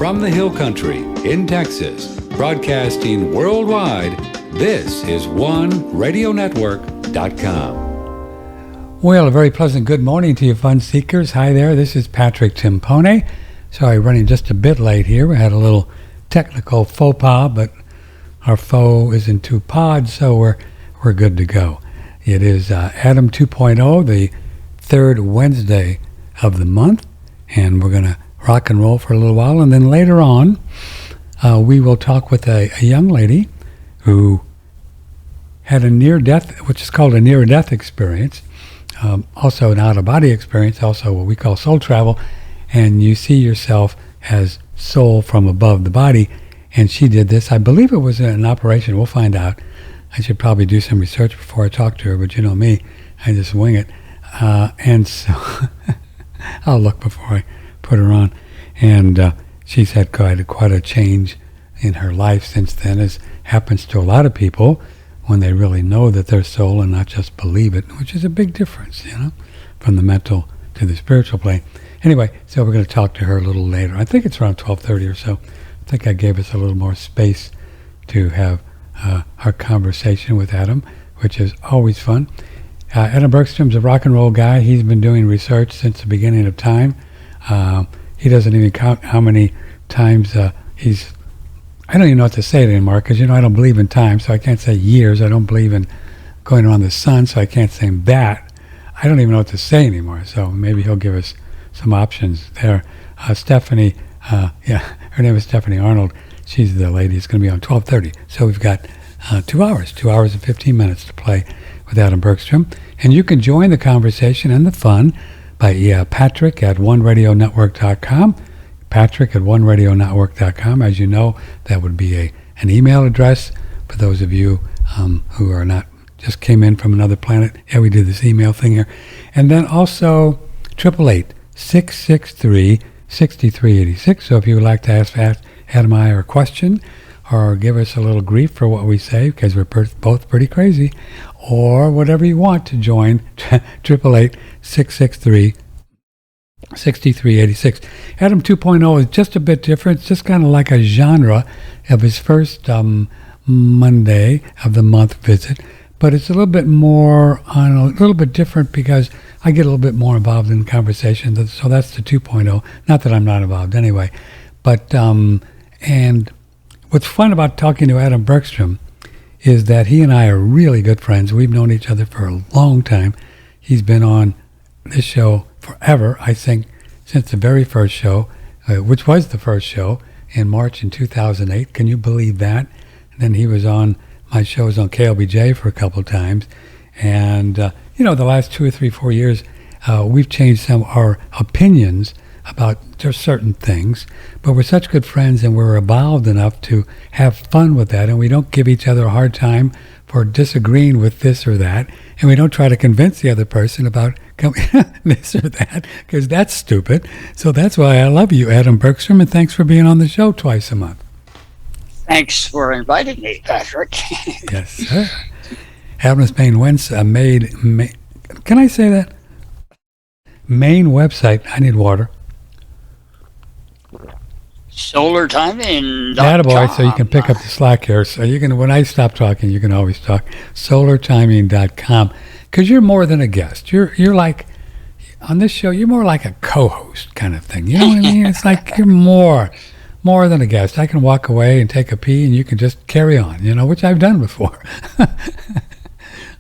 From the Hill Country in Texas, broadcasting worldwide, this is OneRadioNetwork.com. Well, a very pleasant good morning to you fun seekers. Hi there, this is Patrick Timpone. Sorry, running just a bit late here. We had a little technical faux pas, but our faux is in two pods, so we're good to go. It is Adam 2.0, the third Wednesday of the month, and we're going to rock and roll for a little while, and then later on we will talk with a young lady who had a near-death, which is called a near-death experience, also an out-of-body experience, also what we call soul travel, and you see yourself as soul from above the body, and she did this. I believe it was an operation. We'll find out. I should probably do some research before I talk to her, but you know me, I just wing it, and so I'll look before I put her on, and she's had quite a change in her life since then, as happens to a lot of people when they really know that they're soul and not just believe it, which is a big difference, you know, from the mental to the spiritual plane. Anyway, so we're going to talk to her a little later. I think it's around 12:30 or so. I think I gave us a little more space to have our conversation with Adam, which is always fun. Adam Bergstrom's a rock and roll guy. He's been doing research since the beginning of time. He doesn't even count how many times I don't even know what to say anymore, because, you know, I don't believe in time, so I can't say years. I don't believe in going around the sun, so I can't say that. I don't even know what to say anymore, so maybe he'll give us some options there. Stephanie, her name is Stephanie Arnold. She's the lady who's going to be on 12:30. So we've got 2 hours and 15 minutes to play with Adam Bergstrom. And you can join the conversation and the fun by Patrick at OneRadioNetwork.com. Patrick at OneRadioNetwork.com. As you know, that would be an email address for those of you who are not just came in from another planet. Yeah, we did this email thing here. And then also 888-663-6386. So if you would like to ask Adam and I a question or give us a little grief for what we say, because we're both pretty crazy, or whatever you want to join, 888-663-6386. Adam 2.0 is just a bit different. It's just kind of like a genre of his first Monday of the month visit, but it's a little bit more on a little bit different because I get a little bit more involved in the conversation. So that's the 2.0. Not that I'm not involved anyway, but and what's fun about talking to Adam Bergstrom is that he and I are really good friends. We've known each other for a long time. He's been on this show forever, I think, since the very first show, which was the first show in March in 2008. Can you believe that? And then he was on my shows on KLBJ for a couple of times. And, you know, the last 2 or 3, 4 years, we've changed some of our opinions about just certain things, but we're such good friends and we're evolved enough to have fun with that, and we don't give each other a hard time for disagreeing with this or that, and we don't try to convince the other person about this or that, because that's stupid. So that's why I love you, Adam Bergstrom, and thanks for being on the show twice a month. Thanks for inviting me, Patrick. Yes, sir. Adam's main can I say that? Main website, I need water. SolarTiming.com. Attaboy, so you can pick up the slack here. So you can, when I stop talking, you can always talk. SolarTiming.com. Because you're more than a guest. You're like, on this show, you're more like a co-host kind of thing. You know what I mean? It's like you're more than a guest. I can walk away and take a pee, and you can just carry on, you know, which I've done before.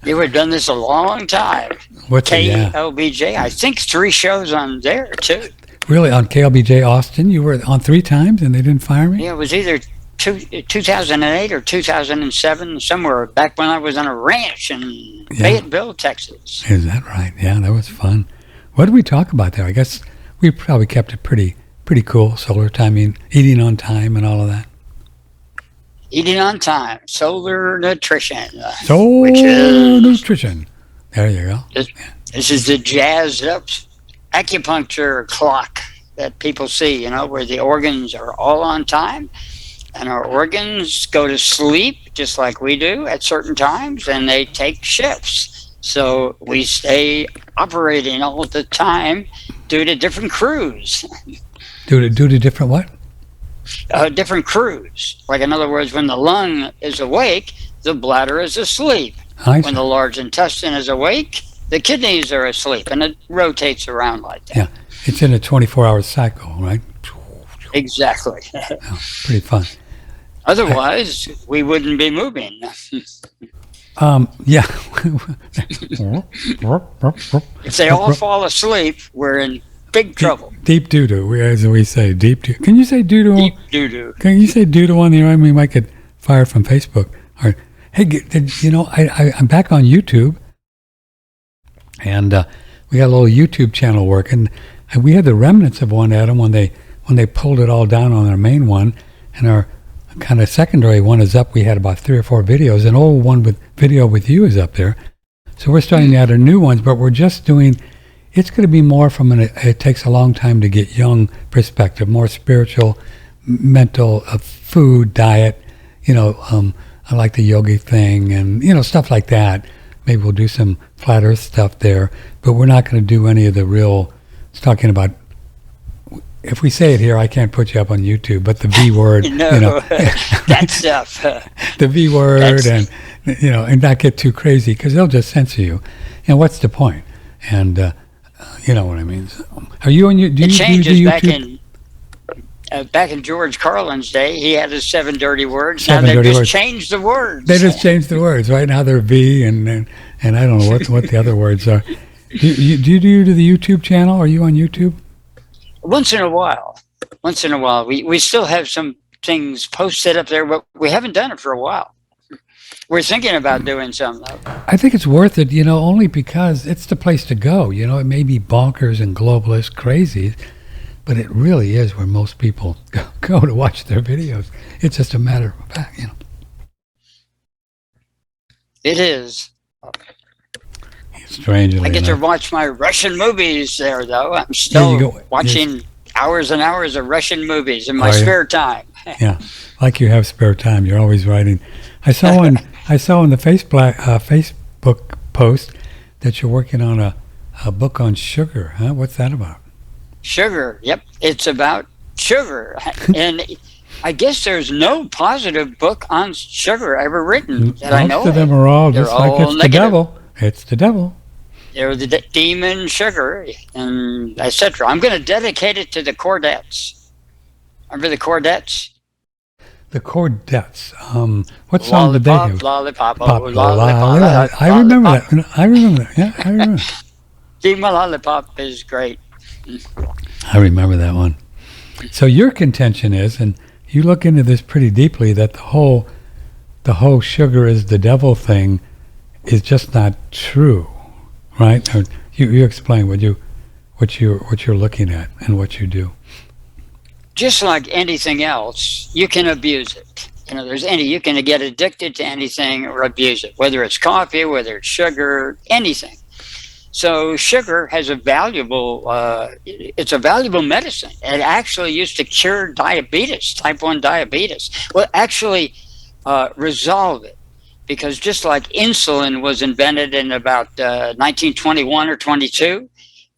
You have done this a long time. What's KLBJ, I think 3 shows on there, too. Really, on KLBJ Austin? You were on 3 times and they didn't fire me? Yeah, it was either 2008 or 2007, somewhere back when I was on a ranch in Fayetteville, Texas. Is that right? Yeah, that was fun. What did we talk about there? I guess we probably kept it pretty cool. Solar timing, eating on time and all of that. Eating on time, solar nutrition. Nutrition. There you go. This is the jazzed up acupuncture clock that people see, you know, where the organs are all on time and our organs go to sleep just like we do at certain times, and they take shifts. So we stay operating all the time due to different crews. Due to different what? different crews. Like, in other words, when the lung is awake, the bladder is asleep. When the large intestine is awake, the kidneys are asleep, and it rotates around like that. Yeah, it's in a 24-hour cycle, right? Exactly. Oh, pretty fun. Otherwise, we wouldn't be moving. Yeah. If they all fall asleep, we're in big trouble. Deep doo-doo, as we say. Deep doo. Can you say doo-doo? Deep doo-doo. Can you say doo-doo on the air? I mean, we might get fired from Facebook. Or, hey, I'm back on YouTube, and we got a little YouTube channel working, and we had the remnants of one, Adam, when they pulled it all down on their main one, and our kind of secondary one is up. We had about 3 or 4 videos. An old one with video with you is up there. So we're starting to add our new ones, but we're just doing, it's going to be more from it takes a long time to get young perspective, more spiritual, mental, food, diet, I like the yogi thing and, stuff like that. Maybe we'll do some flat earth stuff there, but we're not going to do any of the real, it's talking about, if we say it here, I can't put you up on YouTube, but the V word, that stuff. The V word and not get too crazy because they'll just censor you. And what's the point? And, you know what I mean. So, are you on YouTube? It changes back in George Carlin's day. He had his 7 dirty words. Now they just changed the words. They just changed the words. Right now they're V and I don't know what the other words are. Do you do the YouTube channel? Are you on YouTube? Once in a while. We still have some things posted up there, but we haven't done it for a while. We're thinking about doing some, though. I think it's worth it, only because it's the place to go. It may be bonkers and globalist crazy, but it really is where most people go to watch their videos. It's just a matter of fact, It is. Strangely I get enough. to watch my Russian movies there, though. I'm still watching hours and hours of Russian movies in my spare time. Yeah, like you have spare time. You're always writing. I saw in the Facebook post that you're working on a book on sugar. Huh? What's that about? Sugar. Yep, it's about sugar. And I guess there's no positive book on sugar ever written that I know of. Most of them are all just like it's negative. The devil. It's the devil. They're the demon sugar, and etc. I'm going to dedicate it to the Cordettes. Remember the Cordettes? The Cordettes. What song did they do? Lollipop, lollipop. I remember that. I remember that. Yeah, I remember. Demon Lollipop is great. I remember that one. So your contention is, and you look into this pretty deeply, that the whole sugar is the devil thing is just not true, right? Or you explain what you're looking at and what you do. Just like anything else, you can abuse it. You can get addicted to anything or abuse it, whether it's coffee, whether it's sugar, anything. So sugar has it's a valuable medicine. It actually used to cure diabetes, type 1 diabetes. Well, actually resolve it. Because just like insulin was invented in about 1921 or 22,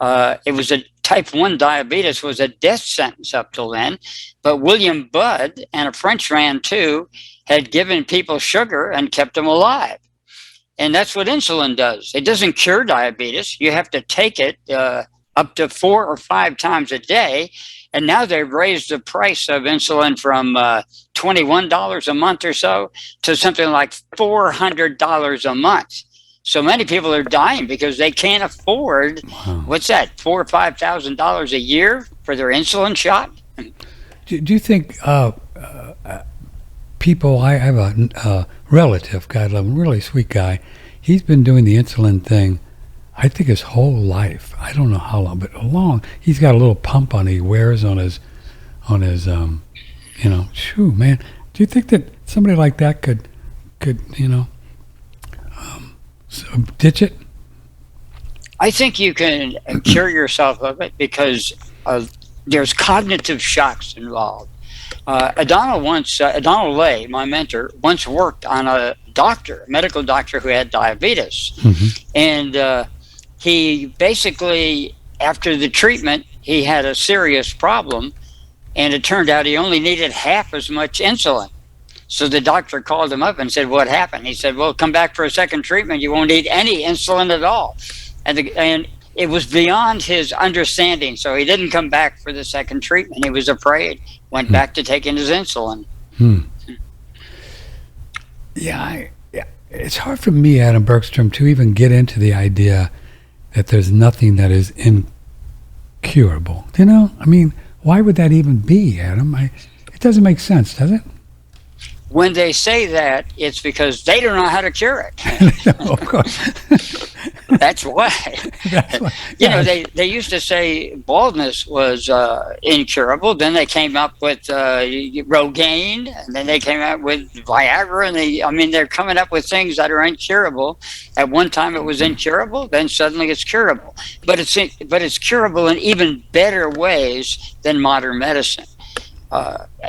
it was type 1 diabetes was a death sentence up till then. But William Budd and a Frenchman too had given people sugar and kept them alive. And that's what insulin does. It doesn't cure diabetes. You have to take it up to 4 or 5 times a day. And now they've raised the price of insulin from $21 a month or so to something like $400 a month. So many people are dying because they can't afford, what's that, $4,000 or $5,000 a year for their insulin shot? Do you think people, I have a relative, God love him, really sweet guy. He's been doing the insulin thing, I think his whole life. I don't know how long, but long. He's got a little pump on he wears on his shoo, man. Do you think that somebody like that could ditch it? I think you can cure yourself of it because there's cognitive shocks involved. Donald Lay, my mentor, once worked on a medical doctor who had diabetes. Mm-hmm. And he basically, after the treatment, he had a serious problem. and it turned out he only needed half as much insulin. So the doctor called him up and said, what happened? He said, well, come back for a second treatment. You won't need any insulin at all. And it was beyond his understanding. So he didn't come back for the second treatment. He was afraid, went back to taking his insulin. Yeah, it's hard for me, Adam Bergstrom, to even get into the idea that there's nothing that is incurable. You know, I mean, why would that even be, Adam? It doesn't make sense, does it? When they say that, it's because they don't know how to cure it. No, of course. That's why. That's why. You know, they used to say baldness was incurable. Then they came up with Rogaine, and then they came out with Viagra, and they're coming up with things that are incurable. At one time it was incurable, then suddenly it's curable. But it's curable in even better ways than modern medicine.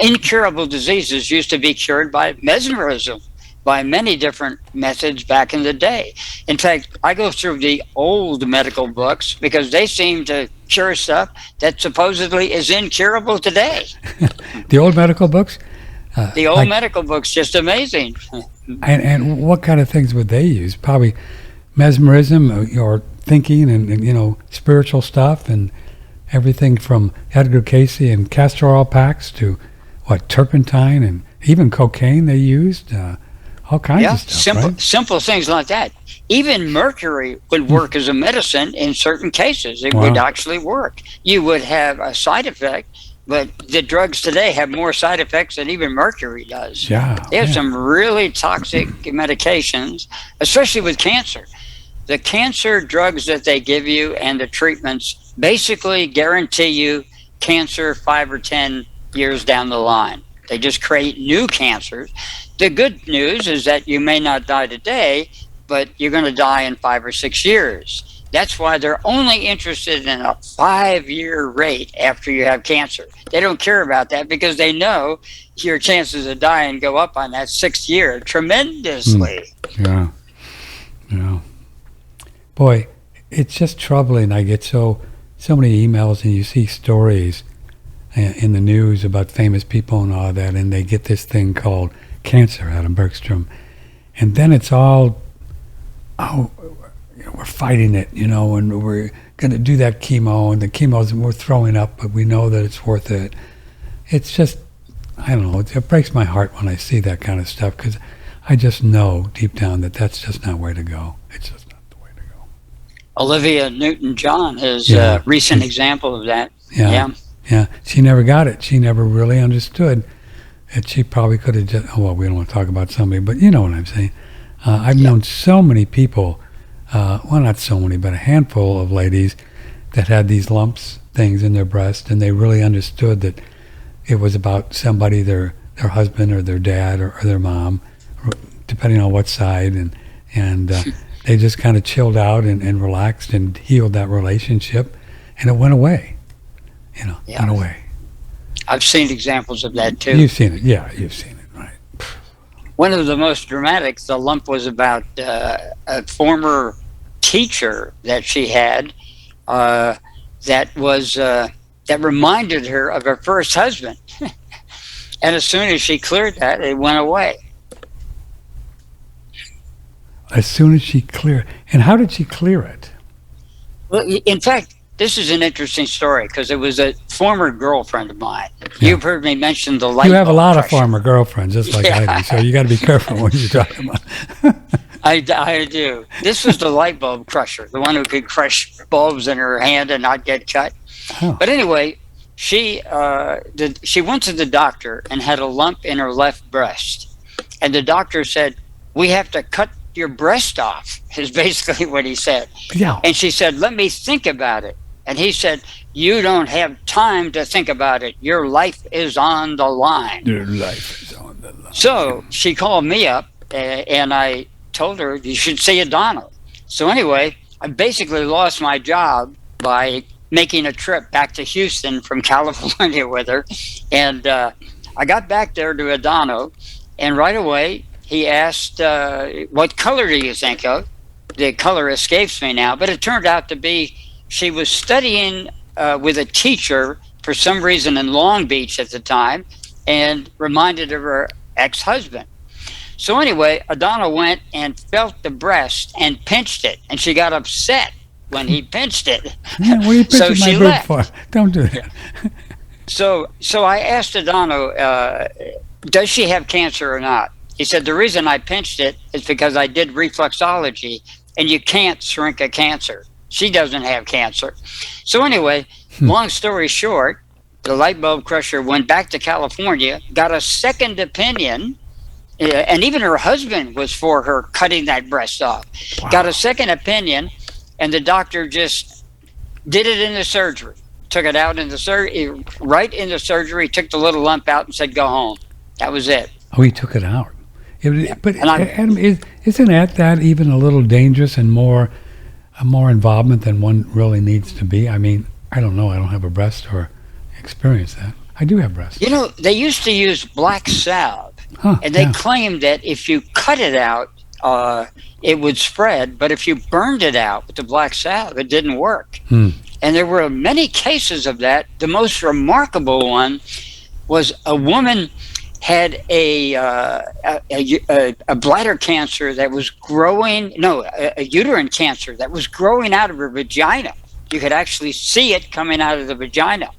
Incurable diseases used to be cured by mesmerism, by many different methods back in the day. In fact, I go through the old medical books because they seem to cure stuff that supposedly is incurable today. The old medical books? The old medical books, just amazing. And what kind of things would they use? Probably mesmerism or thinking and spiritual stuff and everything from Edgar Cayce and castor oil packs to turpentine and even cocaine they used. All kinds of stuff. Simple things like that. Even mercury would work as a medicine in certain cases. It would actually work. You would have a side effect, but the drugs today have more side effects than even mercury does. They have some really toxic medications, especially with cancer. The cancer drugs that they give you and the treatments basically guarantee you cancer 5 or 10 years down the line. They just create new cancers. The good news is that you may not die today, but you're going to die in 5 or 6 years. That's why they're only interested in a 5-year rate after you have cancer. They don't care about that because they know your chances of dying go up on that 6th year tremendously. Yeah. Boy, it's just troubling. I get so many emails and you see stories in the news about famous people and all that, and they get this thing called cancer, Adam Bergstrom. And then it's all, we're fighting it, and we're going to do that chemo, and the chemo's, and we're throwing up, but we know that it's worth it. It's just, I don't know, it breaks my heart when I see that kind of stuff, because I just know deep down that that's just not the way to go. It's just not the way to go. Olivia Newton-John is a recent example of that. Yeah, she never got it. She never really understood that she probably could have just, we don't want to talk about somebody, but you know what I'm saying. I've known so many people, not so many, but a handful of ladies that had these lumps, things in their breast, and they really understood that it was about somebody, their husband or their dad or their mom, depending on what side, and they just kind of chilled out and relaxed and healed that relationship, and it went away. Went away. I've seen examples of that too. You've seen it, you've seen it, right. One of the most dramatic, the lump was about a former teacher that she had that reminded her of her first husband. And as soon as she cleared that, it went away. As soon as she cleared, and how did she clear it? Well, in fact, this is an interesting story because it was a former girlfriend of mine. You've heard me mention the light bulb. You have a lot of former girlfriends, just like I do, so you got to be careful when you're talking about. I do. This was the light bulb crusher, the one who could crush bulbs in her hand and not get cut. Oh. But anyway, she went to the doctor and had a lump in her left breast, and the doctor said, "We have to cut your breast off," is basically what he said. Yeah. And she said, "Let me think about it." And he said, "You don't have time to think about it. Your life is on the line." Your life is on the line. So she called me up, and I told her, "You should see a dono." So anyway, I basically lost my job by making a trip back to Houston from California with her. And I got back there to Adano, and right away, he asked, "What color do you think of?" The color escapes me now, but it turned out to be she was studying with a teacher for some reason in Long Beach at the time and reminded of her ex-husband. So anyway, Adana went and felt the breast and pinched it, and she got upset when he pinched it. Yeah, what are you So pinching my she boob left. for? Don't do that. So I asked Adano, does she have cancer or not? He said, the reason I pinched it is because I did reflexology, and you can't shrink a cancer. She doesn't have cancer. So anyway, long story short, the light bulb crusher went back to California, got a second opinion, and even her husband was for her cutting that breast off. Wow. Got a second opinion, and the doctor just did it in the surgery. Took it out in the surgery, right in the surgery, took the little lump out and said, go home. That was it. Oh, he took it out. But And Adam, isn't that even a little dangerous and more involvement than one really needs to be? I mean, I don't know. I don't have a breast or experience that. I do have breasts. You know, they used to use black salve, and they claimed that if you cut it out, it would spread. But if you burned it out with the black salve, it didn't work. And there were many cases of that. The most remarkable one was a woman had a bladder cancer that was growing, a uterine cancer that was growing out of her vagina. You could actually see it coming out of the vagina.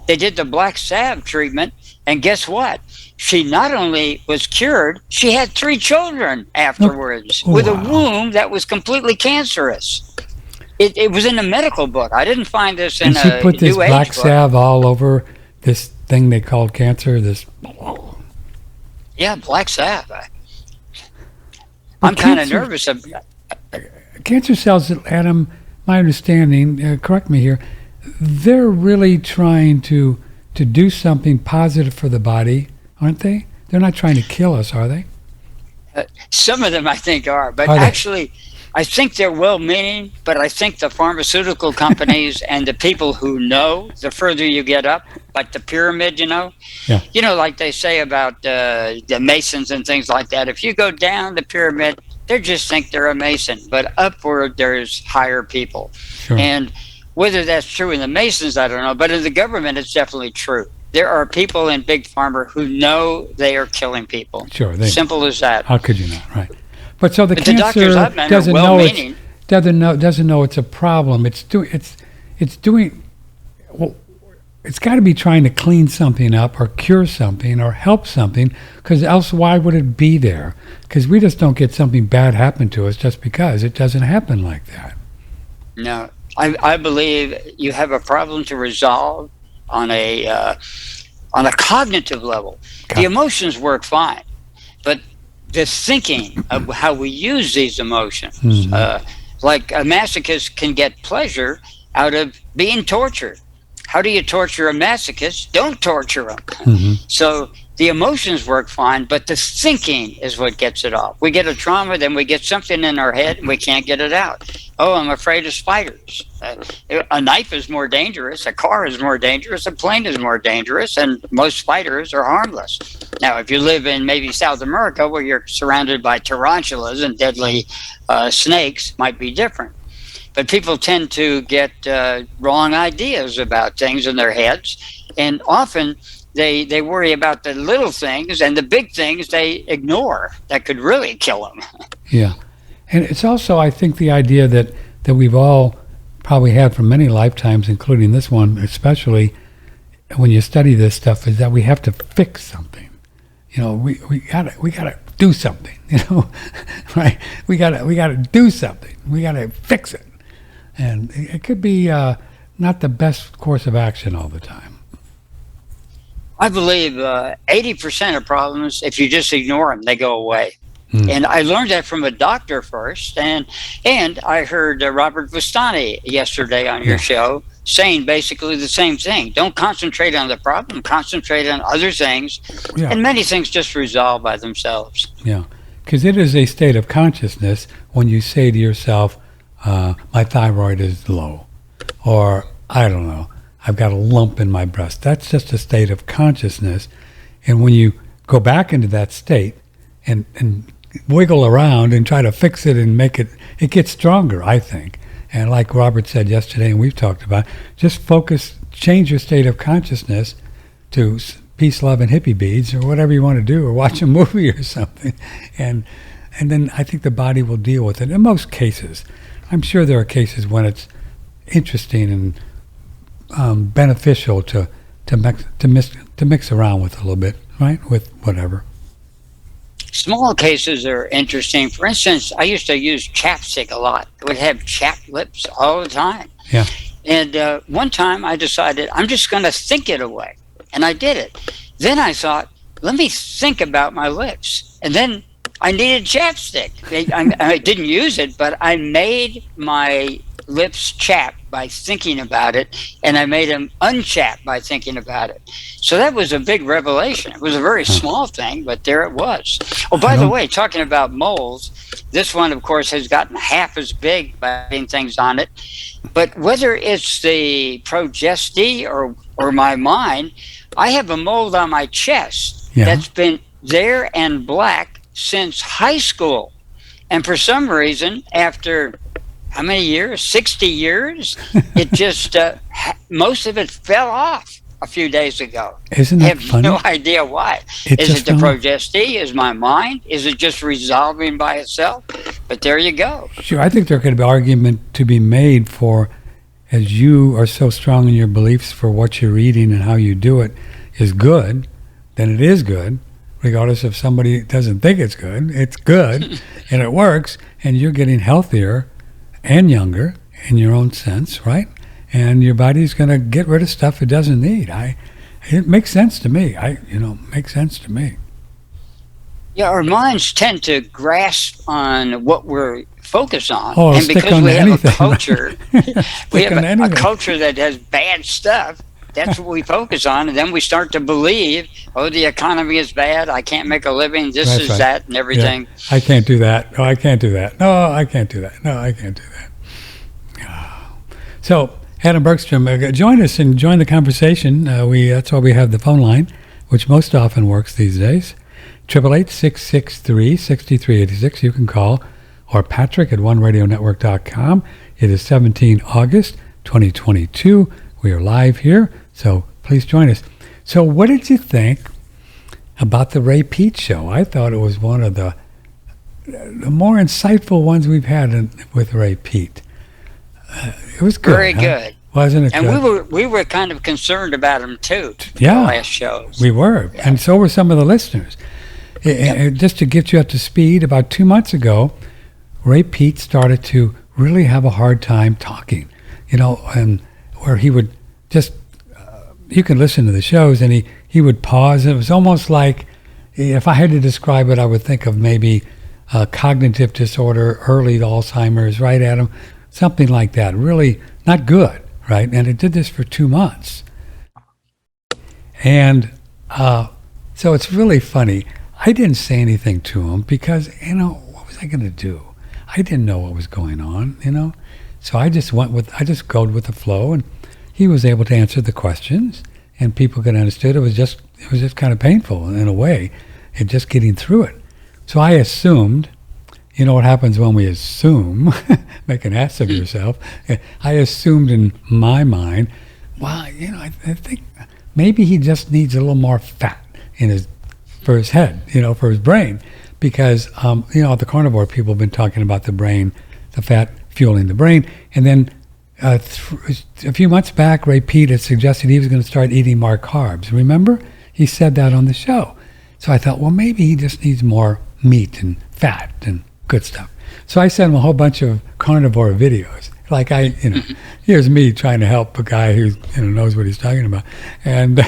They did the black salve treatment, and guess what? She not only was cured, she had 3 children afterwards with a womb that was completely cancerous. It was in a medical book. I didn't find this in a New Age book. And she put this black salve all over this thing they called cancer, Yeah, black salve. I'm kind of nervous. Cancer cells, Adam, my understanding, correct me here, they're really trying to do something positive for the body, aren't they? They're not trying to kill us, are they? Some of them I think are, but Are they? actually I think they're well-meaning, but I think the pharmaceutical companies and the people who know, the further you get up, like the pyramid, Yeah. Like they say about the Masons and things like that. If you go down the pyramid, they just think they're a Mason, but upward there's higher people. Sure. And whether that's true in the Masons, I don't know, but in the government, it's definitely true. There are people in Big Pharma who know they are killing people. Sure. Simple as that. How could you not? Right. But so the But the cancer doctors I've met are doesn't well-meaning. doesn't know it's a problem. It's doing. Well, it's got to be trying to clean something up or cure something or help something, because else why would it be there? Because we just don't get something bad happen to us just because. It doesn't happen like that. No, I believe you have a problem to resolve on a cognitive level. The emotions work fine, but the thinking of how we use these emotions, like a masochist can get pleasure out of being tortured. How do you torture a masochist? Don't torture them. So the emotions work fine, but the thinking is what gets it off. We get a trauma, then we get something in our head and we can't get it out. Oh, I'm afraid of spiders. A knife is more dangerous, a car is more dangerous, a plane is more dangerous, and most spiders are harmless. Now, if you live in maybe South America where you're surrounded by tarantulas and deadly snakes, might be different. But people tend to get wrong ideas about things in their heads, and often they worry about the little things, and the big things they ignore that could really kill them. Yeah. And it's also, I think, the idea that we've all probably had for many lifetimes, including this one especially, when you study this stuff, is that we have to fix something. We gotta do something, right? We gotta do something. We gotta fix it. And it could be not the best course of action all the time. I believe 80% of problems, if you just ignore them, they go away. And I learned that from a doctor first, and I heard Robert Vistani yesterday on your show saying basically the same thing. Don't concentrate on the problem, concentrate on other things, and many things just resolve by themselves. Yeah, because it is a state of consciousness when you say to yourself, my thyroid is low, or I don't know, I've got a lump in my breast. That's just a state of consciousness. And when you go back into that state and wiggle around and try to fix it and make it gets stronger, I think. And like Robert said yesterday, and we've talked about, just focus change your state of consciousness to peace, love, and hippie beads, or whatever you want to do, or watch a movie or something, and then I think the body will deal with it. In most cases, I'm sure there are cases when it's interesting and beneficial to mix around with a little bit, right? With whatever. Small cases are interesting. For instance, I used to use chapstick a lot. I would have chapped lips all the time. Yeah. And one time I decided I'm just going to think it away. And I did it. Then I thought, let me think about my lips. And then I needed chapstick. I didn't use it, but I made my lips chapped by thinking about it, and I made them unchapped by thinking about it. So that was a big revelation. It was a very small thing, but there it was. Oh, by the way, talking about moles, this one, of course, has gotten half as big by having things on it. But whether it's the Progesti or my mind, I have a mold on my chest that's been there and black since high school. And for some reason, after how many years? 60 years? It just, most of it fell off a few days ago. Isn't that funny? I have no idea why. Is it the Progesti? Is my mind? Is it just resolving by itself? But there you go. Sure, I think there could be an argument to be made for, as you are so strong in your beliefs for what you're eating and how you do it is good, then it is good. Regardless if somebody doesn't think it's good and it works, and you're getting healthier and younger in your own sense, right? And your body's going to get rid of stuff it doesn't need. It makes sense to me. Makes sense to me. Yeah, our minds tend to grasp on what we're focused on, and because we have a culture, we have a culture that has bad stuff. That's what we focus on, and then we start to believe, the economy is bad, I can't make a living, this is that, and everything. Yeah. I can't do that. Oh, I can't do that. No, I can't do that. No, I can't do that. Oh. So, Adam Bergstrom, join us and join the conversation. That's why we have the phone line, which most often works these days. 888-663-6386. You can call, or Patrick at oneradionetwork.com. It is 17 August 2022. We are live here, so please join us. So what did you think about the Ray Peat show? I thought it was one of the more insightful ones we've had with Ray Peat. It was good. Very good. Wasn't it and good? we were kind of concerned about him too. Yeah. The last shows. We were, and so were some of the listeners. Just to get you up to speed, about 2 months ago, Ray Peat started to really have a hard time talking, and where he would just, you can listen to the shows, and he would pause. It was almost like, if I had to describe it, I would think of maybe a cognitive disorder, early Alzheimer's, right, Adam? Something like that. Really not good, right? And it did this for 2 months. And so it's really funny. I didn't say anything to him because, what was I going to do? I didn't know what was going on, So I just went with the flow, and he was able to answer the questions, and people could understand. It was just kind of painful in a way, and just getting through it. So I assumed, what happens when we assume, make an ass of yourself. I assumed in my mind, I think maybe he just needs a little more fat for his head, for his brain, because the carnivore people have been talking about the brain, the fat fueling the brain. And then a few months back, Ray Peat had suggested he was going to start eating more carbs. Remember? He said that on the show. So I thought, well, maybe he just needs more meat and fat and good stuff. So I sent him a whole bunch of carnivore videos. Like here's me trying to help a guy who knows what he's talking about. And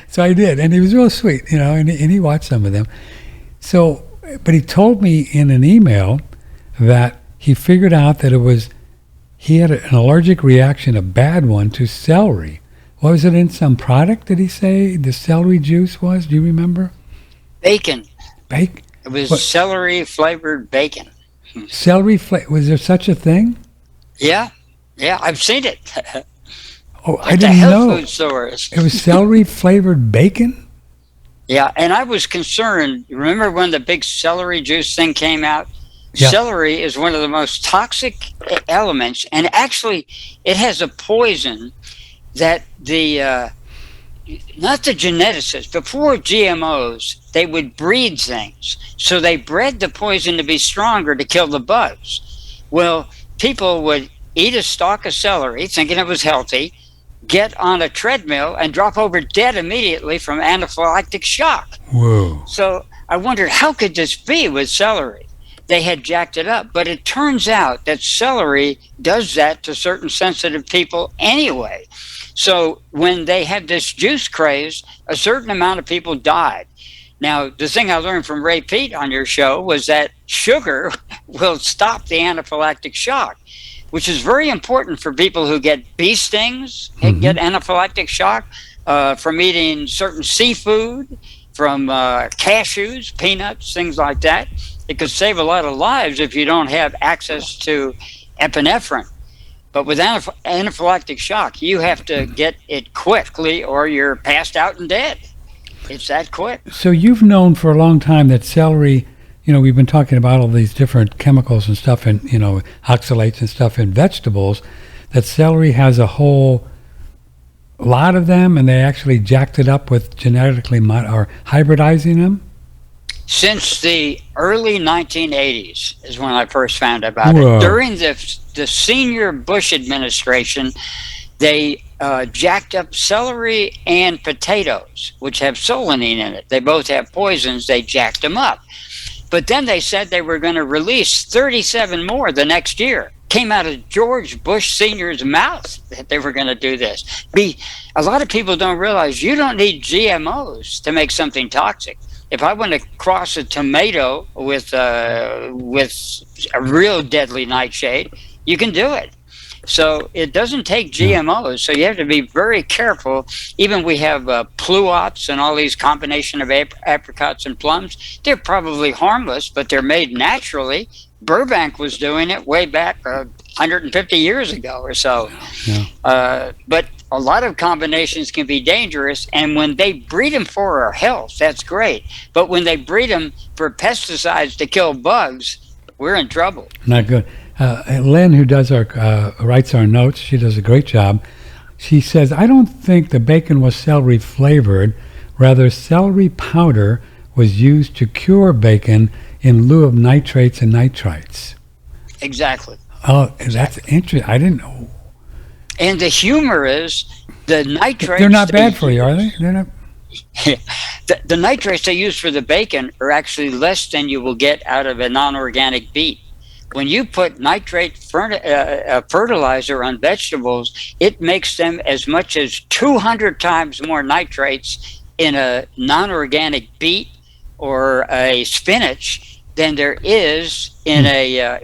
so I did. And he was real sweet, and he watched some of them. So, but he told me in an email that he figured out that he had an allergic reaction, a bad one, to celery. Was it in some product, did he say, the celery juice was? Do you remember? Bacon. Bacon? It was celery-flavored bacon. Was there such a thing? Yeah, I've seen it. I didn't know. Health food stores. It was celery-flavored bacon? Yeah, and I was concerned. Remember when the big celery juice thing came out? Yeah. Celery is one of the most toxic elements, and actually it has a poison that not the geneticists, before GMOs, they would breed things. So they bred the poison to be stronger to kill the bugs. Well, people would eat a stalk of celery, thinking it was healthy, get on a treadmill and drop over dead immediately from anaphylactic shock. Whoa. So I wondered, how could this be with celery? They had jacked it up, but it turns out that celery does that to certain sensitive people anyway. So when they had this juice craze, a certain amount of people died. Now, the thing I learned from Ray Peat on your show was that sugar will stop the anaphylactic shock, which is very important for people who get bee stings, get anaphylactic shock from eating certain seafood, from cashews, peanuts, things like that. It could save a lot of lives if you don't have access to epinephrine. But with anaphylactic shock, you have to get it quickly or you're passed out and dead. It's that quick. So you've known for a long time that celery, we've been talking about all these different chemicals and stuff and, oxalates and stuff in vegetables, that celery has a whole lot of them, and they actually jacked it up with genetically or hybridizing them? Since the early 1980s is when I first found out about Whoa. it. During the senior Bush administration, they jacked up celery and potatoes, which have solanine in it. They both have poisons. They jacked them up. But then they said they were going to release 37 more the next year. Came out of George Bush Sr.'s mouth that they were going to do this. A lot of people don't realize you don't need GMOs to make something toxic. If I want to cross a tomato with a real deadly nightshade, you can do it. So it doesn't take GMOs, so you have to be very careful. Even we have pluots and all these combination of apricots and plums. They're probably harmless, but they're made naturally. Burbank was doing it way back 150 years ago or so. Yeah. But a lot of combinations can be dangerous, and when they breed them for our health, that's great. But when they breed them for pesticides to kill bugs, we're in trouble. Not good. Lynn, who does writes our notes, she does a great job. She says, I don't think the bacon was celery flavored. Rather, celery powder was used to cure bacon in lieu of nitrates and nitrites. Exactly. Oh, that's interesting. I didn't know. And the humor is the nitrates... They're not bad for you, are they? They're not... the nitrates they use for the bacon are actually less than you will get out of a non-organic beet. When you put nitrate fertilizer on vegetables, it makes them as much as 200 times more nitrates in a non-organic beet or a spinach than there is in a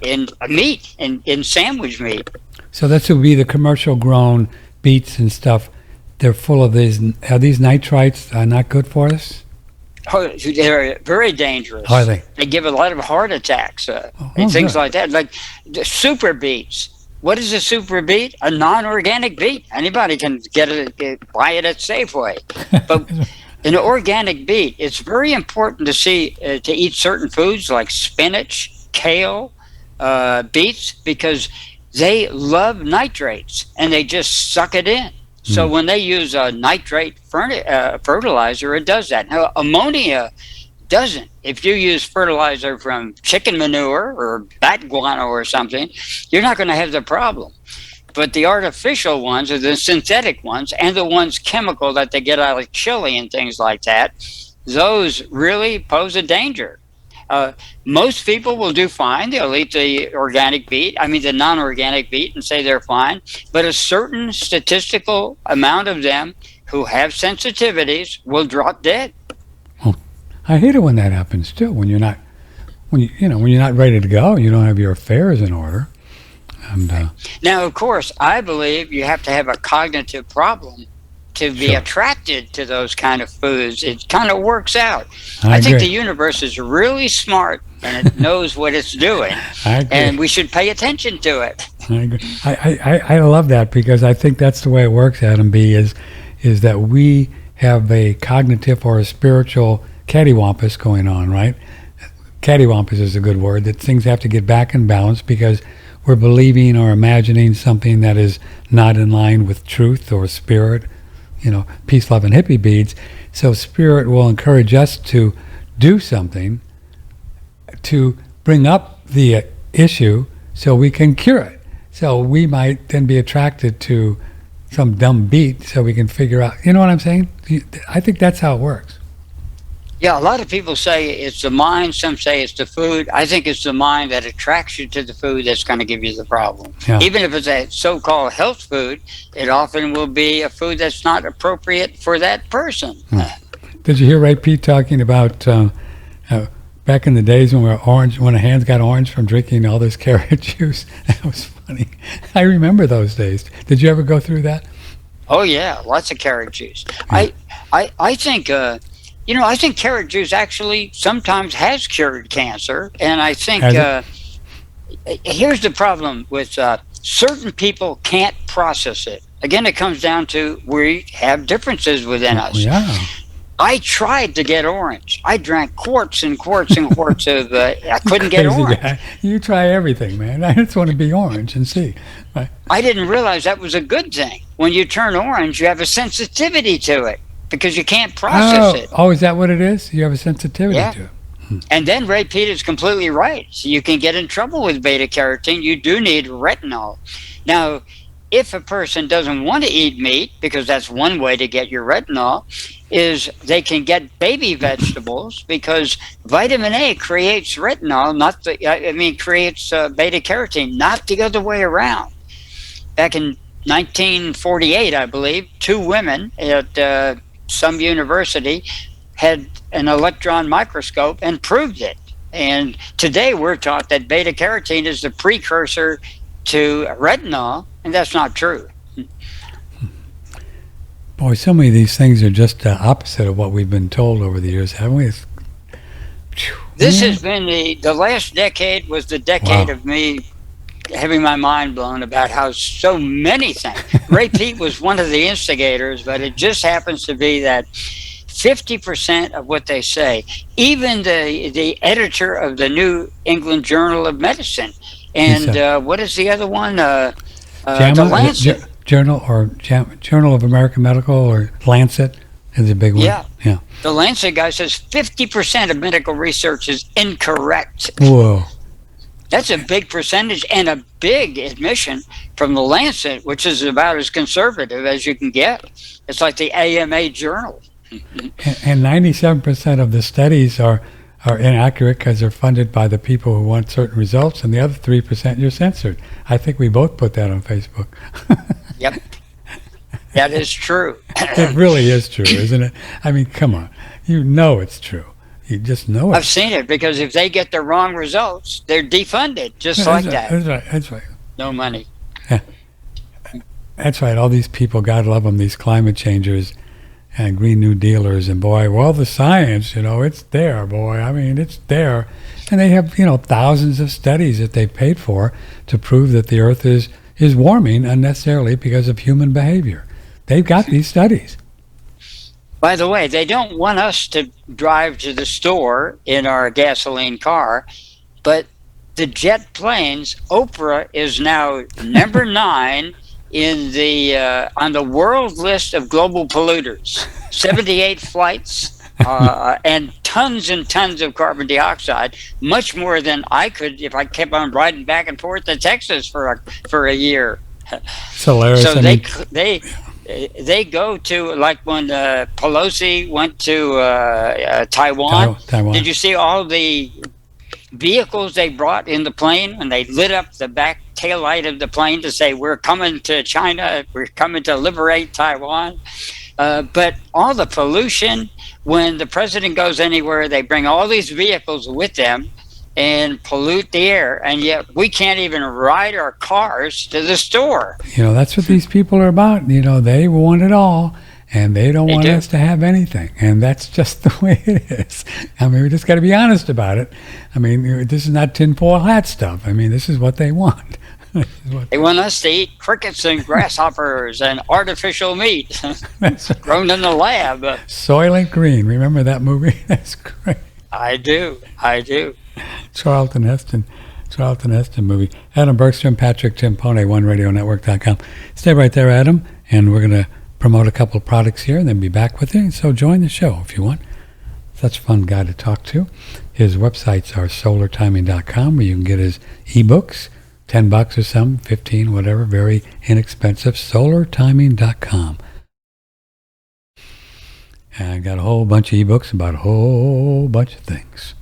meat, in sandwich meat. So this would be the commercial grown beets and stuff. They're full of these. Are these nitrites not good for us? Oh, they're very dangerous. Are they? They give a lot of heart attacks and things like that. Like the super beets. What is a super beet? A non-organic beet. Anybody can get it, buy it at Safeway. But an organic beet, it's very important to eat certain foods like spinach, kale, beets, because they love nitrates and they just suck it in. So when they use a nitrate fertilizer, it does that. Now, ammonia doesn't. If you use fertilizer from chicken manure or bat guano or something, you're not going to have the problem. But the artificial ones, or the synthetic ones, and the ones chemical that they get out of chili and things like that, those really pose a danger. Most people will do fine. They'll eat the the non-organic beet, and say they're fine. But a certain statistical amount of them who have sensitivities will drop dead. Well, I hate it when that happens too. When you're not ready to go, you don't have your affairs in order. And now, of course, I believe you have to have a cognitive problem to be attracted to those kind of foods. It kind of works out. I think the universe is really smart and it knows what it's doing. And we should pay attention to it. I agree. I love that, because I think that's the way it works, Adam B., is that we have a cognitive or a spiritual cattywampus going on, right? Cattywampus is a good word, that things have to get back in balance, because we're believing or imagining something that is not in line with truth or spirit, peace, love, and hippie beads. So spirit will encourage us to do something to bring up the issue so we can cure it. So we might then be attracted to some dumb beat so we can figure out, you know what I'm saying? I think that's how it works. Yeah, a lot of people say it's the mind. Some say it's the food. I think it's the mind that attracts you to the food that's going to give you the problem. Yeah. Even if it's a so-called health food, it often will be a food that's not appropriate for that person. Did you hear Ray Peat talking about back in the days when when a hand got orange from drinking all this carrot juice? That was funny. I remember those days. Did you ever go through that? Oh yeah, lots of carrot juice. Yeah. I think I think carrot juice actually sometimes has cured cancer, and I think here's the problem with certain people can't process it. Again, it comes down to we have differences within us. Yeah. I tried to get orange. I drank quarts and quarts and quarts of. I couldn't get Crazy orange. guy. You try everything, man. I just want to be orange and see. I didn't realize that was a good thing. When you turn orange, you have a sensitivity to it because you can't process it. Oh, is that what it is? You have a sensitivity to it. And then Ray Peat is completely right. So you can get in trouble with beta carotene. You do need retinol. Now, if a person doesn't want to eat meat, because that's one way to get your retinol, is they can get baby vegetables because vitamin A creates retinol, creates beta carotene, not the other way around. Back in 1948, I believe, 2 women at some university had an electron microscope and proved it. And today we're taught that beta carotene is the precursor to retinol, and that's not true. Boy, so many of these things are just the opposite of what we've been told over the years, haven't we? This has been the last decade was the decade of me having my mind blown about how so many things. Ray Peat was one of the instigators, but it just happens to be that 50% of what they say, even the editor of the New England Journal of Medicine, and what is the other one? The Lancet. Journal of American Medical or Lancet is a big one. Yeah. Yeah. The Lancet guy says 50% of medical research is incorrect. Whoa. That's a big percentage and a big admission from the Lancet, which is about as conservative as you can get. It's like the AMA journal. And 97% of the studies are inaccurate because they're funded by the people who want certain results, and the other 3% you're censored. I think we both put that on Facebook. Yep. That is true. It really is true, isn't it? I mean, come on. You know it's true. You just know it. I've seen it, because if they get the wrong results, they're defunded, just like that. That's right. No money. Yeah. That's right. All these people, God love them, these climate changers and Green New Dealers, and boy, well, the science, it's there, boy. I mean, it's there. And they have, thousands of studies that they've paid for to prove that the Earth is warming unnecessarily because of human behavior. They've got these studies. By the way, they don't want us to drive to the store in our gasoline car, but the jet planes, Oprah is now number 9 in the on the world list of global polluters. 78 flights and tons of carbon dioxide, much more than I could if I kept on riding back and forth to Texas for a year. It's hilarious. So they go to, like when Pelosi went to Taiwan. Did you see all the vehicles they brought in the plane when they lit up the back taillight of the plane to say, we're coming to China, we're coming to liberate Taiwan? But all the pollution, when the president goes anywhere, they bring all these vehicles with them and pollute the air, and yet we can't even ride our cars to the store. That's what these people are about. They want it all, and they don't want us to have anything, and that's just the way it is. I mean, we just got to be honest about it. I mean, this is not tinfoil hat stuff. I mean, this is what they want. They want us to eat crickets and grasshoppers and artificial meat grown in the lab. Soylent Green, remember that movie? That's great. I do. Charlton Heston Charlton Heston movie. Adam Bergstrom, Patrick Timpone, OneRadioNetwork.com. Stay right there, Adam, and we're going to promote a couple of products here and then be back with you. So join the show if you want. Such a fun guy to talk to. His websites are solartiming.com, where you can get his ebooks, $10 or something, 15, whatever, very inexpensive. Solartiming.com. And I got a whole bunch of ebooks about a whole bunch of things.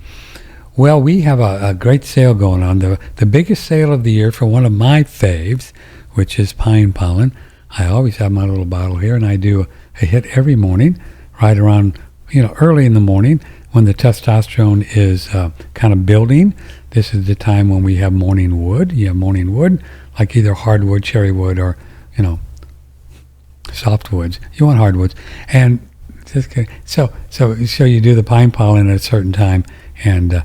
Well, we have a great sale going on. The biggest sale of the year for one of my faves, which is pine pollen. I always have my little bottle here, and I do a hit every morning, right around, early in the morning when the testosterone is kind of building. This is the time when we have morning wood. You have morning wood, like either hardwood, cherry wood, or, softwoods. You want hardwoods. And just kidding. So you do the pine pollen at a certain time, and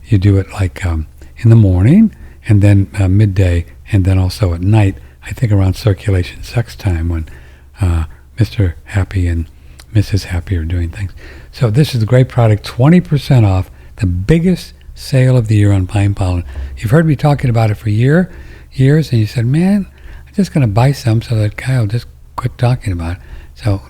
you do it like in the morning, and then midday, and then also at night. I think around circulation sex time when Mr. Happy and Mrs. Happy are doing things. So this is a great product, 20% off, the biggest sale of the year on pine pollen. You've heard me talking about it for years, and you said, man, I'm just going to buy some so that Kyle just quit talking about it. So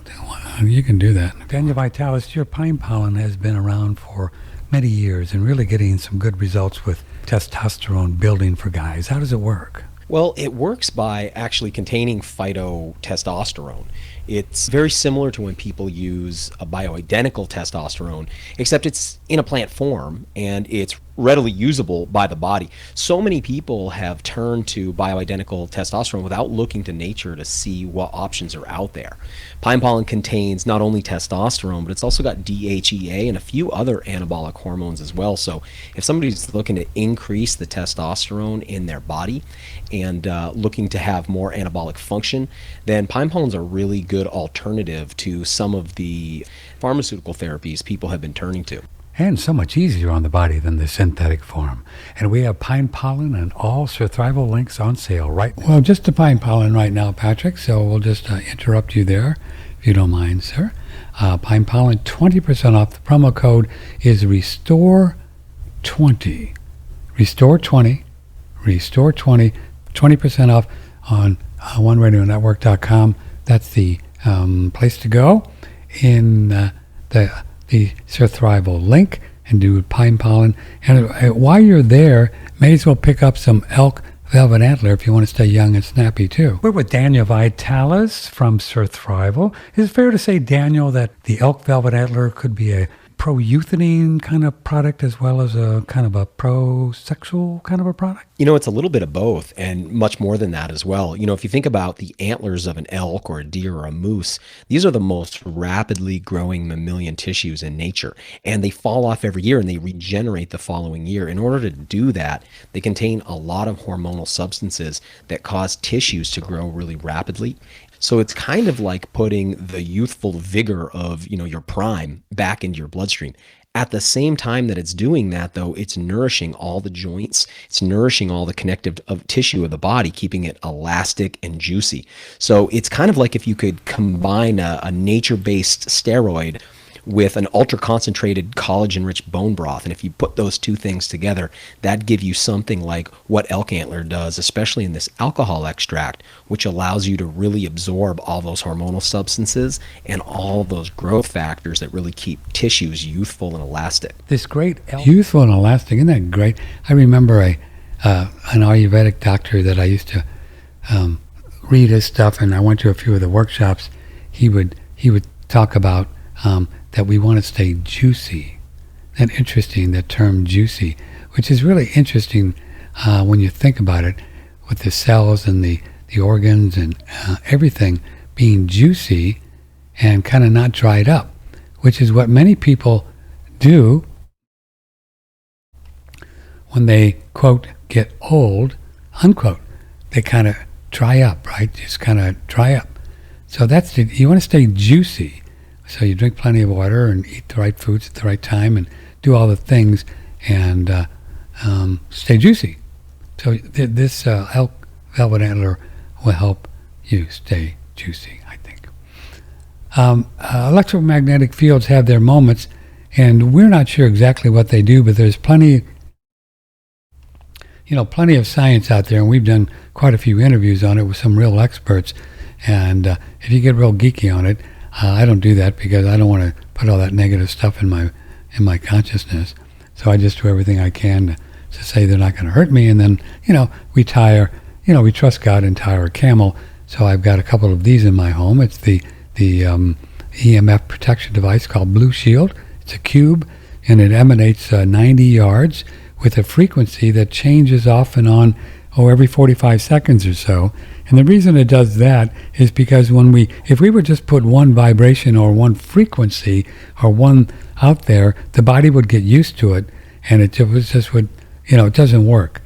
you can do that. Daniel Vitalis, your pine pollen has been around for many years and really getting some good results with testosterone building for guys. How does it work? Well, it works by actually containing phytotestosterone. It's very similar to when people use a bioidentical testosterone, except it's in a plant form and it's readily usable by the body. So many people have turned to bioidentical testosterone without looking to nature to see what options are out there. Pine pollen contains not only testosterone, but it's also got DHEA and a few other anabolic hormones as well. So if somebody's looking to increase the testosterone in their body and looking to have more anabolic function, then pine pollen's a really good alternative to some of the pharmaceutical therapies people have been turning to. And so much easier on the body than the synthetic form. And we have pine pollen and all Surthrival links on sale right now. Well, just the pine pollen right now, Patrick, so we'll just interrupt you there, if you don't mind, sir. Pine pollen, 20% off. The promo code is RESTORE20. RESTORE20. RESTORE20. 20% off on OneRadioNetwork.com. That's the place to go in the Surthrival link and do pine pollen. And while you're there, may as well pick up some elk velvet antler if you want to stay young and snappy too. We're with Daniel Vitalis from Surthrival. Is it fair to say, Daniel, that the elk velvet antler could be a pro-euthanaine kind of product as well as a kind of a pro-sexual kind of a product? It's a little bit of both and much more than that as well. If you think about the antlers of an elk or a deer or a moose, these are the most rapidly growing mammalian tissues in nature, and they fall off every year and they regenerate the following year. In order to do that, they contain a lot of hormonal substances that cause tissues to grow really rapidly. So it's kind of like putting the youthful vigor of, your prime back into your bloodstream. At the same time that it's doing that, though, it's nourishing all the joints. It's nourishing all the connective tissue of the body, keeping it elastic and juicy. So it's kind of like if you could combine a nature-based steroid with an ultra-concentrated collagen-rich bone broth. And if you put those two things together, that'd give you something like what Elk Antler does, especially in this alcohol extract, which allows you to really absorb all those hormonal substances and all those growth factors that really keep tissues youthful and elastic. This great youthful and elastic, isn't that great? I remember an Ayurvedic doctor that I used to read his stuff, and I went to a few of the workshops. He would talk about that we want to stay juicy. And interesting, that term juicy, which is really interesting when you think about it, with the cells and the organs and everything being juicy and kind of not dried up, which is what many people do when they, quote, get old, unquote. They kind of dry up, right? Just kind of dry up. So you want to stay juicy. So you drink plenty of water and eat the right foods at the right time and do all the things and stay juicy. So this elk velvet antler will help you stay juicy, I think. Electromagnetic fields have their moments, and we're not sure exactly what they do, but there's plenty, plenty of science out there, and we've done quite a few interviews on it with some real experts. And if you get real geeky on it, I don't do that because I don't want to put all that negative stuff in my consciousness. So I just do everything I can to say they're not going to hurt me. And then, we trust God and tire a camel. So I've got a couple of these in my home. It's the EMF protection device called Blue Shield. It's a cube, and it emanates 90 yards with a frequency that changes off and on every 45 seconds or so. And the reason it does that is because if we would just put one vibration or one frequency or one out there, the body would get used to it, and it doesn't work,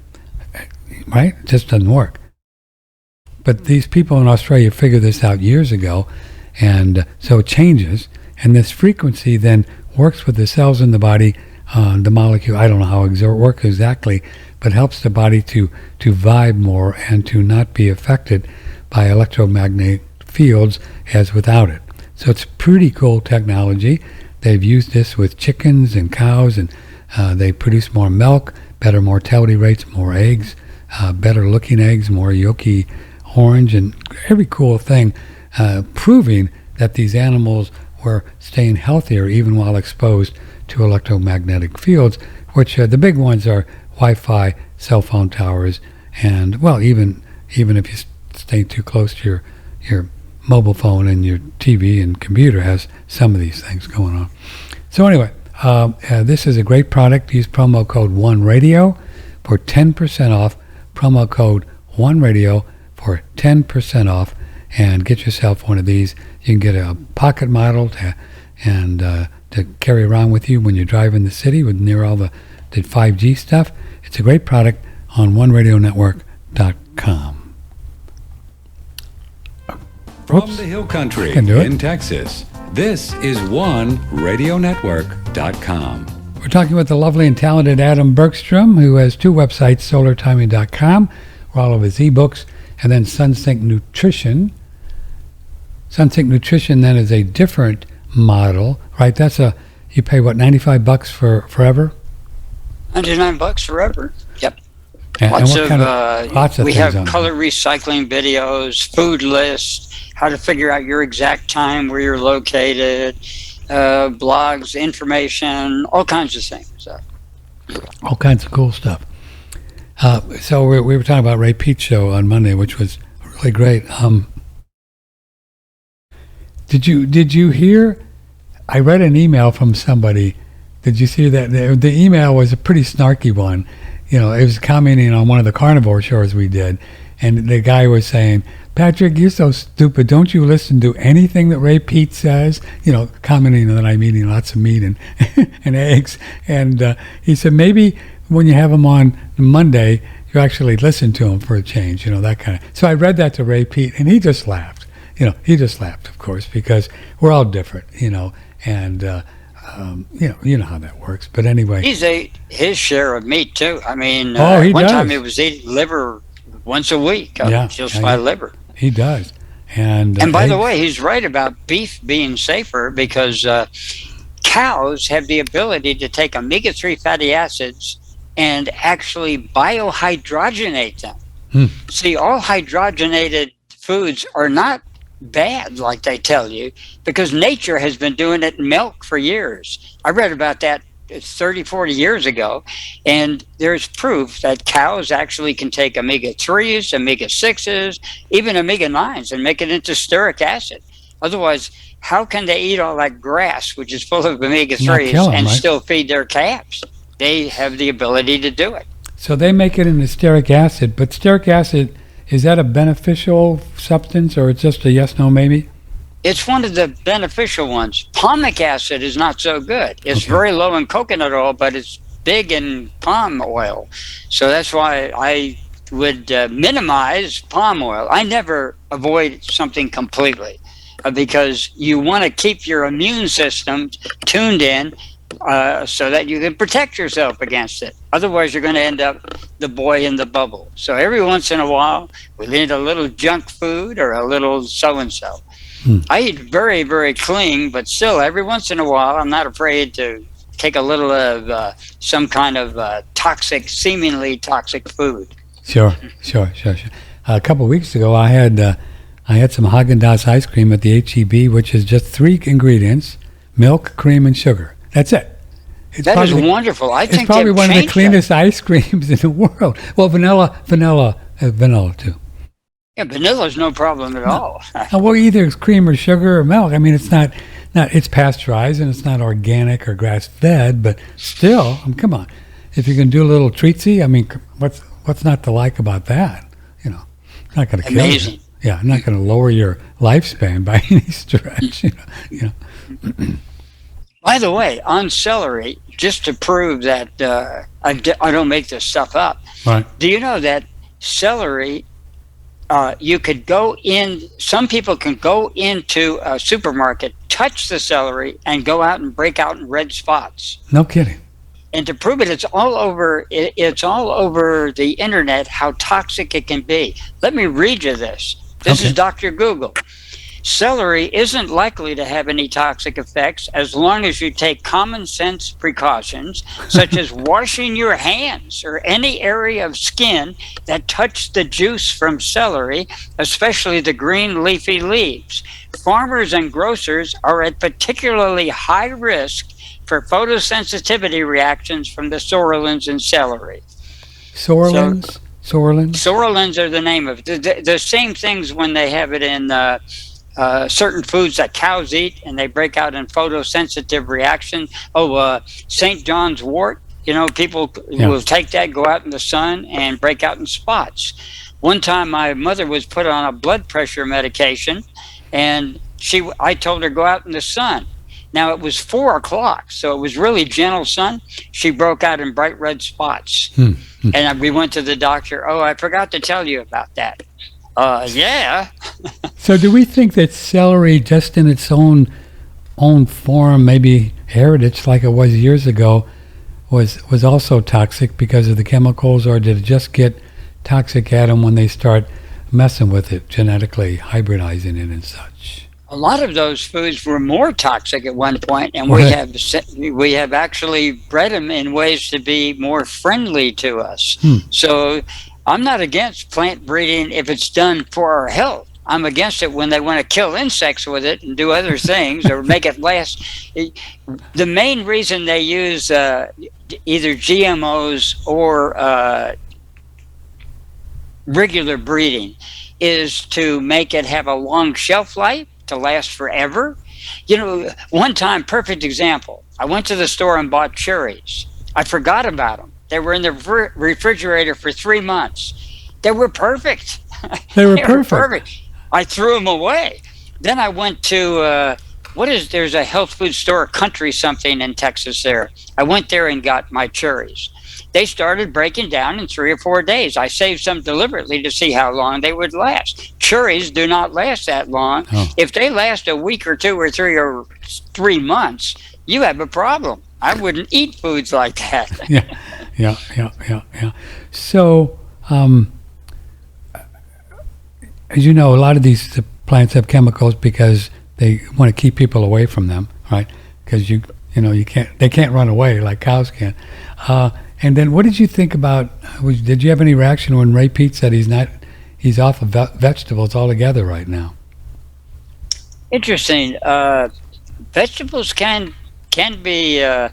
right? It just doesn't work. But these people in Australia figured this out years ago, and so it changes, and this frequency then works with the cells in the body, the molecule. I don't know how it works exactly, but helps the body to vibe more and to not be affected by electromagnetic fields as without it. So it's pretty cool technology. They've used this with chickens and cows, and they produce more milk, better mortality rates, more eggs, better looking eggs, more yolky orange, and every cool thing, proving that these animals were staying healthier even while exposed to electromagnetic fields, which the big ones are Wi-Fi, cell phone towers, and even if you stay too close to your mobile phone, and your TV and computer has some of these things going on. So anyway, this is a great product. Use promo code ONERADIO for 10% off. Promo code ONERADIO for 10% off, and get yourself one of these. You can get a pocket model to carry around with you when you drive in the city near all the 5G stuff. It's a great product on OneRadioNetwork.com. From the Hill Country in Texas, this is OneRadioNetwork.com. We're talking with the lovely and talented Adam Bergstrom, who has two websites, SolarTiming.com, where all of his ebooks, and then SunSync Nutrition. SunSync Nutrition then is a different model, right? You pay what, $95 for forever? $99 forever. Yep. Lots of we things have color recycling videos, food lists, how to figure out your exact time where you're located, blogs, information, all kinds of things. All kinds of cool stuff. So we were talking about Ray Peat's show on Monday, which was really great. Did you hear? I read an email from somebody. Did you see that? The email was a pretty snarky one. It was commenting on one of the Carnivore shows we did, and the guy was saying, "Patrick, you're so stupid. Don't you listen to anything that Ray Peat says?" Commenting that I'm eating lots of meat and and eggs. And he said, maybe when you have him on Monday, you actually listen to him for a change. That kind of. So I read that to Ray Peat, and he just laughed. He just laughed, of course, because we're all different. And you know how that works. But anyway, he's ate his share of meat too. I mean, he one does. time he was eating liver once a week. Just by liver. He does. And by the way, he's right about beef being safer because cows have the ability to take omega-3 fatty acids and actually biohydrogenate them. See, all hydrogenated foods are not bad like they tell you, because nature has been doing it in milk for years. I read about that 30-40 years ago, and there's proof that cows actually can take omega-3s, omega-6s, even omega-9s and make it into stearic acid. Otherwise, how can they eat all that grass, which is full of omega-3s, and still feed their calves? They have the ability to do it. So they make it into stearic acid, but stearic acid, is that a beneficial substance, or it's just a yes, no, maybe? It's one of the beneficial ones. Palmic acid is not so good. It's very low in coconut oil, but it's big in palm oil. So that's why I would minimize palm oil. I never avoid something completely because you want to keep your immune system tuned in so that you can protect yourself against it. Otherwise, you're going to end up the boy in the bubble. So every once in a while, we need a little junk food or a little so-and-so. I eat very, very clean, but still, every once in a while, I'm not afraid to take a little of some kind of seemingly toxic food. Sure. A couple of weeks ago, I had some Haagen-Dazs ice cream at the H-E-B, which is just 3 ingredients: milk, cream, and sugar. That's it. That is wonderful. I think it's probably one of the cleanest ice creams in the world. Well, vanilla too. Yeah, vanilla's no problem at all. Well, either it's cream or sugar or milk. I mean, it's not it's pasteurized and it's not organic or grass-fed, but still, come on. If you can do a little treatsy, I mean, what's not to like about that? You know, it's not going to kill you. Yeah, not going to lower your lifespan by any stretch. You know. By the way, on celery, just to prove that I don't make this stuff up. Right. Do you know that celery? You could go in. Some people can go into a supermarket, touch the celery, and go out and break out in red spots. No kidding. And to prove it, it's all over. It's all over the internet how toxic it can be. Let me read you this. This is Dr. Google. Celery isn't likely to have any toxic effects as long as you take common sense precautions, such as washing your hands or any area of skin that touch the juice from celery, especially the green leafy leaves. Farmers and grocers are at particularly high risk for photosensitivity reactions from the psoralins in celery. Psoralins? Psoralins are the name of it. The same things when they have it in certain foods that cows eat, and they break out in photosensitive reaction. St. John's wort, people will take that, go out in the sun, and break out in spots. One time my mother was put on a blood pressure medication, and I told her go out in the sun. Now it was 4 o'clock, so it was really gentle sun. She broke out in bright red spots. And we went to the doctor. Oh, I forgot to tell you about that. Yeah. So do we think that celery, just in its own form, maybe heritage like it was years ago, was also toxic because of the chemicals, or did it just get toxic at them when they start messing with it, genetically hybridizing it and such? A lot of those foods were more toxic at one point, and we have actually bred them in ways to be more friendly to us. So I'm not against plant breeding if it's done for our health. I'm against it when they want to kill insects with it and do other things or make it last. The main reason they use either GMOs or regular breeding is to make it have a long shelf life, to last forever. One time, perfect example, I went to the store and bought cherries. I forgot about them. They were in the refrigerator for 3 months. They were perfect. They were perfect. I threw them away. Then I went to, there's a health food store, Country something in Texas there. I went there and got my cherries. They started breaking down in 3 or 4 days. I saved some deliberately to see how long they would last. Cherries do not last that long. Oh. If they last a week or 2 or 3 or 3 months, you have a problem. I wouldn't eat foods like that. Yeah. So, as you know, a lot of these plants have chemicals because they want to keep people away from them, right? Because they can't run away like cows can. And then, what did you think about? Did you have any reaction when Ray Peat said he's off of vegetables altogether right now? Interesting. Vegetables can be.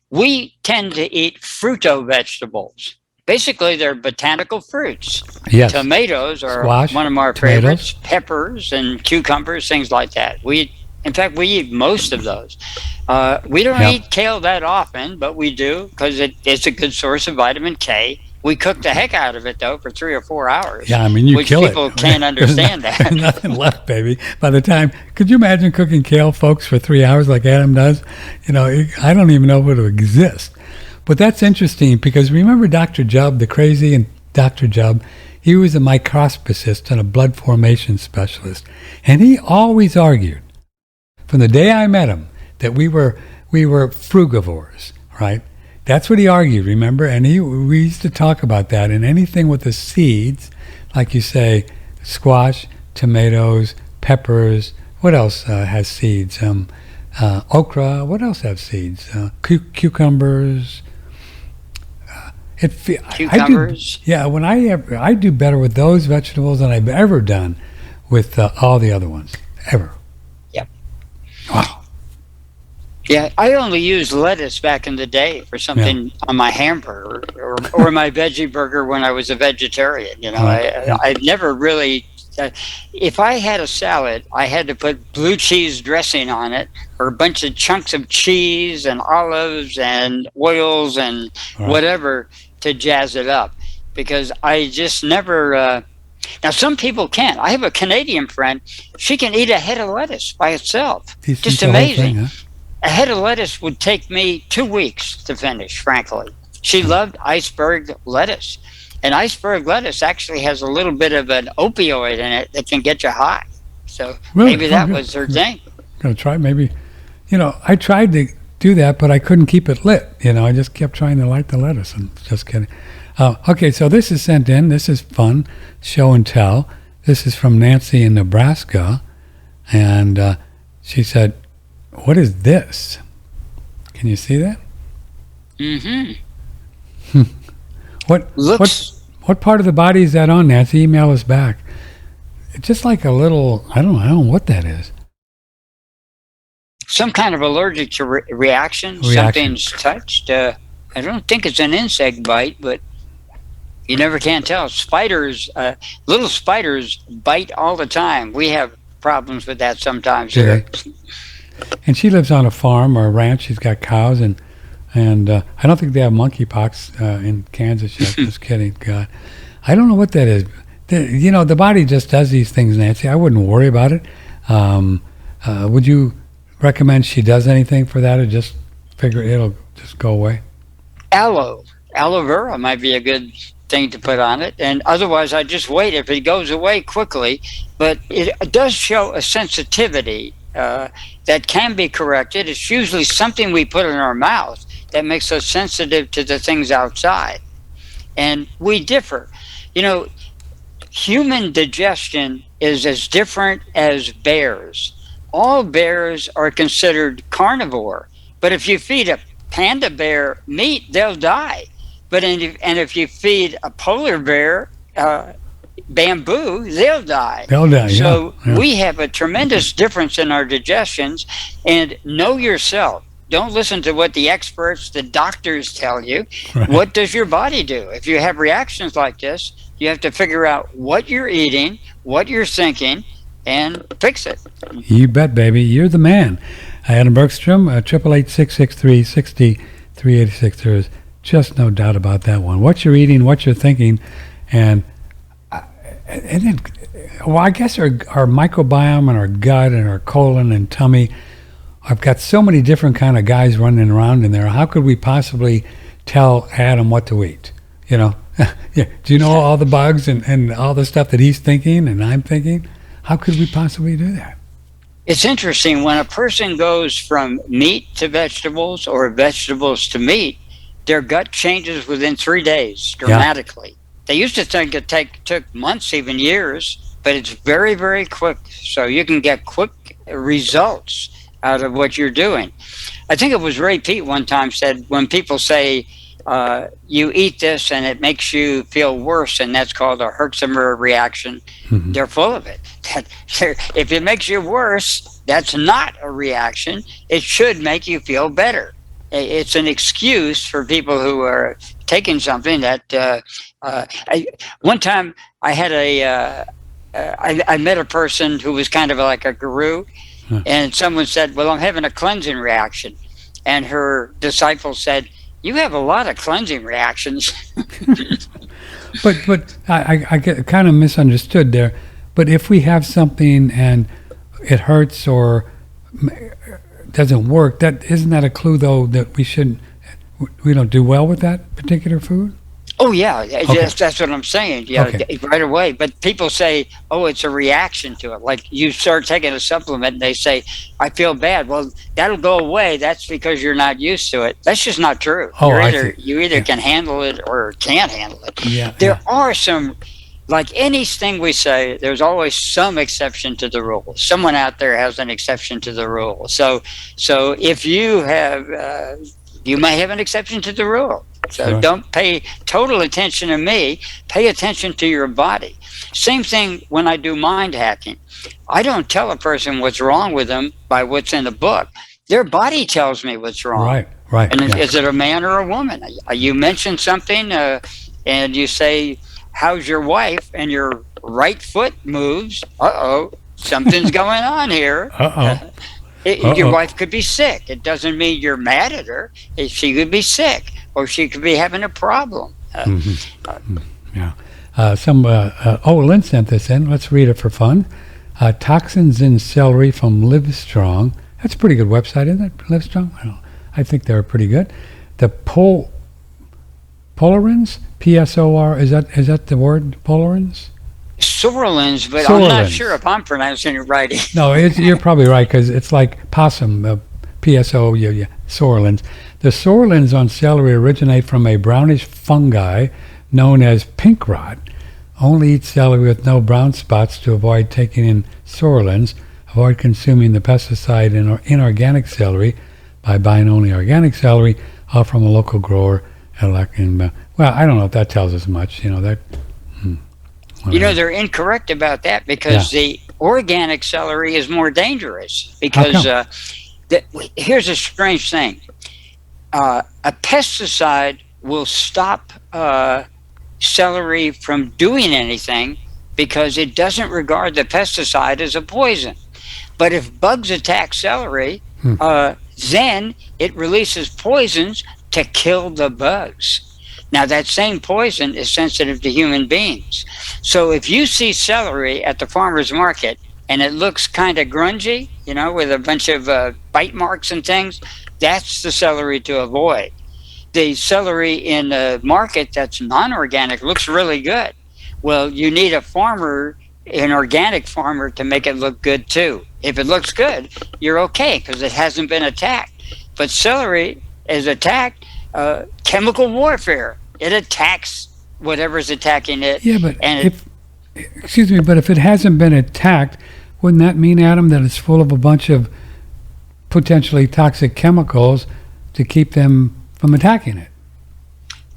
We tend to eat fruito vegetables. Basically, they're botanical fruits. Yes. Tomatoes are Squash, one of our tomatoes. favorites. Peppers and cucumbers, things like that. In fact, we eat most of those. We don't eat kale that often, but we do because it's a good source of vitamin K. We cook the heck out of it, though, for 3 or 4 hours. Yeah, I mean, you kill it. Which people can't understand that. There's nothing left, baby. By the time, could you imagine cooking kale, folks, for 3 hours like Adam does? I don't even know if it would exist. But that's interesting because remember Dr. Jubb, the crazy and Dr. Jubb? He was a microscopist and a blood formation specialist. And he always argued, from the day I met him, that we were frugivores, right? That's what he argued, remember? And we used to talk about that. And anything with the seeds, like you say, squash, tomatoes, peppers, what else has seeds? okra. What else have seeds? Cucumbers. Cucumbers. When I do better with those vegetables than I've ever done with all the other ones ever. Yep. Wow. Yeah, I only used lettuce back in the day for something on my hamburger or my veggie burger when I was a vegetarian. I never really. If I had a salad, I had to put blue cheese dressing on it, or a bunch of chunks of cheese and olives and oils and whatever to jazz it up, because I just never. Now, some people can't. I have a Canadian friend. She can eat a head of lettuce by itself. Just amazing. A head of lettuce would take me 2 weeks to finish, frankly. She loved iceberg lettuce. And iceberg lettuce actually has a little bit of an opioid in it that can get you high. So maybe that was her thing. Gonna try maybe. I tried to do that, but I couldn't keep it lit. I just kept trying to light the lettuce. And just kidding. Okay, so this is sent in. This is fun. Show and tell. This is from Nancy in Nebraska. And she said, "What is this?" Can you see that? Mm-hmm. What part of the body is that on, Nancy? Email us back. It's just like a little, I don't know what that is. Some kind of allergic to reaction. Something's touched. I don't think it's an insect bite, but you never can tell. Spiders, little spiders bite all the time. We have problems with that sometimes here. And she lives on a farm or a ranch. She's got cows, and I don't think they have monkeypox in Kansas yet. Just kidding. God, I don't know what that is. The body just does these things, Nancy. I wouldn't worry about it. Would you recommend she does anything for that, or just figure it'll just go away? Aloe vera might be a good thing to put on it, and otherwise I just wait. If it goes away quickly, but it does show a sensitivity that can be corrected. It's usually something we put in our mouth that makes us sensitive to the things outside. And we differ. Human digestion is as different as bears. All bears are considered carnivore, but if you feed a panda bear meat, they'll die. And if you feed a polar bear bamboo, they'll die. So we have a tremendous difference in our digestions. And know yourself. Don't listen to what the experts, the doctors tell you. Right. What does your body do? If you have reactions like this, you have to figure out what you're eating, what you're thinking, and fix it. You bet, baby. You're the man. Adam Bergstrom, 888-663-6386. There's just no doubt about that one. What you're eating, what you're thinking, and then, I guess our microbiome and our gut and our colon and tummy, I've got so many different kind of guys running around in there. How could we possibly tell Adam what to eat? Do you know all the bugs and all the stuff that he's thinking and I'm thinking? How could we possibly do that? It's interesting. When a person goes from meat to vegetables or vegetables to meat, their gut changes within 3 days dramatically. They used to think it took months, even years, but it's very, very quick. So you can get quick results out of what you're doing. I think it was Ray Peat one time said, when people say you eat this and it makes you feel worse, and that's called a Herxheimer reaction, they're full of it. If it makes you worse, that's not a reaction. It should make you feel better. It's an excuse for people who are taking something that one time I had I met a person who was kind of like a guru, and someone said, "Well, I'm having a cleansing reaction," and her disciple said, "You have a lot of cleansing reactions." But I get kind of misunderstood there. But if we have something and it hurts or doesn't work, isn't that a clue though that we don't do well with that particular food? Oh yeah, that's what I'm saying. Right away. But people say, "Oh, it's a reaction to it." Like you start taking a supplement, and they say, "I feel bad." Well, that'll go away. That's because you're not used to it. That's just not true. You either can handle it or can't handle it. There are some like anything we say, there's always some exception to the rule. Someone out there has an exception to the rule. So if you have, you may have an exception to the rule. So Sure. don't pay total attention to me. Pay attention to your body. Same thing when I do mind hacking. I don't tell a person what's wrong with them by what's in the book. Their body tells me what's wrong. Right. And Yeah. is it a man or a woman? You mention something and you say, how's your wife? And your right foot moves. Uh-oh, something's going on here. Your wife could be sick. It doesn't mean you're mad at her. She could be sick, or she could be having a problem. Yeah. Lynn sent this in. Let's read it for fun. Toxins in celery from Livestrong. That's a pretty good website, isn't it? Livestrong? I think they're pretty good. The Polarins? P-S-O-R, is that the word, Polarins? Sorolins, but I'm not sure if I'm pronouncing it right. No, you're probably right, because it's like possum, P-S-O, sorolins. The sorolins on celery originate from a brownish fungi known as pink rot. Only eat celery with no brown spots to avoid taking in sorolins. Avoid consuming the pesticide in inorganic celery by buying only organic celery from a local grower. Well, I don't know if that tells us much. They're incorrect about that, because the organic celery is more dangerous. Because here's a strange thing. A pesticide will stop celery from doing anything because it doesn't regard the pesticide as a poison. But if bugs attack celery, then it releases poisons to kill the bugs. Now, that same poison is sensitive to human beings. So if you see celery at the farmer's market and it looks kind of grungy, with a bunch of bite marks and things, that's the celery to avoid. The celery in the market that's non-organic looks really good. Well, you need an organic farmer, to make it look good too. If it looks good, you're okay, because it hasn't been attacked. But celery is attacked. Chemical warfare. It attacks whatever's attacking it. Yeah, but if it hasn't been attacked, wouldn't that mean, Adam, that it's full of a bunch of potentially toxic chemicals to keep them from attacking it?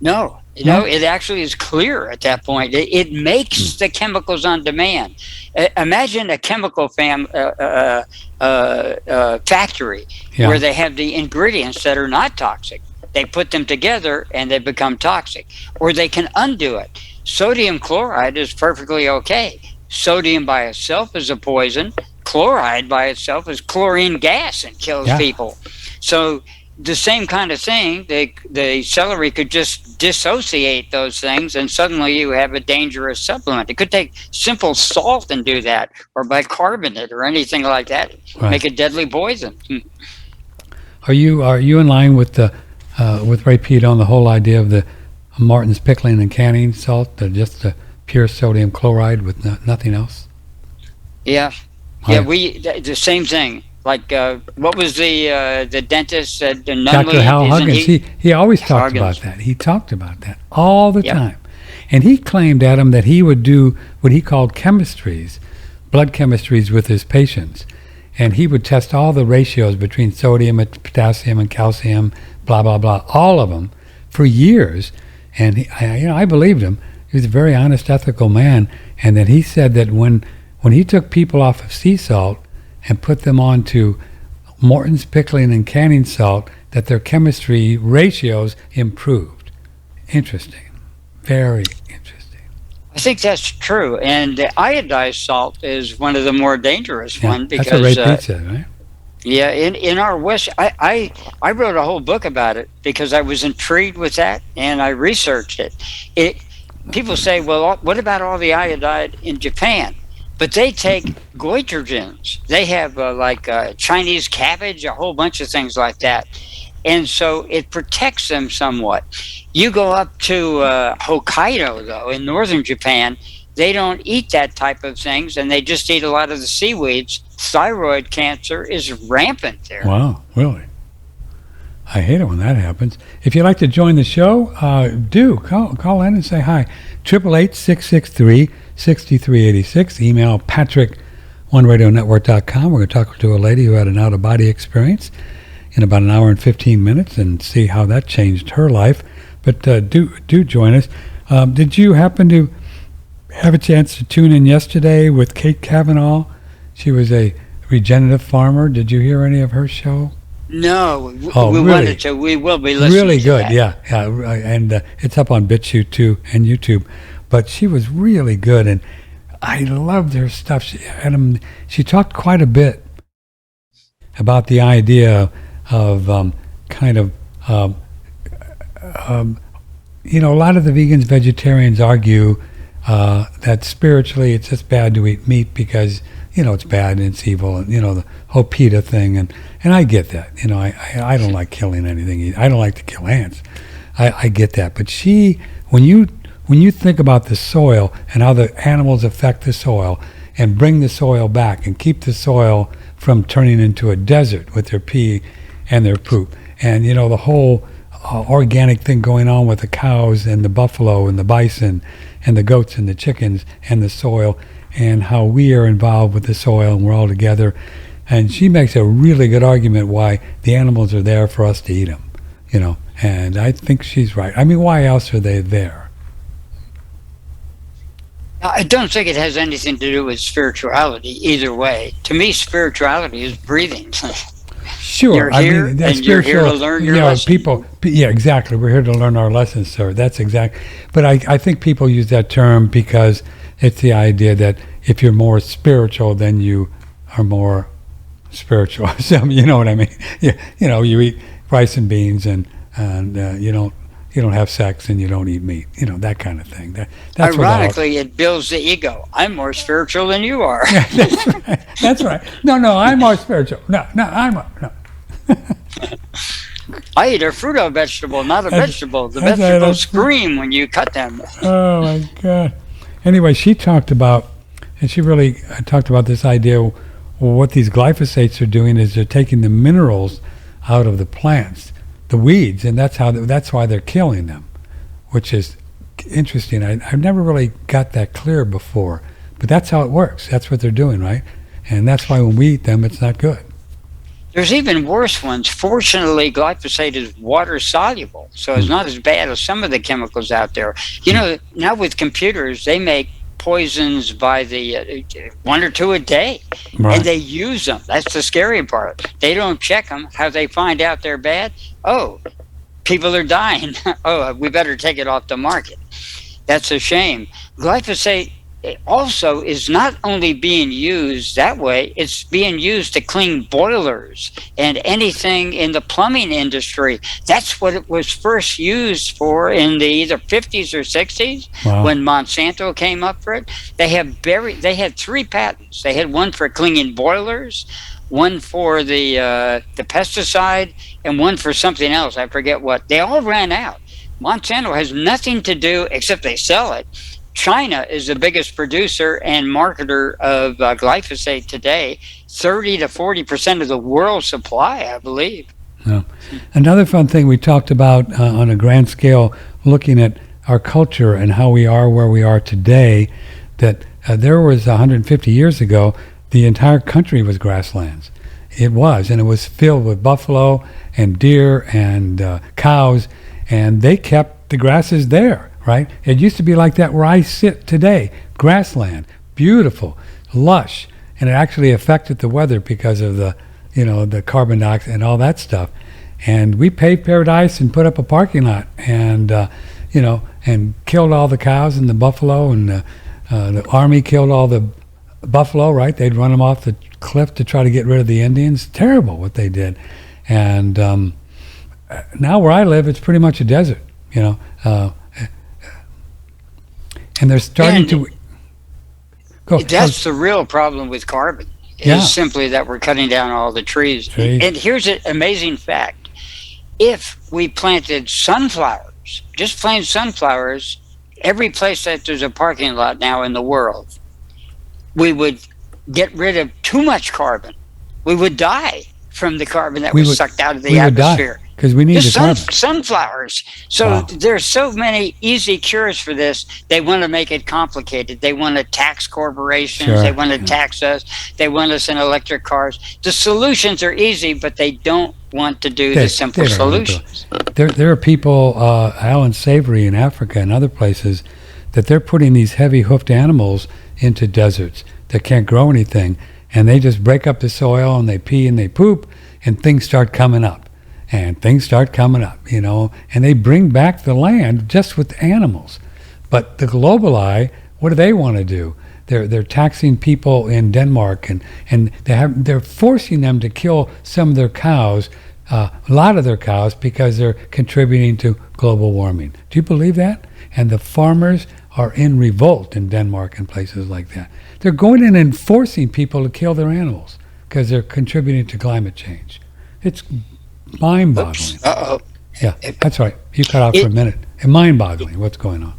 No. It actually is clear at that point. It makes the chemicals on demand. Imagine a chemical factory where they have the ingredients that are not toxic. They put them together and they become toxic. Or they can undo it. Sodium chloride is perfectly okay. Sodium by itself is a poison. Chloride by itself is chlorine gas and kills people. So the same kind of thing, the celery could just dissociate those things, and suddenly you have a dangerous supplement. It could take simple salt and do that, or bicarbonate or anything like that, make a deadly poison. Are you in line with Ray Peat on the whole idea of the Martin's pickling and canning salt, just the pure sodium chloride with nothing else? Yeah, the same thing. Like, what was the dentist said? Dr. Hal Huggins. He always talked about that. He talked about that all the time. And he claimed, Adam, that he would do what he called chemistries, blood chemistries with his patients. And he would test all the ratios between sodium and potassium and calcium, blah, blah, blah, all of them for years. And I believed him. He was a very honest, ethical man. And then he said that when he took people off of sea salt and put them onto Morton's pickling and canning salt, that their chemistry ratios improved. Interesting. Very interesting. I think that's true. And the iodized salt is one of the more dangerous ones, because that's what Ray Peat said, right? Yeah, in our West, I wrote a whole book about it because I was intrigued with that, and I researched it. People say, well, what about all the iodide in Japan? But they take goitrogens. They have Chinese cabbage, a whole bunch of things like that. And so it protects them somewhat. You go up to Hokkaido, though, in northern Japan, they don't eat that type of things, and they just eat a lot of the seaweeds. Thyroid cancer is rampant there. Wow, really? I hate it when that happens. If you'd like to join the show, do call in and say hi. 888-663-6386. Email patrick1radionetwork.com. We're going to talk to a lady who had an out-of-body experience in about an hour and 15 minutes and see how that changed her life. But do join us. Did you happen to have a chance to tune in yesterday with Kate Cavanaugh? She was a regenerative farmer. Did you hear any of her show? No, Oh, we really? wanted to. We will be listening. Really to good, that. yeah. And it's up on BitChute too and YouTube. But she was really good, and I loved her stuff. She talked quite a bit about the idea of a lot of the vegans, vegetarians argue that spiritually it's just bad to eat meat because it's bad and it's evil, and the whole PETA thing, and I get that. I don't like killing anything. I don't like to kill ants. I get that. But when you think about the soil and how the animals affect the soil and bring the soil back and keep the soil from turning into a desert with their pee and their poop, and the whole organic thing going on with the cows and the buffalo and the bison and the goats and the chickens and the soil, and how we are involved with the soil and we're all together. And she makes a really good argument why the animals are there for us to eat them, and I think she's right. I mean, why else are they there? I don't think it has anything to do with spirituality either way. To me, spirituality is breathing. Sure. You're here, and you're here to learn your lesson. Exactly. We're here to learn our lessons, sir. That's exact. But I think people use that term because it's the idea that if you're more spiritual, then you are more spiritual. So, you know what I mean? You eat rice and beans, and you don't have sex, and you don't eat meat. That kind of thing. That's ironically, it builds the ego. I'm more spiritual than you are. Yeah, that's right. That's right. No, I'm more spiritual. No. I eat a fruit or vegetable, not a vegetable. The vegetables scream when you cut them. Oh my God. Anyway, she really talked about this idea. Well, what these glyphosates are doing is they're taking the minerals out of the plants, the weeds, and that's why they're killing them, which is interesting. I've never really got that clear before, but that's how it works. That's what they're doing, right? And that's why when we eat them, it's not good. There's even worse ones. Fortunately, glyphosate is water soluble, so it's not as bad as some of the chemicals out there. Now with computers, they make poisons by the 1 or 2 a day, right. And they use them. That's the scary part. They don't check them. How they find out they're bad? Oh, people are dying. Oh, we better take it off the market. That's a shame. Glyphosate also is not only being used that way, it's being used to clean boilers and anything in the plumbing industry. That's what it was first used for in the either 50s or 60s. Wow. When Monsanto came up for it. They had 3 patents. They had one for cleaning boilers, one for the pesticide, and one for something else. I forget what. They all ran out. Monsanto has nothing to do except they sell it. China is the biggest producer and marketer of glyphosate today, 30 to 40% of the world's supply, I believe. Yeah. Another fun thing we talked about on a grand scale, looking at our culture and how we are where we are today, that there was 150 years ago, the entire country was grasslands. It was, and it was filled with buffalo and deer and cows, and they kept the grasses there. Right? It used to be like that where I sit today. Grassland, beautiful, lush, and it actually affected the weather because of the carbon dioxide and all that stuff. And we paved paradise and put up a parking lot, and and killed all the cows and the buffalo, and the army killed all the buffalo. Right? They'd run them off the cliff to try to get rid of the Indians. Terrible what they did. And now where I live, it's pretty much a desert. And they're starting to go. That's the real problem with carbon. Is simply that we're cutting down all the trees. And here's an amazing fact. If we planted sunflowers, just plain sunflowers, every place that there's a parking lot now in the world, we would get rid of too much carbon. We would die from the carbon that was sucked out of the atmosphere. because we need Just the carbon. sunflowers. So Wow. there's so many easy cures for this. They want to make it complicated. They want to tax corporations. Sure, They want to tax us. They want us in electric cars. The solutions are easy, but they don't want to do the simple they don't want to do solutions. There are people, Alan Savory in Africa and other places, that they're putting these heavy hoofed animals into deserts that can't grow anything, and they just break up the soil and they pee and they poop, and things start coming up. And things start coming up, and they bring back the land just with animals. But the Globali, what do they want to do? They're taxing people in Denmark, and they're forcing them to kill some of their cows, a lot of their cows, because they're contributing to global warming. Do you believe that? And the farmers are in revolt in Denmark and places like that. They're going in and forcing people to kill their animals because they're contributing to climate change. It's mind-boggling. Uh-oh. Yeah, that's right. You cut off for a minute. It's mind-boggling what's going on.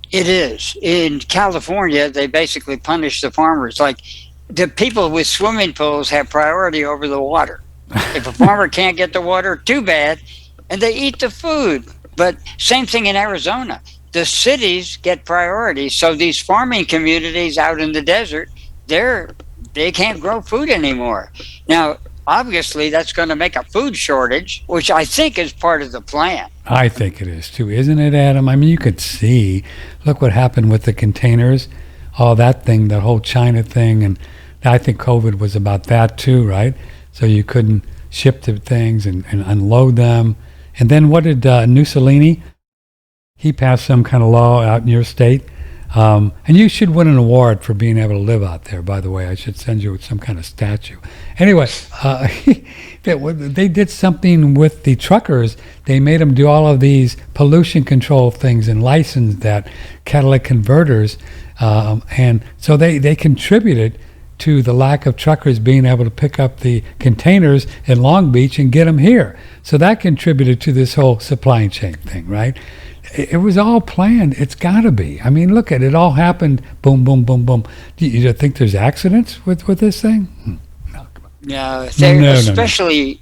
It is. In California, they basically punish the farmers. Like, the people with swimming pools have priority over the water. If a farmer can't get the water, too bad, and they eat the food. But same thing in Arizona. The cities get priority, so these farming communities out in the desert, they can't grow food anymore. Now, obviously, that's going to make a food shortage, which I think is part of the plan. I think it is too, isn't it, Adam? I mean, you could see, look what happened with the containers, all that thing, the whole China thing, and I think COVID was about that too, right? So you couldn't ship the things and unload them. And then what did Mussolini? He passed some kind of law out in your state. And you should win an award for being able to live out there, by the way. I should send you some kind of statue. Anyway, they did something with the truckers. They made them do all of these pollution control things and licensed that catalytic converters. And so they contributed to the lack of truckers being able to pick up the containers in Long Beach and get them here. So that contributed to this whole supply chain thing, right? It was all planned. It's got to be. I mean, look at it. It all happened. Boom, boom, boom, boom. Do you think there's accidents with this thing? No. Yeah, they're especially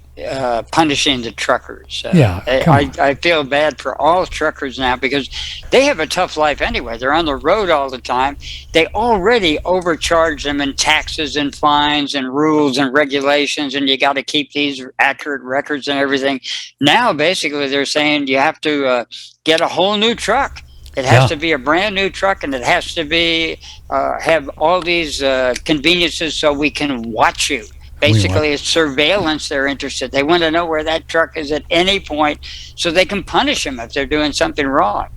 punishing the truckers. I feel bad for all truckers now because they have a tough life anyway. They're on the road all the time. They already overcharge them in taxes and fines and rules and regulations, and you got to keep these accurate records and everything. Now, basically, they're saying you have to get a whole new truck. It has to be a brand new truck, and it has to be have all these conveniences so we can watch you. Basically, it's surveillance they're interested. They want to know where that truck is at any point so they can punish them if they're doing something wrong.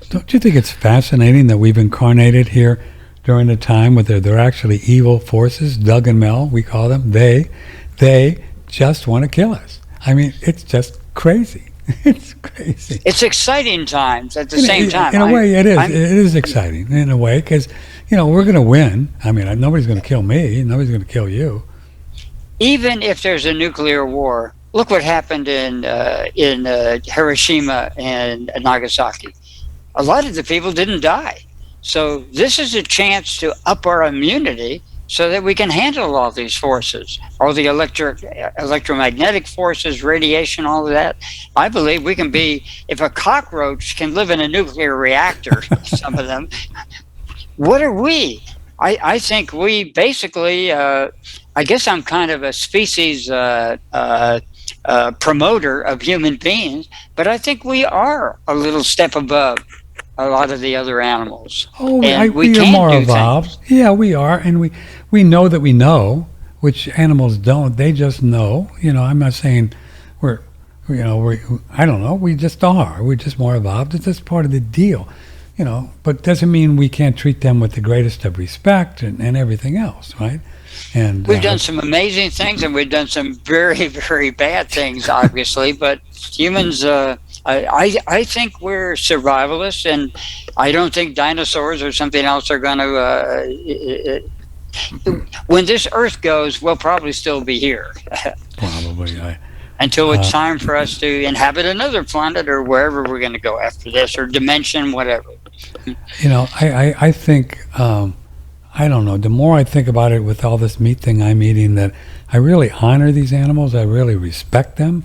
Don't you think it's fascinating that we've incarnated here during a time where they're actually evil forces, Doug and Mel, we call them? They just want to kill us. I mean, it's just crazy. It's crazy. It's exciting times at the same time. In a way, it is. It is exciting in a way because, we're going to win. I mean, nobody's going to kill me. Nobody's going to kill you. Even if there's a nuclear war, look what happened in Hiroshima and Nagasaki. A lot of the people didn't die. So this is a chance to up our immunity so that we can handle all these forces, all the electromagnetic forces, radiation, all of that. I believe we can be, if a cockroach can live in a nuclear reactor, some of them, what are we? I think we basically, I guess I'm kind of a species promoter of human beings, but I think we are a little step above a lot of the other animals. Oh, we are more evolved. Things. Yeah, we are, and we know that we know, which animals don't. They just know. I'm not saying we're I don't know. We just are. We're just more evolved. It's just part of the deal. But doesn't mean we can't treat them with the greatest of respect and everything else, right? And we've done some amazing things, and we've done some very, very bad things, obviously. But humans, I think we're survivalists, and I don't think dinosaurs or something else are going to. When this Earth goes, we'll probably still be here. Probably. Until it's time for us to inhabit another planet or wherever we're going to go after this, or dimension, whatever. I think, I don't know, the more I think about it with all this meat thing I'm eating, that I really honor these animals, I really respect them,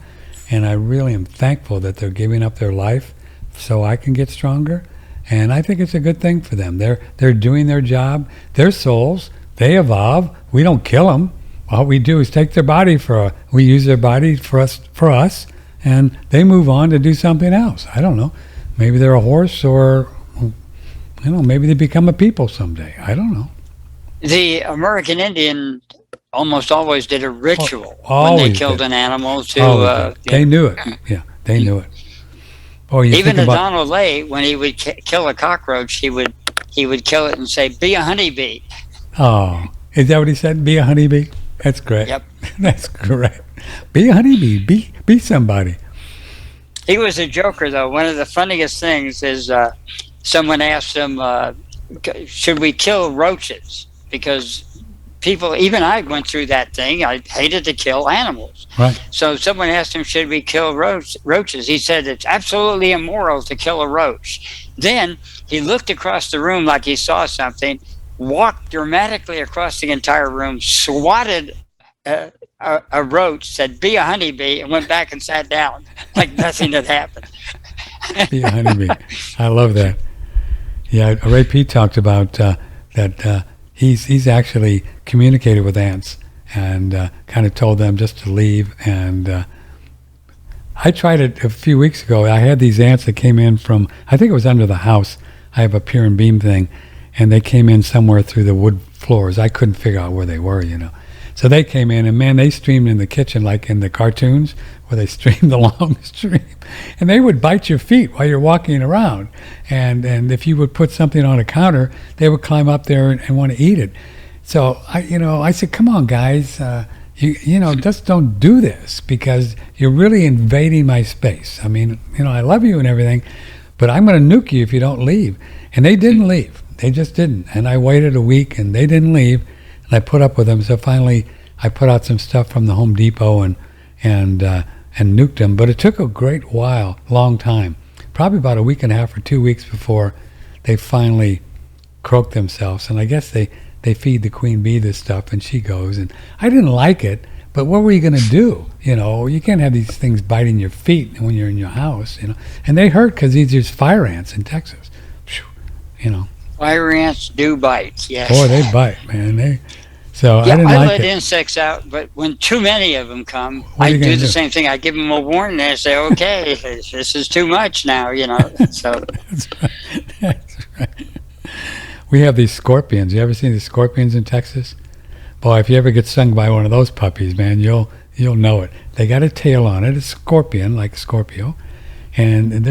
and I really am thankful that they're giving up their life so I can get stronger. And I think it's a good thing for them. They're doing their job. They're souls. They evolve. We don't kill them. All we do is take their body we use their body for us, and they move on to do something else. I don't know. Maybe they're a horse, or maybe they become a people someday. I don't know. The American Indian almost always did a ritual when Always they killed did. an animal to. They knew it. Yeah, they knew it. Oh, Even Donald Lay, when he would kill a cockroach, he would kill it and say, "Be a honeybee." Oh, is that what he said? Be a honeybee? That's great. Yep. That's correct. Be a honeybee. Be somebody. He was a joker, though. One of the funniest things is someone asked him, should we kill roaches? Because people, even I went through that thing. I hated to kill animals. Right. So someone asked him, should we kill roaches? He said, it's absolutely immoral to kill a roach. Then he looked across the room like he saw something, walked dramatically across the entire room, swatted a roach, said, be a honeybee, and went back and sat down like nothing had happened. Be a honeybee. I love that. Yeah, Ray Peat talked about that he's actually communicated with ants and kind of told them just to leave. And I tried it a few weeks ago. I had these ants that came in from, I think it was under the house. I have a pier and beam thing, and they came in somewhere through the wood floors. I couldn't figure out where they were, So they came in, and man, they streamed in the kitchen like in the cartoons where they stream the long stream. And they would bite your feet while you're walking around. And if you would put something on a counter, they would climb up there and want to eat it. So I said, come on, guys, just don't do this, because you're really invading my space. I mean, I love you and everything, but I'm going to nuke you if you don't leave. And they didn't leave. They just didn't. And I waited a week, and they didn't leave. And I put up with them. So finally, I put out some stuff from the Home Depot and nuked them. But it took a great while, long time, probably about a week and a half or 2 weeks before they finally croaked themselves. And I guess they feed the queen bee this stuff, and she goes. And I didn't like it, but what were you going to do? You can't have these things biting your feet when you're in your house. And they hurt because these are fire ants in Texas. Fire ants do bite, yes. Boy, they bite, man. I didn't I like let it. insects out, but when too many of them come, What are I you do gonna the do? same thing. I give them a warning and I say, okay, this is too much now, So That's right. That's right. We have these scorpions. You ever seen these scorpions in Texas? Boy, if you ever get stung by one of those puppies, man, you'll know it. They got a tail on it, a scorpion, like a Scorpio, and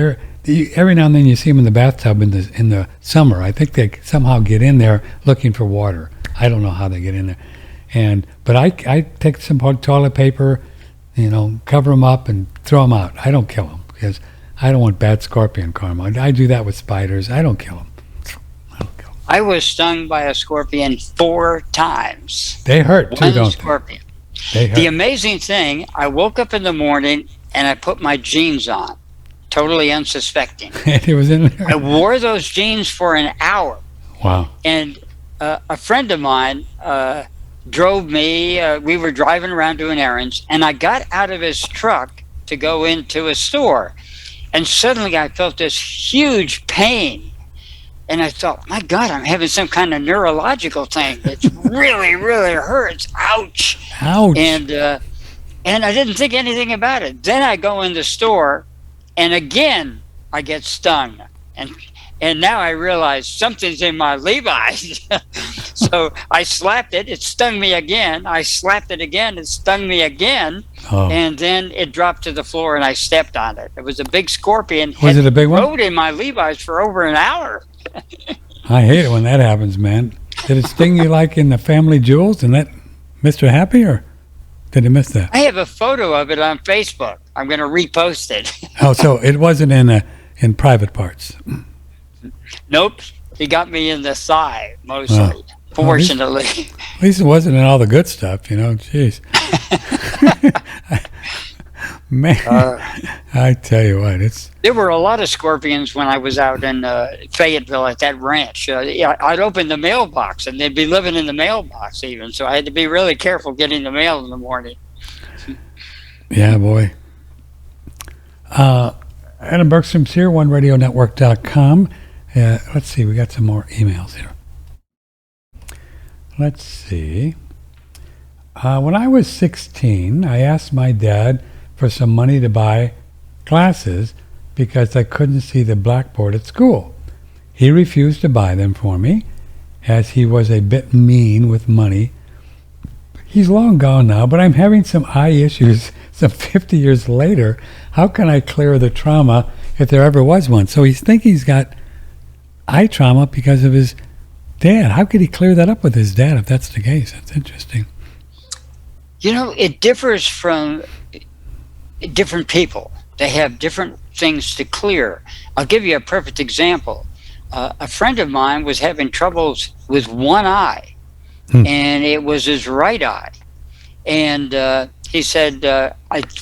every now and then you see them in the bathtub in the summer. I think they somehow get in there looking for water. I don't know how they get in there. But I take some toilet paper, cover them up and throw them out. I don't kill them because I don't want bad scorpion karma. I do that with spiders. I don't kill them. I was stung by a scorpion 4 times. They hurt too, One don't scorpion. they? They hurt. The amazing thing, I woke up in the morning and I put my jeans on, totally unsuspecting. It was in there. I wore those jeans for an hour. Wow. And a friend of mine drove me. We were driving around doing errands, and I got out of his truck to go into a store. And suddenly I felt this huge pain. And I thought, my God, I'm having some kind of neurological thing. It really, really hurts. Ouch. Ouch. And I didn't think anything about it. Then I go in the store, and again, I get stung. And now I realize something's in my Levi's. So I slapped it. It stung me again. I slapped it again. It stung me again. Oh. And then it dropped to the floor, and I stepped on it. It was a big scorpion. Was it a big one? Rode in my Levi's for over an hour. I hate it when that happens, man. Did it sting you like in the Family Jewels and that Mr. Happy, or did you miss that? I have a photo of it on Facebook. I'm going to repost it. Oh, so it wasn't in private parts. Nope. He got me in the thigh, mostly. Fortunately. At least it wasn't in all the good stuff, Jeez. Man, I tell you what, There were a lot of scorpions when I was out in Fayetteville at that ranch. I'd open the mailbox, and they'd be living in the mailbox even. So I had to be really careful getting the mail in the morning. Yeah, boy. Adam Bergstrom's here, OneRadioNetwork.com. Let's see, we got some more emails here. Let's see. When I was 16, I asked my dad for some money to buy glasses because I couldn't see the blackboard at school. He refused to buy them for me, as he was a bit mean with money. He's long gone now, but I'm having some eye issues some 50 years later. How can I clear the trauma if there ever was one? So he's thinking he's got eye trauma because of his dad. How could he clear that up with his dad if that's the case? That's interesting. You know, it differs from different people. They have different things to clear. I'll give you a perfect example. A friend of mine was having troubles with one eye, and it was his right eye. And he said,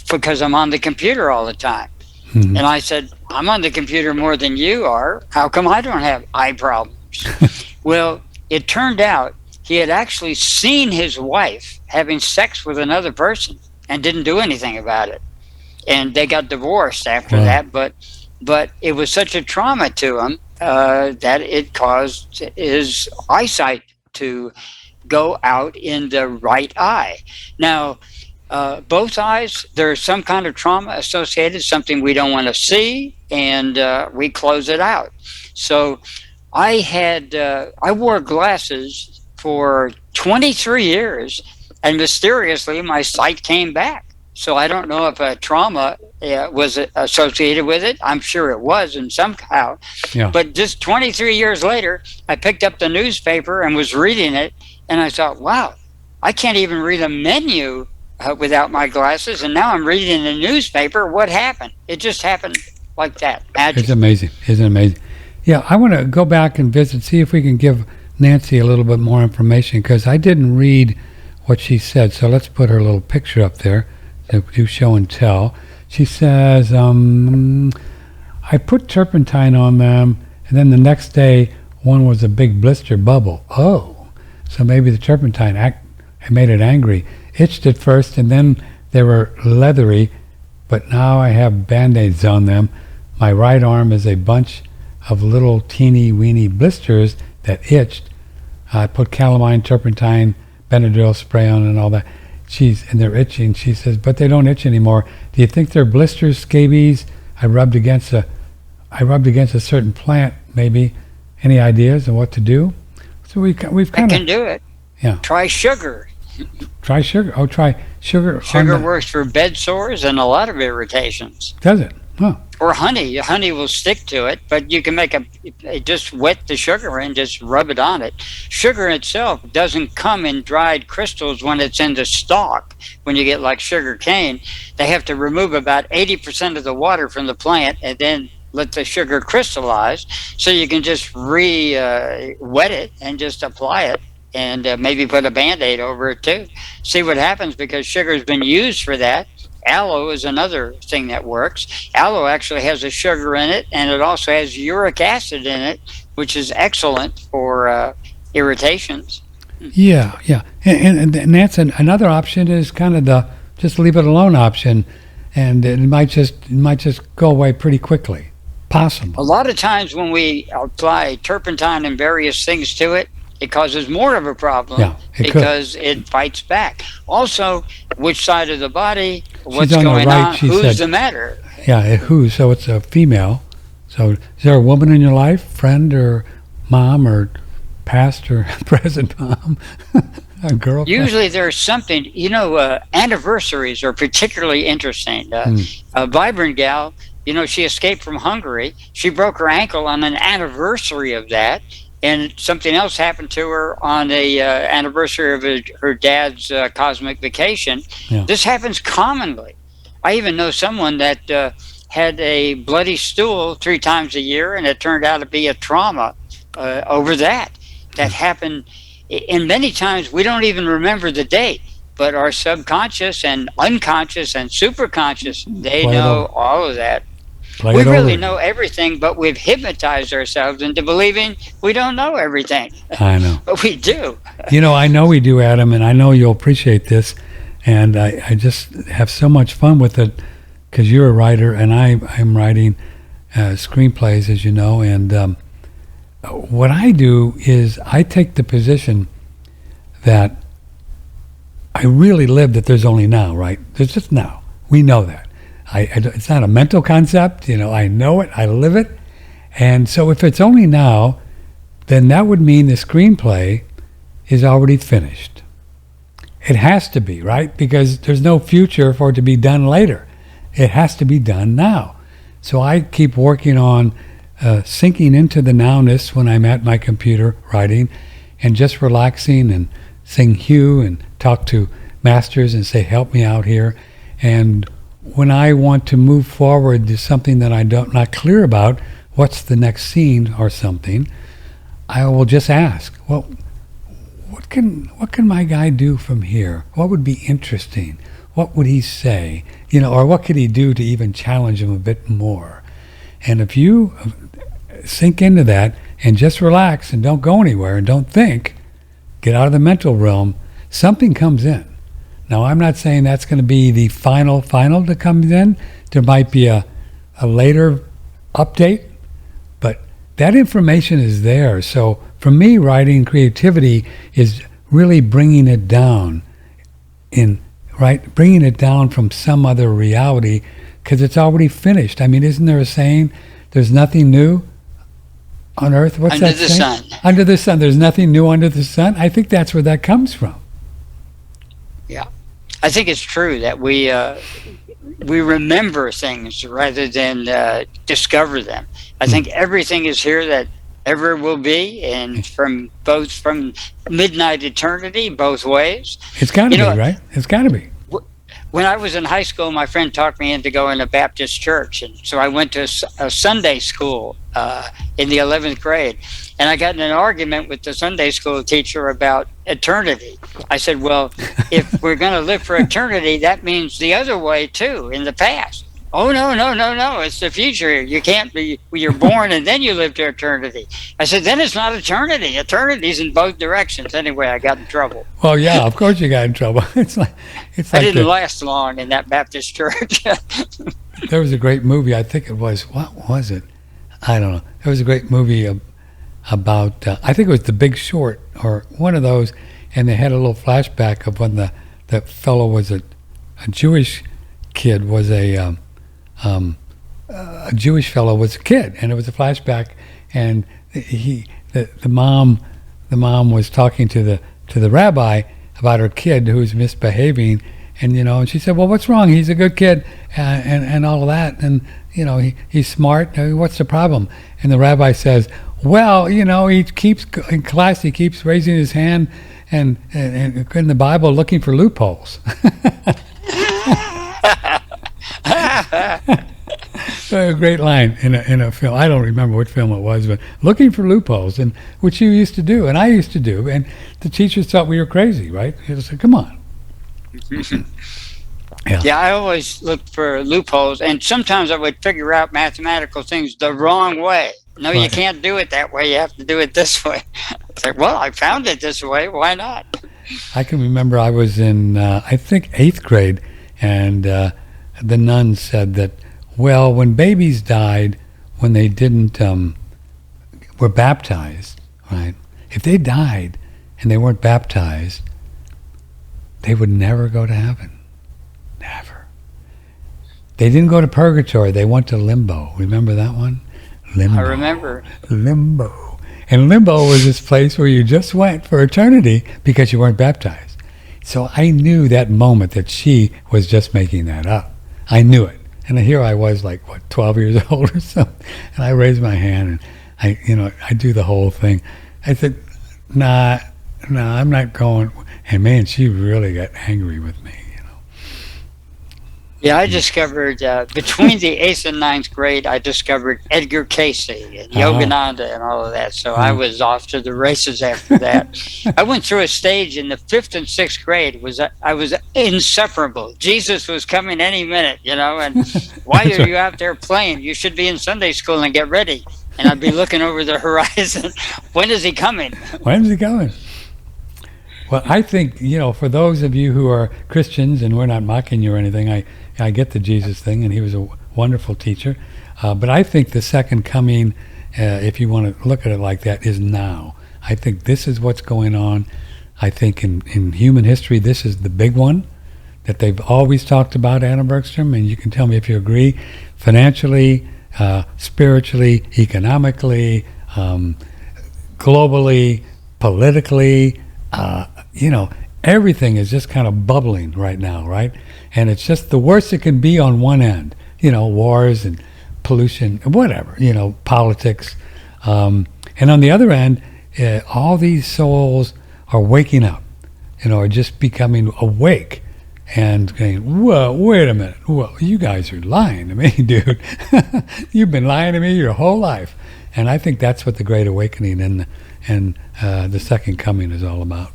because I'm on the computer all the time. And I said, I'm on the computer more than you are. How come I don't have eye problems? Well, it turned out he had actually seen his wife having sex with another person and didn't do anything about it. And they got divorced after that, but it was such a trauma to him that it caused his eyesight to go out in the right eye. Now, both eyes, there's some kind of trauma associated, something we don't want to see, and we close it out. So I wore glasses for 23 years, and mysteriously my sight came back. So I don't know if a trauma was associated with it. I'm sure it was in somehow. Yeah. But just 23 years later, I picked up the newspaper and was reading it, and I thought, wow, I can't even read a menu without my glasses, and now I'm reading the newspaper. What happened? It just happened like that. Magic. It's amazing. Isn't it amazing? Yeah, I want to go back and visit, see if we can give Nancy a little bit more information, because I didn't read what she said. So let's put her little picture up there. Do show and tell. She says, I put turpentine on them, and then the next day, one was a big blister bubble. Oh, so maybe the turpentine made it angry. Itched at first, and then they were leathery, but now I have Band-Aids on them. My right arm is a bunch of little teeny weeny blisters that itched. I put calamine, turpentine, Benadryl spray on and all that. And they're itching. She says, but they don't itch anymore. Do you think they're blisters, scabies? I rubbed against a certain plant, maybe. Any ideas on what to do? So we've kind of... I can do it. Yeah. Try sugar. Try sugar. Oh, try sugar. Sugar works for bed sores and a lot of irritations. Does it? Huh. Or honey. Honey will stick to it, but you can make just wet the sugar and just rub it on it. Sugar itself doesn't come in dried crystals when it's in the stalk. When you get like sugar cane, they have to remove about 80% of the water from the plant and then let the sugar crystallize, so you can just wet it and just apply it, and maybe put a Band-Aid over it too. See what happens, because sugar has been used for that. Aloe is another thing that works. Aloe actually has a sugar in it, and it also has uric acid in it, which is excellent for irritations. Yeah. And that's another option is kind of the just leave it alone option, and it might just go away pretty quickly. Possible. A lot of times when we apply turpentine and various things to it, it causes more of a problem because it fights back. Also, which side of the body, what's going on, who's the matter? Yeah, who? So it's a female. So is there a woman in your life, friend or mom or past or present mom? A girl? Usually there's something, anniversaries are particularly interesting. A Vibrant gal, she escaped from Hungary. She broke her ankle on an anniversary of that. And something else happened to her on the anniversary of her dad's cosmic vacation. Yeah. This happens commonly. I even know someone that had a bloody stool 3 times a year, and it turned out to be a trauma over that happened. And many times we don't even remember the date, but our subconscious and unconscious and superconscious, they know all of that. We really know everything, but we've hypnotized ourselves into believing we don't know everything. I know. But we do. I know we do, Adam, and I know you'll appreciate this. And I just have so much fun with it because you're a writer and I'm writing screenplays, as you know, and what I do is I take the position that I really live that there's only now, right? There's just now. We know that. It's not a mental concept, I know it, I live it. And so if it's only now, then that would mean the screenplay is already finished. It has to be, right? Because there's no future for it to be done later. It has to be done now. So I keep working on sinking into the nowness when I'm at my computer writing and just relaxing and sing Hugh and talk to masters and say, help me out here. And when I want to move forward to something that I'm not clear about, what's the next scene or something, I will just ask, well, what can my guy do from here? What would be interesting? What would he say? Or what could he do to even challenge him a bit more? And if you sink into that and just relax and don't go anywhere and don't think, get out of the mental realm, something comes in. Now, I'm not saying that's going to be the final that comes in. There might be a later update, but that information is there. So for me, writing creativity is really bringing it down bringing it down from some other reality because it's already finished. I mean, isn't there a saying, there's nothing new on earth? What's under that the saying? sun. Under the sun. There's nothing new under the sun. I think that's where that comes from. Yeah, I think it's true that we remember things rather than discover them. I think everything is here that ever will be, and from midnight eternity, both ways. It's got to be, right? It's got to be. When I was in high school, my friend talked me into going to Baptist church, and so I went to a Sunday school in the 11th grade, and I got in an argument with the Sunday school teacher about eternity. I said, well, if we're going to live for eternity, that means the other way too, in the past. Oh, no, it's the future. You can't be, you're born and then you live to eternity. I said, then it's not eternity. Eternity's in both directions. Anyway, I got in trouble. Well, yeah, of course you got in trouble. It's like I didn't last long in that Baptist church. There was a great movie, I think it was, what was it? I don't know. There was a great movie about, I think it was The Big Short or one of those, and they had a little flashback of when the fellow was a Jewish kid, was a Jewish fellow was a kid, and it was a flashback, and the mom was talking to the rabbi about her kid who was misbehaving, and she said, well, what's wrong? He's a good kid, and all of that, and he's smart. What's the problem? And the rabbi says, well, he keeps in class, he keeps raising his hand and in the Bible looking for loopholes. A great line in a film. I don't remember what film it was, but looking for loopholes, and which you used to do, and I used to do, and the teachers thought we were crazy, right? They said, "Come on." Yeah, I always looked for loopholes, and sometimes I would figure out mathematical things the wrong way. No, right. You can't do it that way. You have to do it this way. It's like, well, I found it this way. Why not? I can remember I was in, I think, 8th grade, and the nun said that, well, when babies died, when they didn't, were baptized, right? If they died and they weren't baptized, they would never go to heaven. Never. They didn't go to purgatory. They went to limbo. Remember that one? Limbo. I remember. Limbo. And limbo was this place where you just went for eternity because you weren't baptized. So I knew that moment that she was just making that up. I knew it. And here I was, like, 12 years old or something. And I raised my hand, and I do the whole thing. I said, nah, I'm not going. And man, she really got angry with me. Yeah, I discovered, between the 8th and 9th grade, I discovered Edgar Casey and Yogananda and all of that. So I was off to the races after that. I went through a stage in the 5th and 6th grade. I was inseparable. Jesus was coming any minute, and why are you out there playing? You should be in Sunday school and get ready. And I'd be looking over the horizon. When is he coming? When's he coming? Well, I think, for those of you who are Christians, and we're not mocking you or anything, I get the Jesus thing, and he was a wonderful teacher. But I think the second coming, if you want to look at it like that, is now. I think this is what's going on. I think in human history, this is the big one that they've always talked about, Adam Bergstrom, and you can tell me if you agree. Financially, spiritually, economically, globally, politically, everything is just kind of bubbling right now, right? And it's just the worst it can be on one end, wars and pollution, whatever, politics. And on the other end, all these souls are waking up, are just becoming awake and going, whoa, wait a minute. Whoa, you guys are lying to me, dude. You've been lying to me your whole life. And I think that's what the Great Awakening and the Second Coming is all about.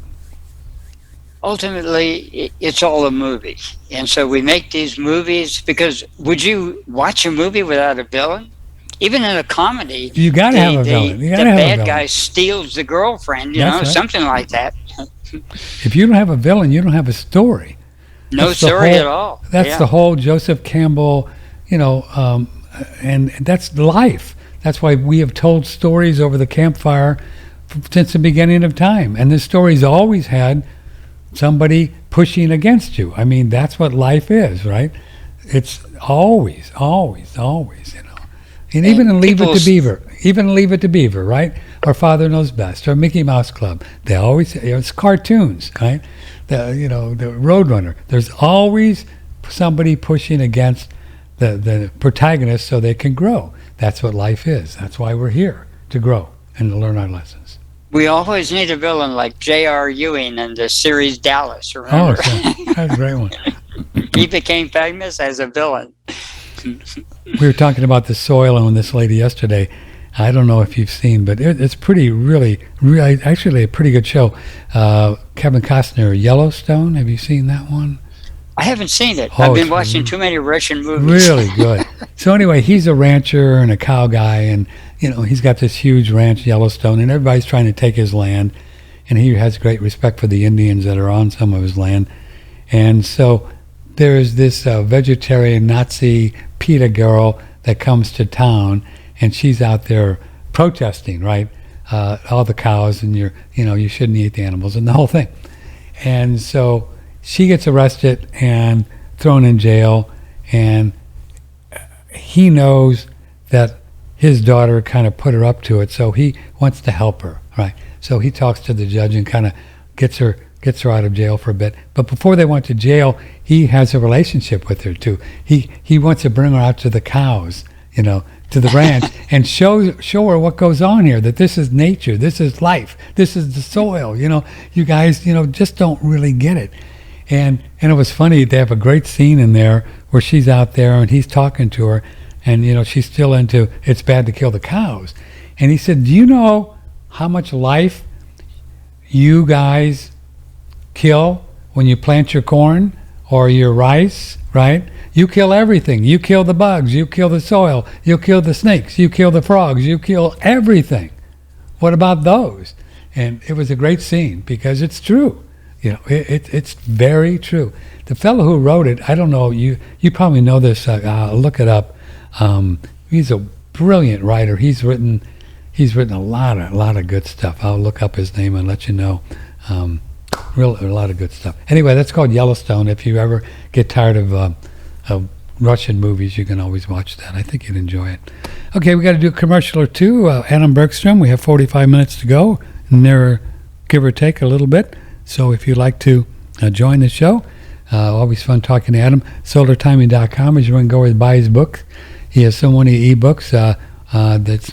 Ultimately, it's all a movie. And so we make these movies because would you watch a movie without a villain? Even in a comedy, you got to have a villain. The bad guy steals the girlfriend, right. Something like that. If you don't have a villain, you don't have a story. No story at all. That's the whole Joseph Campbell, and that's life. That's why we have told stories over the campfire since the beginning of time. And the stories always had somebody pushing against you. I mean, that's what life is, right? It's always, always, always, And even in Leave It to Beaver, right? Our Father Knows Best, or Mickey Mouse Club. They always, it's cartoons, right? The Roadrunner. There's always somebody pushing against the protagonist so they can grow. That's what life is. That's why we're here, to grow and to learn our lessons. We always need a villain like J.R. Ewing in the series Dallas, remember? Oh, that's a great one. He became famous as a villain. We were talking about the soil on this lady yesterday. I don't know if you've seen, but it's really, actually a pretty good show. Kevin Costner, Yellowstone. Have you seen that one? I haven't seen it. I've been watching too many Russian movies. Really good. So anyway, he's a rancher and a cow guy, and he's got this huge ranch, Yellowstone, and everybody's trying to take his land, and he has great respect for the Indians that are on some of his land. And so there's this vegetarian Nazi PETA girl that comes to town, and she's out there protesting, right? All the cows, and you shouldn't eat the animals, and the whole thing. And so she gets arrested and thrown in jail, and he knows that his daughter kind of put her up to it, so he wants to help her, right? So he talks to the judge and kind of gets her out of jail for a bit. But before they went to jail, he has a relationship with her too. He wants to bring her out to the cows, to the ranch, and show her what goes on here, that this is nature, this is life, this is the soil. You guys, just don't really get it. And it was funny, they have a great scene in there where she's out there and he's talking to her, and she's still into it's bad to kill the cows. And he said, do you know how much life you guys kill when you plant your corn or your rice, right? You kill everything. You kill the bugs, you kill the soil, you kill the snakes, you kill the frogs, you kill everything. What about those? And it was a great scene because it's true. It's very true. The fellow who wrote it, I don't know, you probably know this, look it up. He's a brilliant writer. He's written a lot of good stuff. I'll look up his name and let you know. A lot of good stuff. Anyway, that's called Yellowstone. If you ever get tired of Russian movies, you can always watch that. I think you'd enjoy it. Okay, we got to do a commercial or two. Adam Bergstrom, we have 45 minutes to go, near, give or take a little bit. So if you'd like to join the show, always fun talking to Adam. SolarTiming.com is where you can go and buy his book. He has so many ebooks it's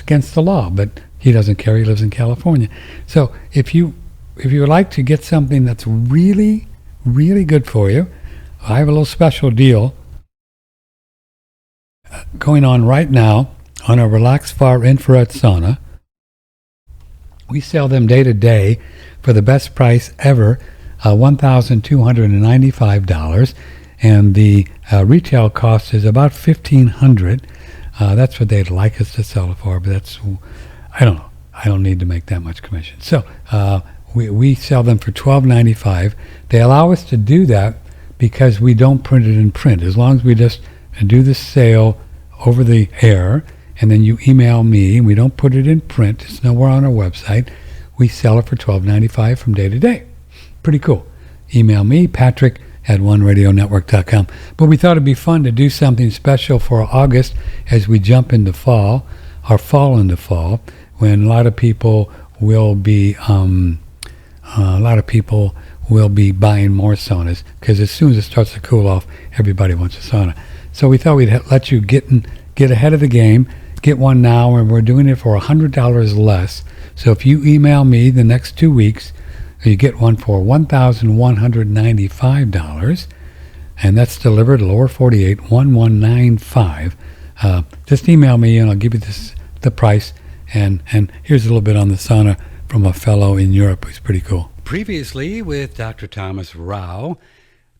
against the law, but he doesn't care. He lives in California. So if you would like to get something that's really, really good for you, I have a little special deal going on right now on a Relax Far infrared sauna. We sell them day to day for the best price ever, $1,295, and the retail cost is about $1,500. That's what they'd like us to sell it for, but I don't know. I don't need to make that much commission. So we sell them for $12.95. They allow us to do that because we don't print it in print. As long as we just do the sale over the air, and then you email me, and we don't put it in print. It's nowhere on our website. We sell it for $12.95 from day to day. Pretty cool. Email me, Patrick at oneradionetwork.com. But we thought it'd be fun to do something special for August as we jump into fall, or fall into fall, when a lot of people will be buying more saunas, because as soon as it starts to cool off, everybody wants a sauna. So we thought we'd let you get ahead of the game, get one now, and we're doing it for $100 less. So if you email me the next 2 weeks, you get one for $1,195, and that's delivered lower 48 1195. Just email me and I'll give you the price. And here's a little bit on the sauna from a fellow in Europe who's pretty cool. Previously with Dr. Thomas Rau,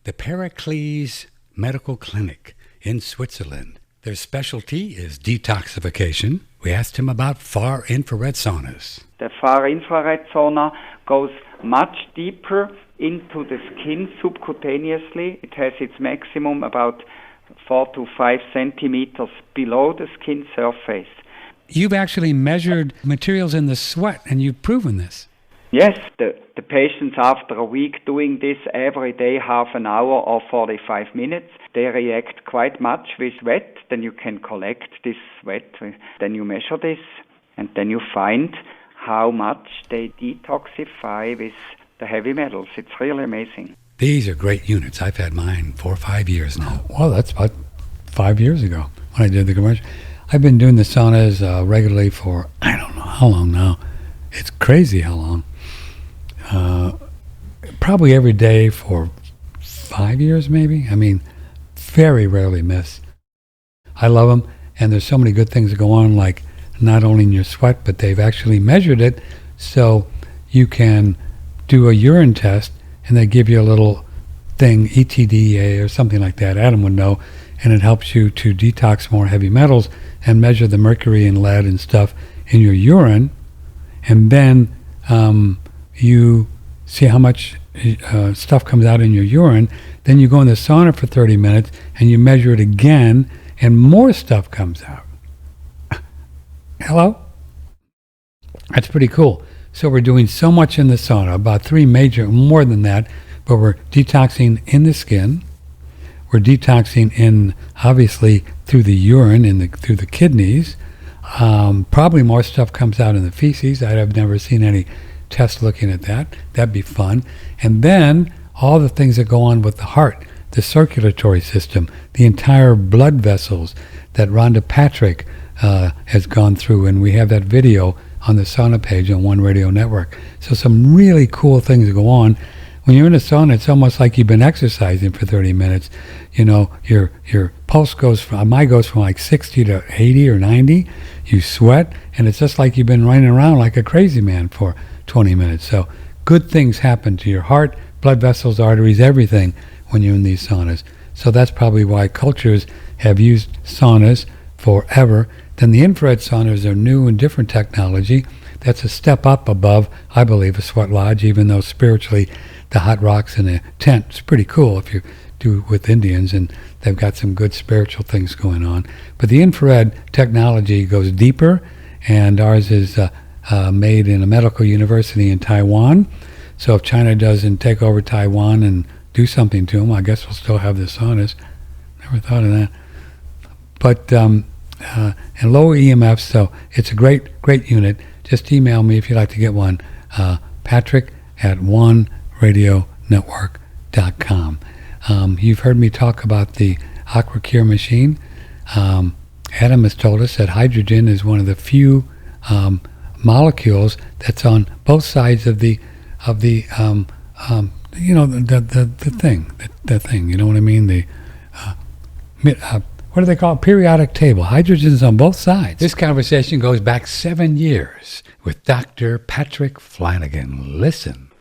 the Pericles Medical Clinic in Switzerland. Their specialty is detoxification. We asked him about far infrared saunas. The far infrared sauna goes much deeper into the skin subcutaneously. It has its maximum about 4 to 5 centimeters below the skin surface. You've actually measured materials in the sweat, and you've proven this. Yes, the patients after a week doing this every day, half an hour or 45 minutes, they react quite much with sweat. Then you can collect this sweat, then you measure this, and then you find how much they detoxify with the heavy metals. It's really amazing. These are great units. I've had mine 4 or 5 years now. Well, that's about 5 years ago when I did the commercial. I've been doing the saunas regularly for, I don't know how long now. It's crazy how long. Probably every day for 5 years maybe. I mean, very rarely miss. I love them, and there's so many good things that go on, like not only in your sweat, but they've actually measured it so you can do a urine test, and they give you a little thing, ETDA or something like that. Adam would know, and it helps you to detox more heavy metals and measure the mercury and lead and stuff in your urine, and then you see how much stuff comes out in your urine. Then you go in the sauna for 30 minutes and you measure it again, and more stuff comes out. Hello? That's pretty cool. So we're doing so much in the sauna, about 3 major, more than that, but we're detoxing in the skin. We're detoxing in, obviously, through the urine, through the kidneys. Probably more stuff comes out in the feces. I've never seen any tests looking at that. That'd be fun. And then all the things that go on with the heart, the circulatory system, the entire blood vessels that Rhonda Patrick has gone through, and we have that video on the sauna page on One Radio Network. So some really cool things go on. When you're in a sauna, it's almost like you've been exercising for 30 minutes. You know, your pulse goes from like 60 to 80 or 90. You sweat, and it's just like you've been running around like a crazy man for 20 minutes. So good things happen to your heart, blood vessels, arteries, everything when you're in these saunas. So that's probably why cultures have used saunas forever. Then the infrared saunas are new and different technology. That's a step up above, I believe, a sweat lodge, even though spiritually the hot rocks in a tent is pretty cool if you do it with Indians, and they've got some good spiritual things going on. But the infrared technology goes deeper, and ours is made in a medical university in Taiwan. So if China doesn't take over Taiwan and do something to them, I guess we'll still have the saunas. Never thought of that. But and low EMFs, so it's a great unit. Just email me if you'd like to get one. Patrick at oneradionetwork.com. You've heard me talk about the Aqua Cure machine. Adam has told us that hydrogen is one of the few molecules that's on both sides of the thing. You know what I mean? What do they call it? Periodic table. Hydrogen's on both sides. This conversation goes back 7 years with Dr. Patrick Flanagan. Listen.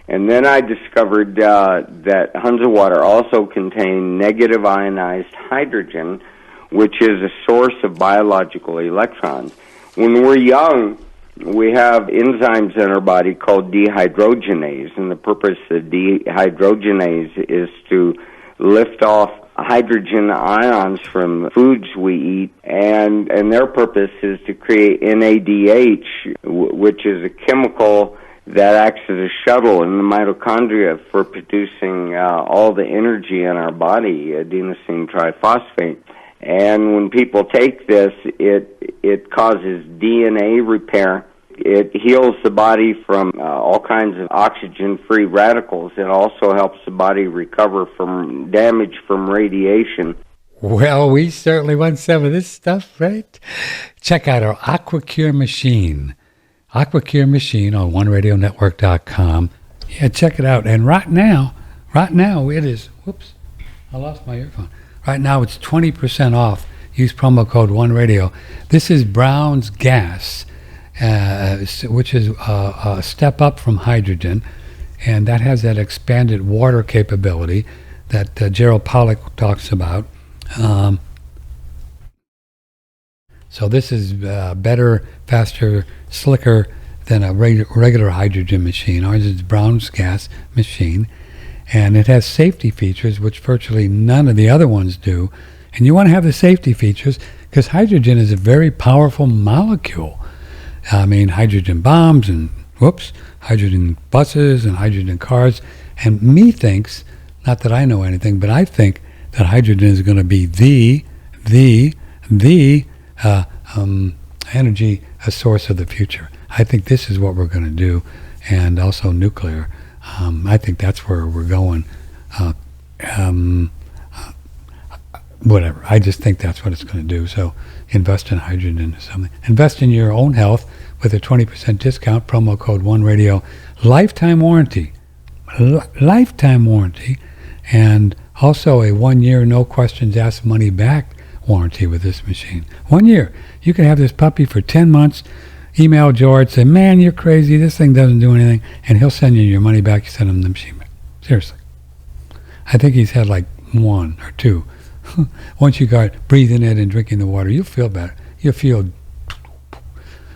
And then I discovered that Hunza water also contained negative ionized hydrogen, which is a source of biological electrons. When we're young, We have enzymes in our body called dehydrogenase, and the purpose of dehydrogenase is to lift off hydrogen ions from foods we eat, and their purpose is to create NADH, which is a chemical that acts as a shuttle in the mitochondria for producing all the energy in our body, adenosine triphosphate. And when people take this, it causes DNA repair. It heals the body from all kinds of oxygen-free radicals. It also helps the body recover from damage from radiation. Well, we certainly want some of this stuff, right? Check out our Aqua Cure machine. Aqua Cure machine on OneRadioNetwork.com. Yeah, check it out. And right now it is, whoops, I lost my earphone. Right now it's 20% off. Use promo code OneRadio. This is Brown's gas, which is a step up from hydrogen, and that has that expanded water capability that Gerald Pollack talks about. So this is better, faster, slicker than a regular hydrogen machine. Ours is Brown's gas machine, and it has safety features which virtually none of the other ones do. And you want to have the safety features because hydrogen is a very powerful molecule. I mean, hydrogen bombs and hydrogen buses and hydrogen cars. And me thinks, not that I know anything, but I think that hydrogen is going to be the energy source of the future. I think this is what we're going to do, and also nuclear. I think that's where we're going. Whatever. I just think that's what it's going to do. So invest in hydrogen or something. Invest in your own health with a 20% discount, promo code OneRadio. Lifetime warranty. Lifetime warranty. And also a 1 year, no questions asked, money back warranty with this machine. 1 year. You can have this puppy for 10 months. Email George, say, man, you're crazy. This thing doesn't do anything. And he'll send you your money back. You send him the machine back. Seriously. I think he's had like 1 or 2. Once you got breathing it and drinking the water, you'll feel better. You'll feel...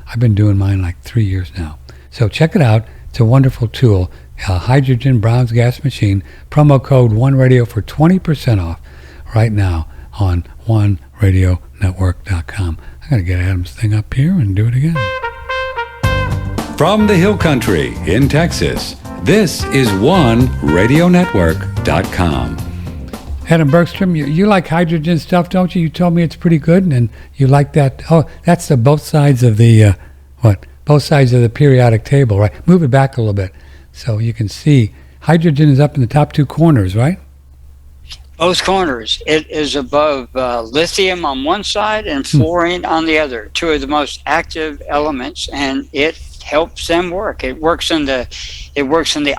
I've been doing mine like 3 years now. So check it out. It's a wonderful tool. Hydrogen Brown's gas machine. Promo code OneRadio for 20% off right now on OneRadioNetwork.com. I got to get Adam's thing up here and do it again. From the Hill Country in Texas, this is OneRadioNetwork.com. Adam Bergstrom, you like hydrogen stuff, don't you? You told me it's pretty good, and you like that. Oh, that's the both sides of the both sides of the periodic table, right? Move it back a little bit so you can see. Hydrogen is up in the top 2 corners, right? Both corners. It is above lithium on one side and fluorine on the other. 2 of the most active elements, and it helps them work. It works in the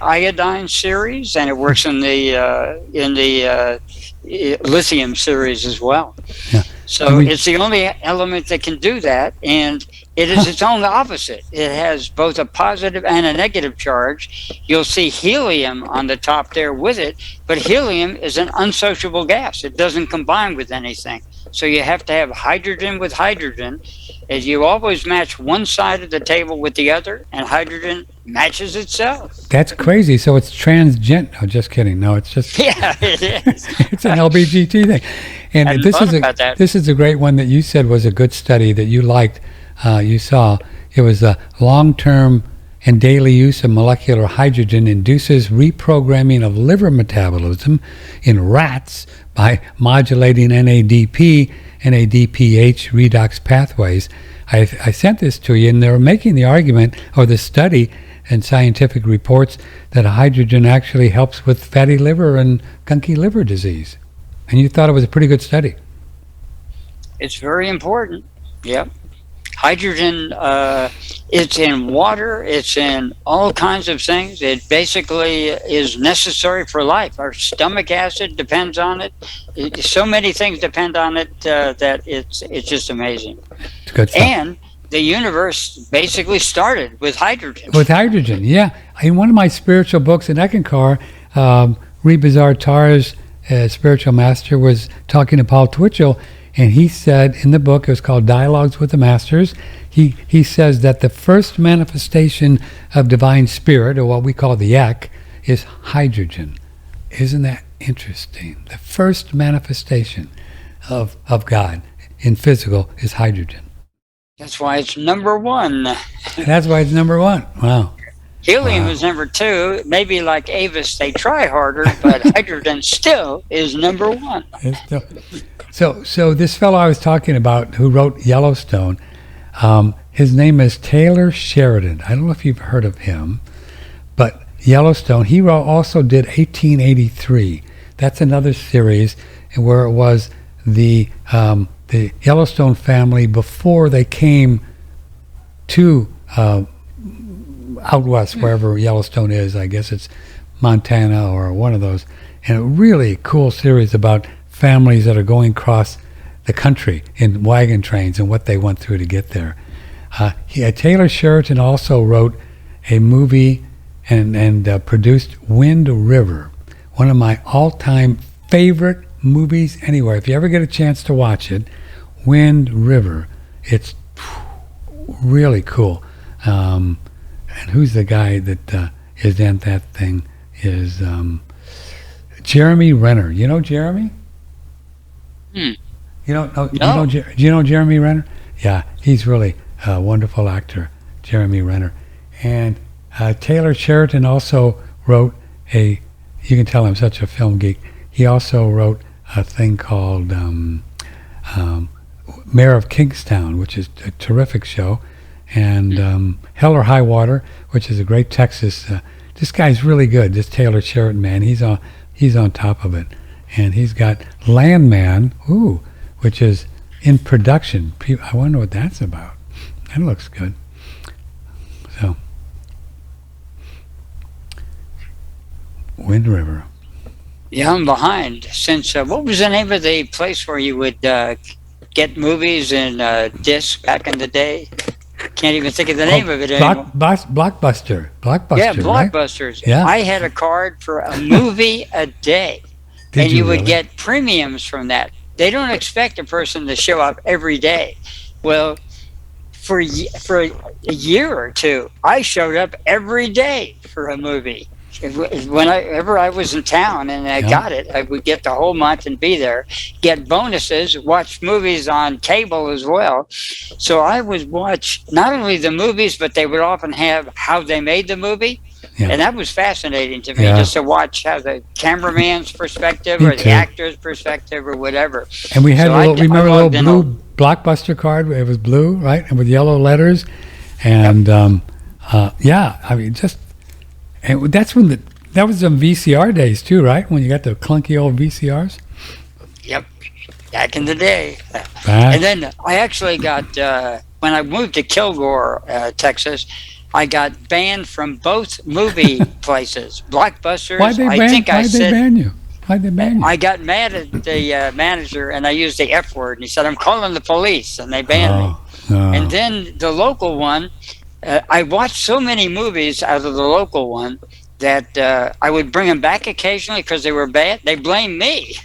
iodine series, and it works in the lithium series as well. Yeah. So it's the only element that can do that, and it is its own opposite. It has both a positive and a negative charge. You'll see helium on the top there with it, but helium is an unsociable gas. It doesn't combine with anything. So you have to have hydrogen with hydrogen, and you always match one side of the table with the other, and hydrogen matches itself. That's crazy. So it's transgender. Oh, just kidding. No, it's just... Yeah, it is. It's an LBGT thing. And this is a great one that you said was a good study that you liked. You saw it was a long-term and daily use of molecular hydrogen induces reprogramming of liver metabolism in rats by modulating NADP, NADPH redox pathways. I sent this to you, and they were making the argument, or the study in scientific reports, that hydrogen actually helps with fatty liver and gunky liver disease. And you thought it was a pretty good study. It's very important. Yep. Hydrogen, it's in water, it's in all kinds of things. It basically is necessary for life. Our stomach acid depends on it. So many things depend on it that it's just amazing. It's good stuff. And the universe basically started with hydrogen. With hydrogen, yeah. In one of my spiritual books in Eckankar, Rebazar Tar's spiritual master was talking to Paul Twitchell, And he said in the book, it was called Dialogues with the Masters, he says that the first manifestation of divine spirit, or what we call the Ek, is hydrogen. Isn't that interesting? The first manifestation of God in physical is hydrogen. That's why it's number one. That's why it's number one. Wow. Helium is number two. Maybe like Avis, they try harder, but hydrogen still is number one. So this fellow I was talking about who wrote Yellowstone, his name is Taylor Sheridan. I don't know if you've heard of him, but Yellowstone, he also did 1883. That's another series where it was the Yellowstone family before they came to out west, wherever Yellowstone is. I guess it's Montana or one of those. And a really cool series about families that are going across the country in wagon trains and what they went through to get there. Taylor Sheridan also wrote a movie and produced Wind River, one of my all-time favorite movies anywhere. If you ever get a chance to watch it, Wind River, it's really cool. And who's the guy that is in that thing is Jeremy Renner. You know Jeremy? You don't know? No. Do you know Jeremy Renner? Yeah, he's really a wonderful actor, Jeremy Renner. And Taylor Sheridan also wrote you can tell I'm such a film geek, he also wrote a thing called Mayor of Kingstown, which is a terrific show, and Hell or High Water, which is a great Texas. This guy's really good. This Taylor Sheridan man, he's on top of it, and he's got Landman, which is in production. I wonder what that's about. That looks good. So, Wind River. Yeah, I'm behind. Since what was the name of the place where you would get movies in disc back in the day? Can't even think of the name of it anymore. Blockbuster. Yeah, right? Blockbusters. Yeah. I had a card for a movie a day, and you would get premiums from that. They don't expect a person to show up every day. Well, for a year or two, I showed up every day for a movie. Whenever I was in town and I got it, I would get the whole month and be there, get bonuses, watch movies on cable as well. So I would watch not only the movies, but they would often have how they made the movie. Yeah. And that was fascinating to me, just to watch how the cameraman's perspective or the actor's perspective or whatever. And we had remember a little blue Blockbuster card? It was blue, right? And with yellow letters. And I mean, just... And that's when that was some VCR days too, right? When you got the clunky old VCRs. Yep, back in the day. And then I actually got when I moved to Kilgore, Texas, I got banned from both movie places, Blockbusters. Why'd they ban you? I got mad at the manager and I used the F word, and he said, "I'm calling the police," and they banned me. And then the local one. I watched so many movies out of the local one that I would bring them back occasionally because they were bad. They blamed me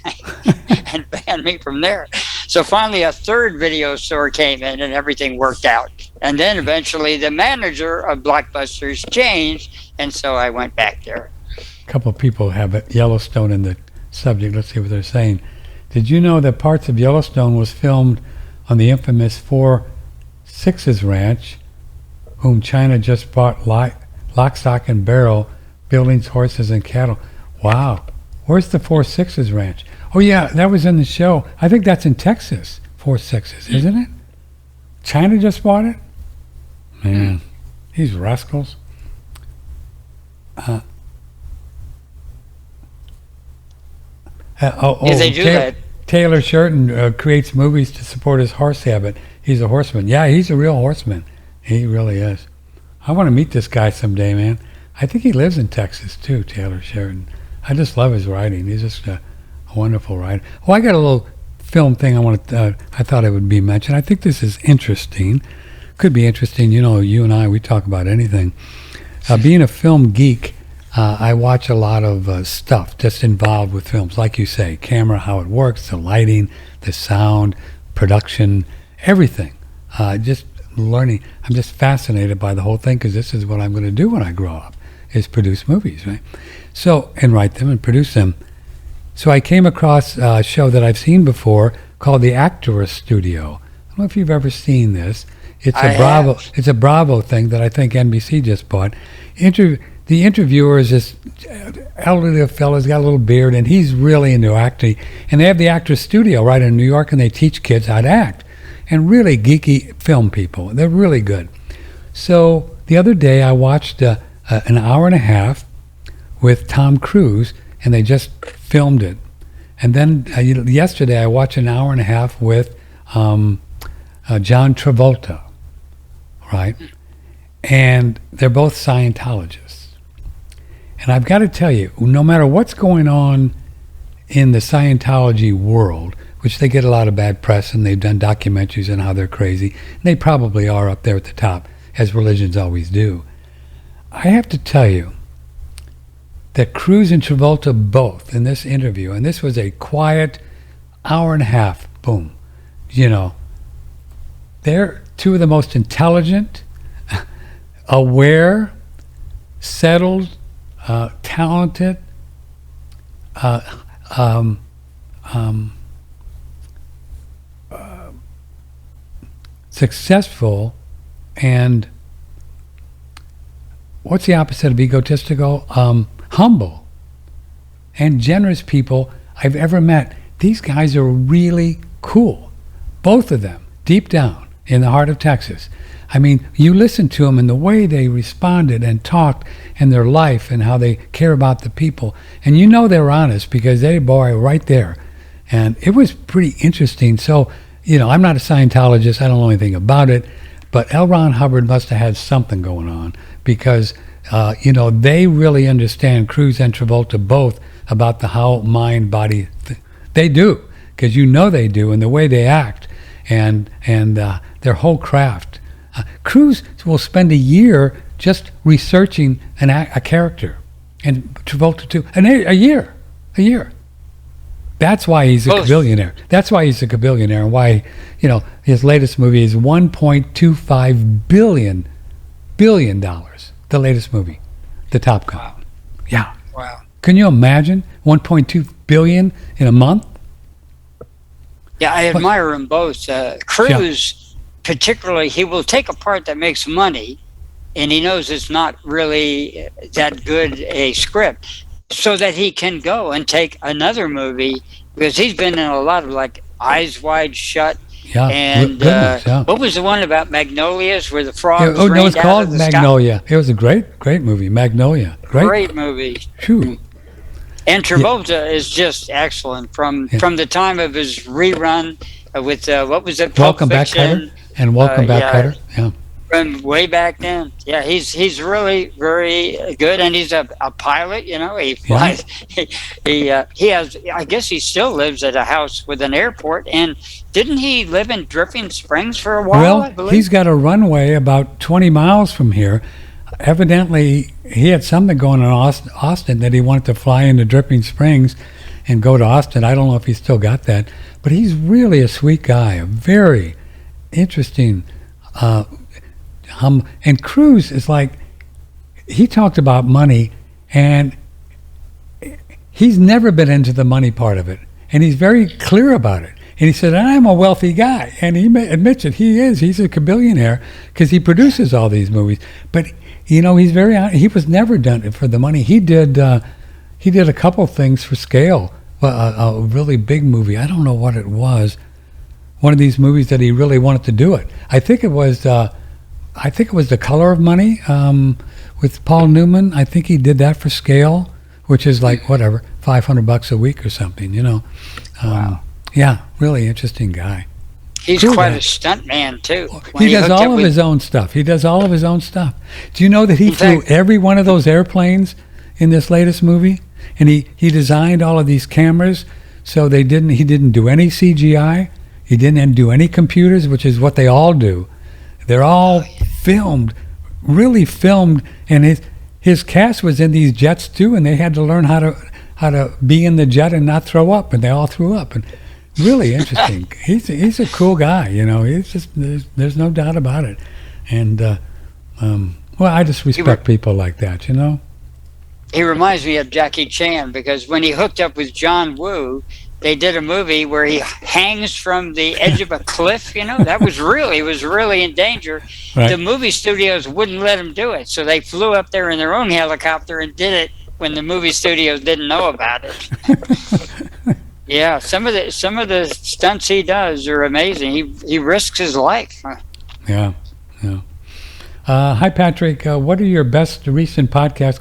and banned me from there. So finally a third video store came in and everything worked out. And then eventually the manager of Blockbusters changed, and so I went back there. A couple of people have Yellowstone in the subject. Let's see what they're saying. Did you know that parts of Yellowstone was filmed on the infamous 4 Sixes Ranch, whom China just bought lock, stock, and barrel, buildings, horses, and cattle? Wow. Where's the 4 Sixes Ranch? Oh, yeah, that was in the show. I think that's in Texas, 4 Sixes, isn't it? China just bought it? Man, these rascals. They do that. Taylor Sheridan creates movies to support his horse habit. He's a horseman. Yeah, he's a real horseman. He really is. I want to meet this guy someday, man. I think he lives in Texas, too, Taylor Sheridan. I just love his writing. He's just a wonderful writer. Oh, I got a little film thing I thought it would be mentioned. I think this is interesting. Could be interesting. You know, you and I, we talk about anything. Being a film geek, I watch a lot of stuff just involved with films. Like you say, camera, how it works, the lighting, the sound, production, everything. Just learning. I'm just fascinated by the whole thing because this is what I'm going to do when I grow up, is produce movies, right? So, and write them and produce them. So I came across a show that I've seen before called the Actors Studio. I don't know if you've ever seen this. It's a Bravo thing that I think NBC just bought. The interviewer is this elderly fellow. He's got a little beard, and he's really into acting. And they have the Actors Studio right in New York, and they teach kids how to act. And really geeky film people. They're really good. So the other day I watched an hour and a half with Tom Cruise, and they just filmed it. And then yesterday I watched an hour and a half with John Travolta, right? And they're both Scientologists. And I've got to tell you, no matter what's going on in the Scientology world, which they get a lot of bad press, and they've done documentaries on how they're crazy, and they probably are up there at the top, as religions always do. I have to tell you that Cruise and Travolta both, in this interview, and this was a quiet hour and a half, boom, they're two of the most intelligent, aware, settled, talented, successful, and what's the opposite of egotistical? Humble and generous people I've ever met. These guys are really cool, both of them, deep down in the heart of Texas. I mean, you listen to them and the way they responded and talked, and their life and how they care about the people, and they're honest because they are right there. And it was pretty interesting. So, I'm not a Scientologist. I don't know anything about it. But L. Ron Hubbard must have had something going on because, they really understand, Cruise and Travolta both, about the how mind, body. They do, because they do, and the way they act and their whole craft. Cruise will spend a year just researching a character, and Travolta too. A year. That's why he's a billionaire. That's why he's a billionaire, and why, his latest movie is $1.25 billion. The latest movie, The Top Gun. Wow. Yeah. Wow. Can you imagine 1.2 billion in a month? Yeah, I admire them both. Cruise, particularly, he will take a part that makes money, and he knows it's not really that good a script, so that he can go and take another movie, because he's been in a lot of like Eyes Wide Shut. Yeah, and what was the one about Magnolias where the frogs rained out it's called of the Magnolia. sky? It was a great movie, Magnolia. Great movie. Phew. And Travolta is just excellent from the time of his rerun with what was it? Welcome Back, Kotter, and Welcome Back, Kotter. Yeah. From way back then. Yeah, he's really very good, and he's a pilot. He flies. Yeah. He has. I guess he still lives at a house with an airport. And didn't he live in Dripping Springs for a while? I believe he's got a runway about 20 miles from here. Evidently, he had something going on in Austin that he wanted to fly into Dripping Springs and go to Austin. I don't know if he still got that, but he's really a sweet guy, a very interesting. And Cruise is like, he talked about money, and he's never been into the money part of it, and he's very clear about it. And he said, I'm a wealthy guy, and he admits it. He's a billionaire because he produces all these movies. But he's he was never done it for the money. He did a couple things for scale. Well, a really big movie. I don't know what it was. One of these movies that he really wanted to do it. I think it was The Color of Money with Paul Newman. I think he did that for scale, which is like whatever, $500 a week or something. Wow. Yeah, really interesting guy. He's cool quite guy. a stunt man too. He does all of his own stuff. Do you know that he flew every one of those airplanes in this latest movie? And he designed all of these cameras, so he didn't do any CGI. He didn't do any computers, which is what they all do. They're all filmed, really filmed, and his cast was in these jets too, and they had to learn how to be in the jet and not throw up, and they all threw up. And really interesting. He's a cool guy, you know. He's just there's no doubt about it. And well, I just respect people like that, you know. He reminds me of Jackie Chan, because when he hooked up with John Woo, they did a movie where he hangs from the edge of a cliff, you know. That was he was really in danger. Right. The movie studios wouldn't let him do it, so they flew up there in their own helicopter and did it when the movie studios didn't know about it. Yeah, some of the stunts he does are amazing. He risks his life. Yeah. Hi, Patrick. What are your best recent podcasts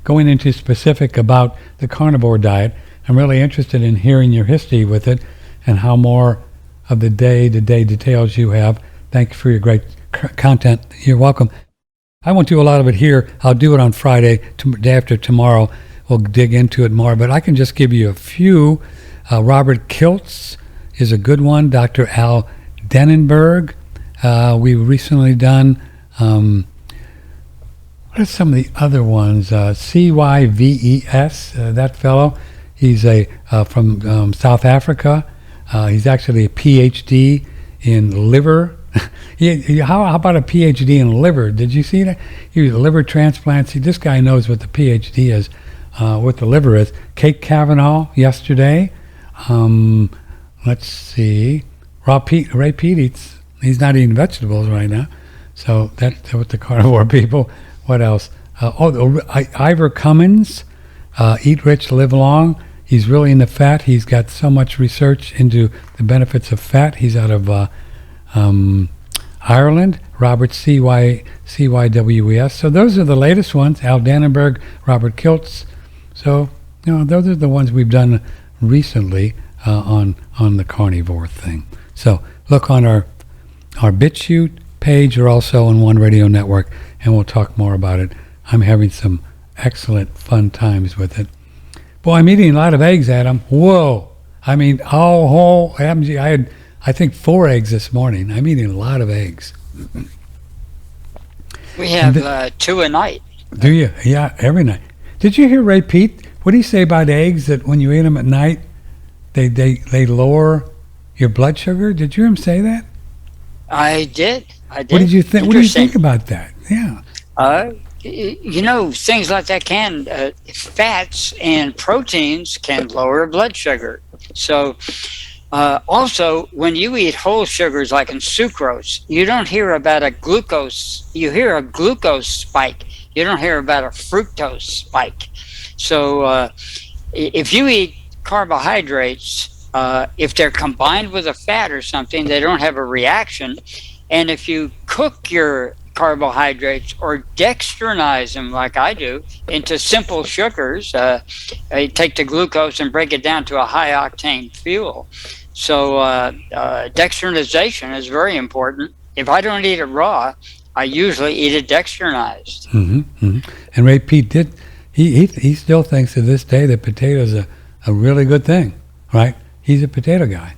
going into specific about the carnivore diet? I'm really interested in hearing your history with it and how more of the day-to-day details you have. Thank you for your great content. You're welcome. I won't do a lot of it here. I'll do it on Friday, day after tomorrow. We'll dig into it more, but I can just give you a few. Robert Kiltz is a good one. Dr. Al Denenberg. We've recently done, what are some of the other ones? CYVES, that fellow. He's from South Africa. He's actually a PhD in liver. How about a PhD in liver? Did you see that? He was a liver transplant. See, this guy knows what the PhD is, what the liver is. Kate Kavanaugh yesterday. Let's see. Ray Peat eats. He's not eating vegetables right now. So that's with the carnivore people. What else? Ivor Cummins. Eat Rich, Live Long. He's really into fat. He's got so much research into the benefits of fat. He's out of Ireland. Robert CYWES. So those are the latest ones. Al Dannenberg, Robert Kiltz. So, you know, those are the ones we've done recently on the carnivore thing. So look on our BitChute page, or also on One Radio Network, and we'll talk more about it. I'm having some excellent fun times with it. Boy, I'm eating a lot of eggs, Adam. Whoa. I mean, I had, I think, 4 eggs this morning. I'm eating a lot of eggs. We have 2 a night. Do you? Yeah, every night. Did you hear Ray Peat? What did he say about eggs, that when you eat them at night, they lower your blood sugar? Did you hear him say that? I did. What did you think? What do you think about that? Yeah. You know, things like that fats and proteins can lower blood sugar. So also, when you eat whole sugars like in sucrose, you don't hear about you hear a glucose spike. You don't hear about a fructose spike. So if you eat carbohydrates, if they're combined with a fat or something, they don't have a reaction. And if you cook your carbohydrates or dextrinize them like I do into simple sugars, I take the glucose and break it down to a high octane fuel. So dextrinization is very important. If I don't eat it raw, I usually eat it dextrinized. And Ray Peat he still thinks to this day that potatoes are a really good thing, right? He's a potato guy.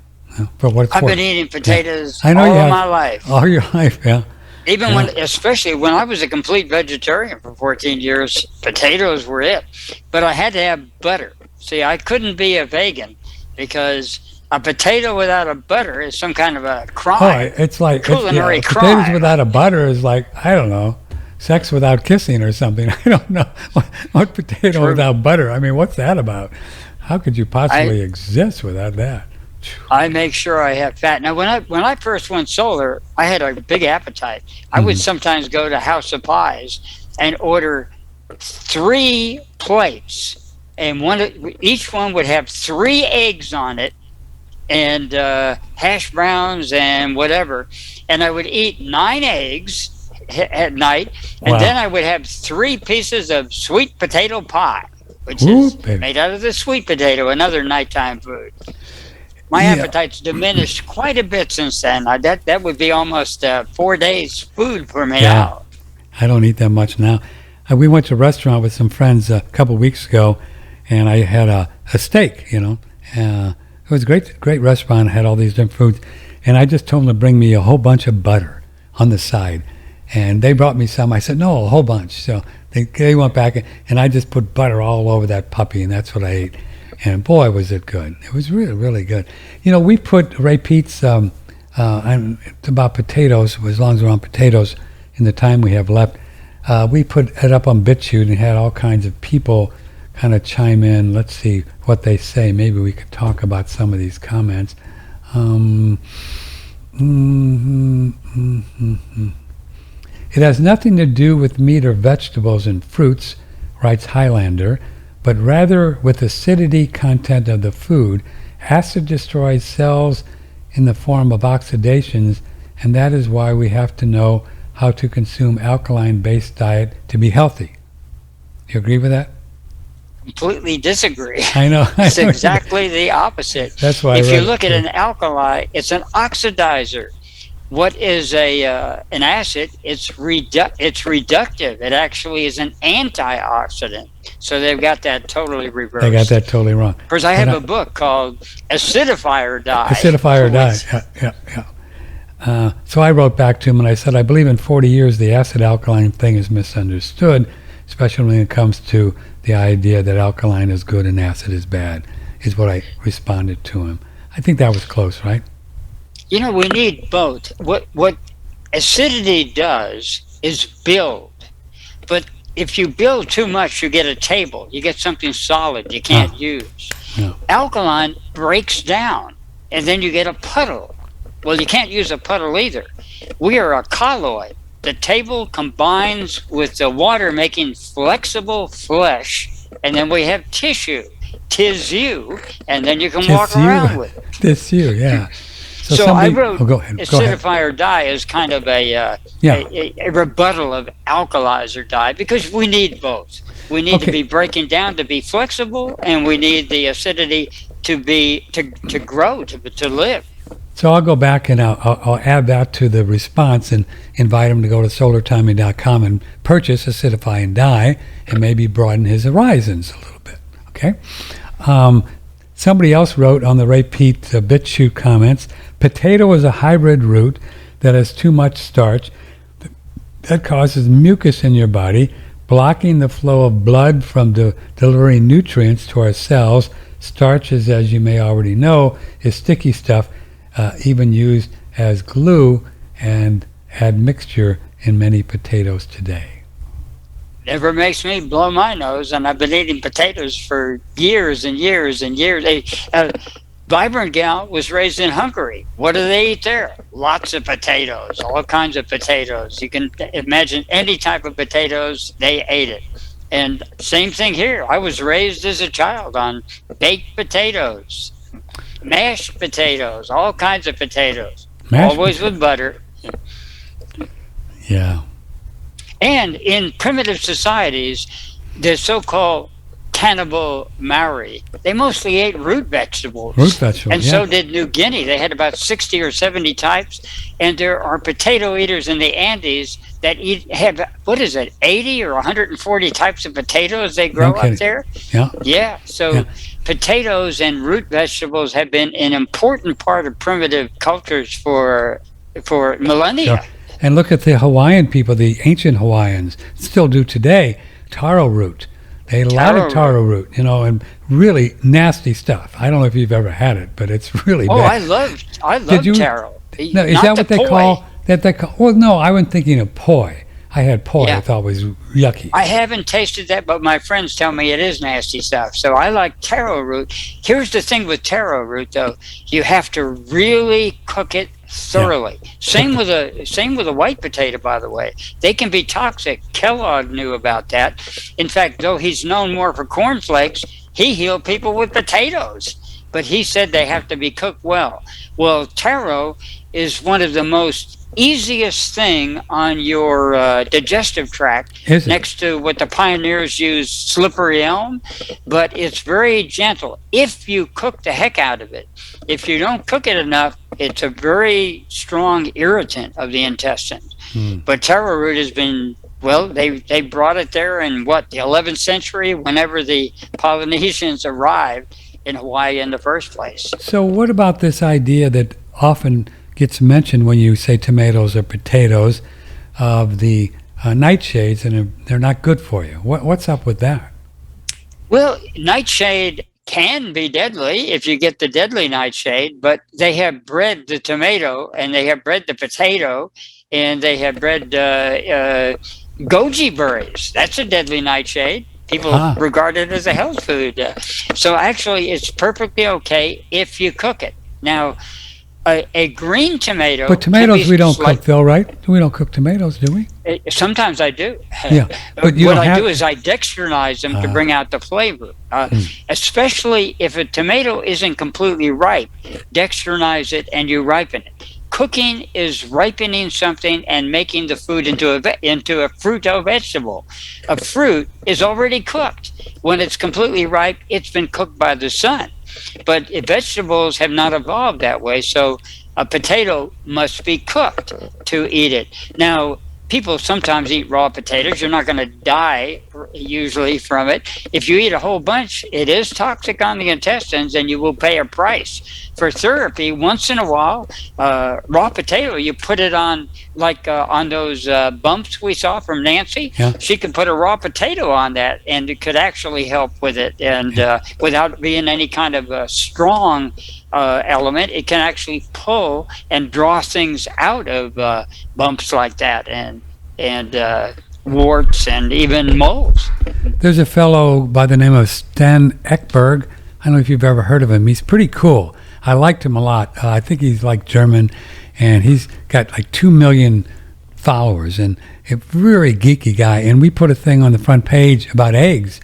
For what it's I've worth. been eating potatoes all my life. All your life, yeah. Even especially when I was a complete vegetarian for 14 years, potatoes were it. But I had to have butter. See, I couldn't be a vegan because a potato without a butter is some kind of a crime. Oh, it's like culinary crime. Potatoes without a butter is like, I don't know, sex without kissing or something. I don't know what potato without butter. I mean, what's that about? How could you possibly exist without that? I make sure I have fat. Now, when I first went solar, I had a big appetite. I would sometimes go to House of Pies and order 3 plates, and each one would have 3 eggs on it, and hash browns and whatever. And I would eat 9 eggs at night, and then I would have 3 pieces of sweet potato pie, which is made out of the sweet potato, another nighttime food. My appetite's diminished quite a bit since then. That would be almost 4 days food for me now. I don't eat that much now. We went to a restaurant with some friends a couple of weeks ago, and I had a steak, you know. It was a great restaurant. It had all these different foods. And I just told them to bring me a whole bunch of butter on the side. And they brought me some. I said, no, a whole bunch. So they went back, and I just put butter all over that puppy, and that's what I ate. And boy, was it good. It was really, really good. You know, we put Ray Peat's, and it's about potatoes, as long as we're on potatoes in the time we have left, we put it up on BitChute and had all kinds of people kind of chime in. Let's see what they say. Maybe we could talk about some of these comments. It has nothing to do with meat or vegetables and fruits, writes Highlander, but rather with acidity content of the food. Acid destroys cells in the form of oxidations, and that is why we have to know how to consume alkaline-based diet to be healthy. You agree with that? Completely disagree. I know. It's exactly the opposite. That's why. If you look at an alkali, it's an oxidizer. What is an acid? It's reductive. It actually is an antioxidant. So they've got that totally reversed. They got that totally wrong. Of course, I have a book called Acidify or Die. Acidify or Die. Yeah. So I wrote back to him and I said, I believe in 40 years the acid-alkaline thing is misunderstood, especially when it comes to the idea that alkaline is good and acid is bad, is what I responded to him. I think that was close, right? You know, we need both. What acidity does is build. But if you build too much, you get a table. You get something solid you can't use. No. Alkaline breaks down, and then you get a puddle. Well, you can't use a puddle either. We are a colloid. The table combines with the water making flexible flesh, and then we have tissue. Tis you, and then you can walk around with it. Tis you, yeah. So I wrote go ahead. Acidify or Die as kind of a rebuttal of alkalize or die, because we need both. We need to be breaking down to be flexible, and we need the acidity to grow, to live. So I'll go back and I'll add that to the response and invite him to go to solartiming.com and purchase Acidify and Die and maybe broaden his horizons a little bit. Okay. Somebody else wrote on the Ray Peat BitChute comments, potato is a hybrid root that has too much starch that causes mucus in your body, blocking the flow of blood from delivering nutrients to our cells. Starches, as you may already know, is sticky stuff, even used as glue and admixture in many potatoes today. Never makes me blow my nose, and I've been eating potatoes for years and years and years. Vibrant Gal was raised in Hungary. What do they eat there? Lots of potatoes, all kinds of potatoes. You can imagine any type of potatoes, they ate it. And same thing here. I was raised as a child on baked potatoes, mashed potatoes, all kinds of potatoes, always with butter. Yeah. And in primitive societies, the so-called cannibal Maori, they mostly ate root vegetables. And so did New Guinea. They had about 60 or 70 types. And there are potato eaters in the Andes that have 80 or 140 types of potatoes they grow up there? Yeah. So potatoes and root vegetables have been an important part of primitive cultures for millennia. Sure. And look at the Hawaiian people, the ancient Hawaiians, still do today, taro root. They ate a lot of taro root, and really nasty stuff. I don't know if you've ever had it, but it's really bad. I love taro. No, is that what they call? Well, no, I wasn't thinking of poi. I had poi. I thought it was yucky. I haven't tasted that, but my friends tell me it is nasty stuff. So I like taro root. Here's the thing with taro root, though: you have to really cook it thoroughly. Yeah. Same with a white potato, by the way. They can be toxic. Kellogg knew about that. In fact, though he's known more for cornflakes, he healed people with potatoes. But he said they have to be cooked well. Well, taro is one of the most easiest thing on your digestive tract, next to what the pioneers use, slippery elm, but it's very gentle if you cook the heck out of it. If you don't cook it enough, it's a very strong irritant of the intestines. But taro root has been, they brought it there in the 11th century, whenever the Polynesians arrived in Hawaii in the first place. So what about this idea that often gets mentioned when you say tomatoes or potatoes, of the nightshades, and they're not good for you? What's up with that? Well, nightshade can be deadly if you get the deadly nightshade, but they have bred the tomato, and they have bred the potato, and they have bred goji berries. That's a deadly nightshade. People regard it as a health food. So actually, it's perfectly okay if you cook it. Now, a green tomato. But tomatoes we don't cook, though, right? We don't cook tomatoes, do we? Sometimes I do. Yeah, but what I do is I dextrinize them to bring out the flavor. Especially if a tomato isn't completely ripe, dextrinize it and you ripen it. Cooking is ripening something and making the food into a fruit or vegetable. A fruit is already cooked. When it's completely ripe, it's been cooked by the sun. But vegetables have not evolved that way, so a potato must be cooked to eat it. Now, people sometimes eat raw potatoes. You're not going to die usually from it. If you eat a whole bunch, it is toxic on the intestines, and you will pay a price. For therapy, once in a while, raw potato, you put it on, like on those bumps we saw from Nancy. Yeah. She could put a raw potato on that, and it could actually help with it. And without being any kind of strong element, it can actually pull and draw things out of bumps like that, and warts and even moles. There's a fellow by the name of Stan Ekberg. I don't know if you've ever heard of him. He's pretty cool. I liked him a lot. I think he's like German, and he's got like 2 million followers, and a very geeky guy. And we put a thing on the front page about eggs,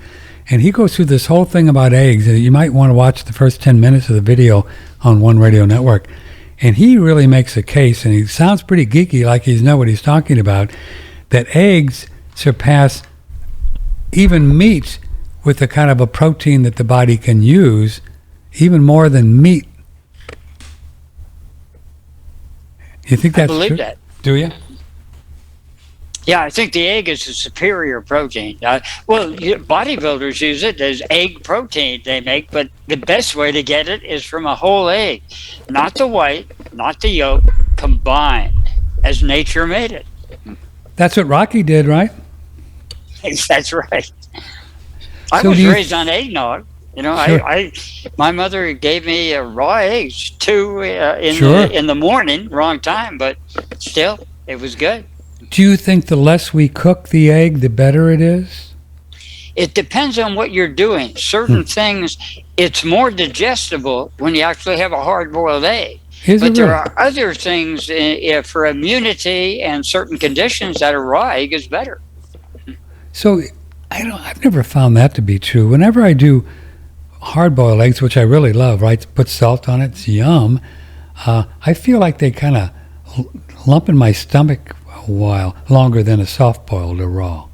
and he goes through this whole thing about eggs. You might want to watch the first 10 minutes of the video on One Radio Network. And he really makes a case, and he sounds pretty geeky, like he knows what he's talking about, that eggs surpass even meat with the kind of a protein that the body can use, even more than meat. You think that's true? I believe that. Do you? Yeah, I think the egg is a superior protein. Bodybuilders use it as egg protein they make, but the best way to get it is from a whole egg. Not the white, not the yolk, combined, as nature made it. That's what Rocky did, right? That's right. I was raised on eggnog. You know, sure. My mother gave me raw eggs, 2 in the morning, wrong time, but still, it was good. Do you think the less we cook the egg, the better it is? It depends on what you're doing. Certain things, it's more digestible when you actually have a hard-boiled egg. But there are other things for immunity and certain conditions that a raw egg is better. So I've never found that to be true. Whenever I do hard-boiled eggs, which I really love, right? Put salt on it, it's yum. I feel like they kind of lump in my stomach a while longer than a soft-boiled or raw.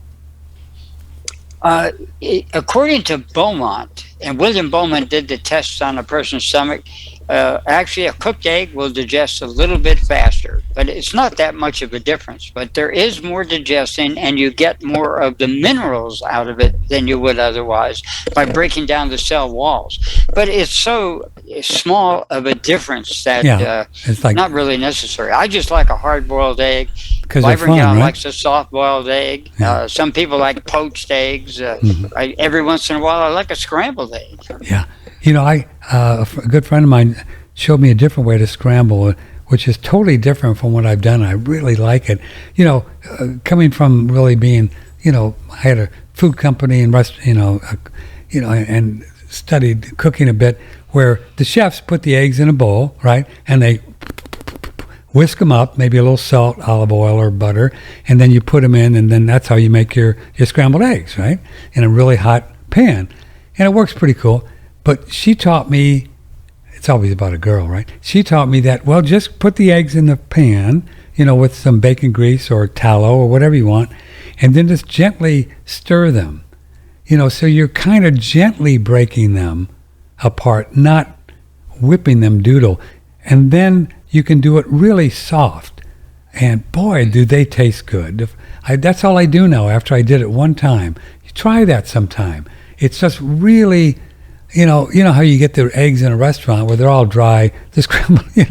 According to Beaumont, and William Beaumont did the tests on a person's stomach, actually a cooked egg will digest a little bit faster, but it's not that much of a difference. But there is more digesting, and you get more of the minerals out of it than you would otherwise by breaking down the cell walls. But it's so small of a difference that it's like, not really necessary. I just like a hard-boiled egg. Vibrant likes a soft-boiled egg. Yeah. Some people like poached eggs. Every once in a while, I like a scrambled egg. Yeah. You know, a good friend of mine showed me a different way to scramble, which is totally different from what I've done. I really like it. You know, coming from really being, I had a food company and and studied cooking a bit, where the chefs put the eggs in a bowl, right, and they whisk them up, maybe a little salt, olive oil, or butter, and then you put them in, and then that's how you make your scrambled eggs, right, in a really hot pan. And it works pretty cool. But she taught me, it's always about a girl, right? She taught me that, just put the eggs in the pan, with some bacon grease or tallow or whatever you want, and then just gently stir them. So you're kind of gently breaking them apart, not whipping them doodle. And then you can do it really soft. And boy, do they taste good. That's all I do now after I did it one time. You try that sometime. It's just really... You know how you get the eggs in a restaurant where they're all dry, the scrambled, you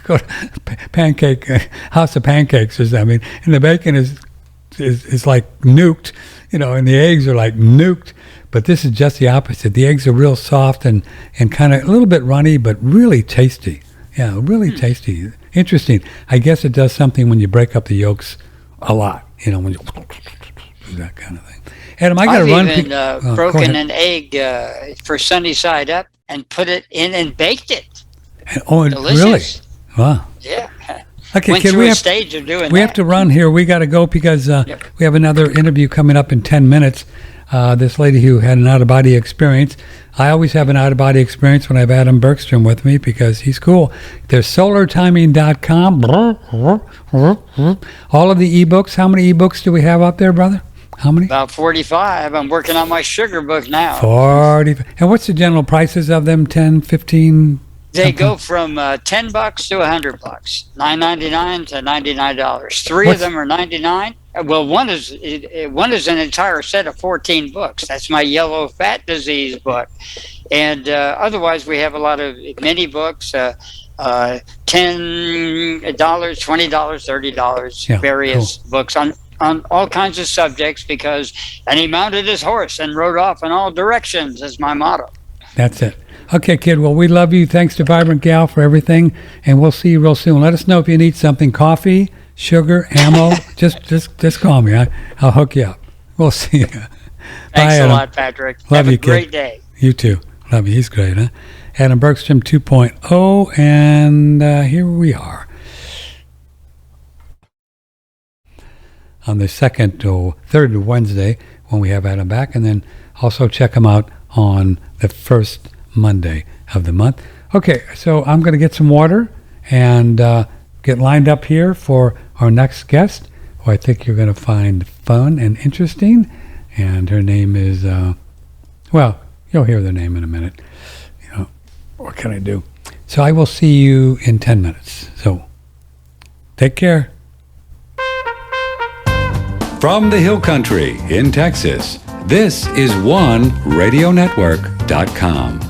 go to House of Pancakes or something, and the bacon is like nuked, and the eggs are like nuked. But this is just the opposite. The eggs are real soft and kind of a little bit runny, but really tasty. Yeah, really tasty. Interesting. I guess it does something when you break up the yolks a lot, when you do that kind of thing. Adam, I got to run. I've even broken an egg for sunny side up and put it in and baked it. Delicious. Really? Wow. Yeah. Okay, Went kid, through a stage of doing we that. have to run here. We got to go because we have another interview coming up in 10 minutes. This lady who had an out-of-body experience. I always have an out-of-body experience when I have Adam Bergstrom with me because he's cool. There's solartiming.com. All of the ebooks. How many ebooks do we have up there, brother? How many? About 45. I'm working on my sugar book now. 40. And what's the general prices of them? 10, 15? They go from $10 to $100, $9.99 to $99. Three of them are $99. Well, one is an entire set of 14 books. That's my yellow fat disease book, and otherwise we have a lot of mini books. $10, $20, $30, various books on all kinds of subjects because. And he mounted his horse and rode off in all directions is my motto. That's it. Okay, kid. Well, we love you. Thanks to Vibrant Gal for everything, and we'll see you real soon. Let us know if you need something: coffee, sugar, ammo. just call me. I'll hook you up. We'll see you. Thanks a lot, Patrick. Love you, kid. Great day. You too. Love you. He's great, huh? Adam Bergstrom 2.0, and here we are on the third Wednesday when we have Adam back, and then also check him out on the first Monday of the month. Okay, so I'm going to get some water and get lined up here for our next guest, who I think you're going to find fun and interesting. And her name is, well, you'll hear the name in a minute. What can I do? So I will see you in 10 minutes. So take care. From the Hill Country in Texas, this is OneRadioNetwork.com.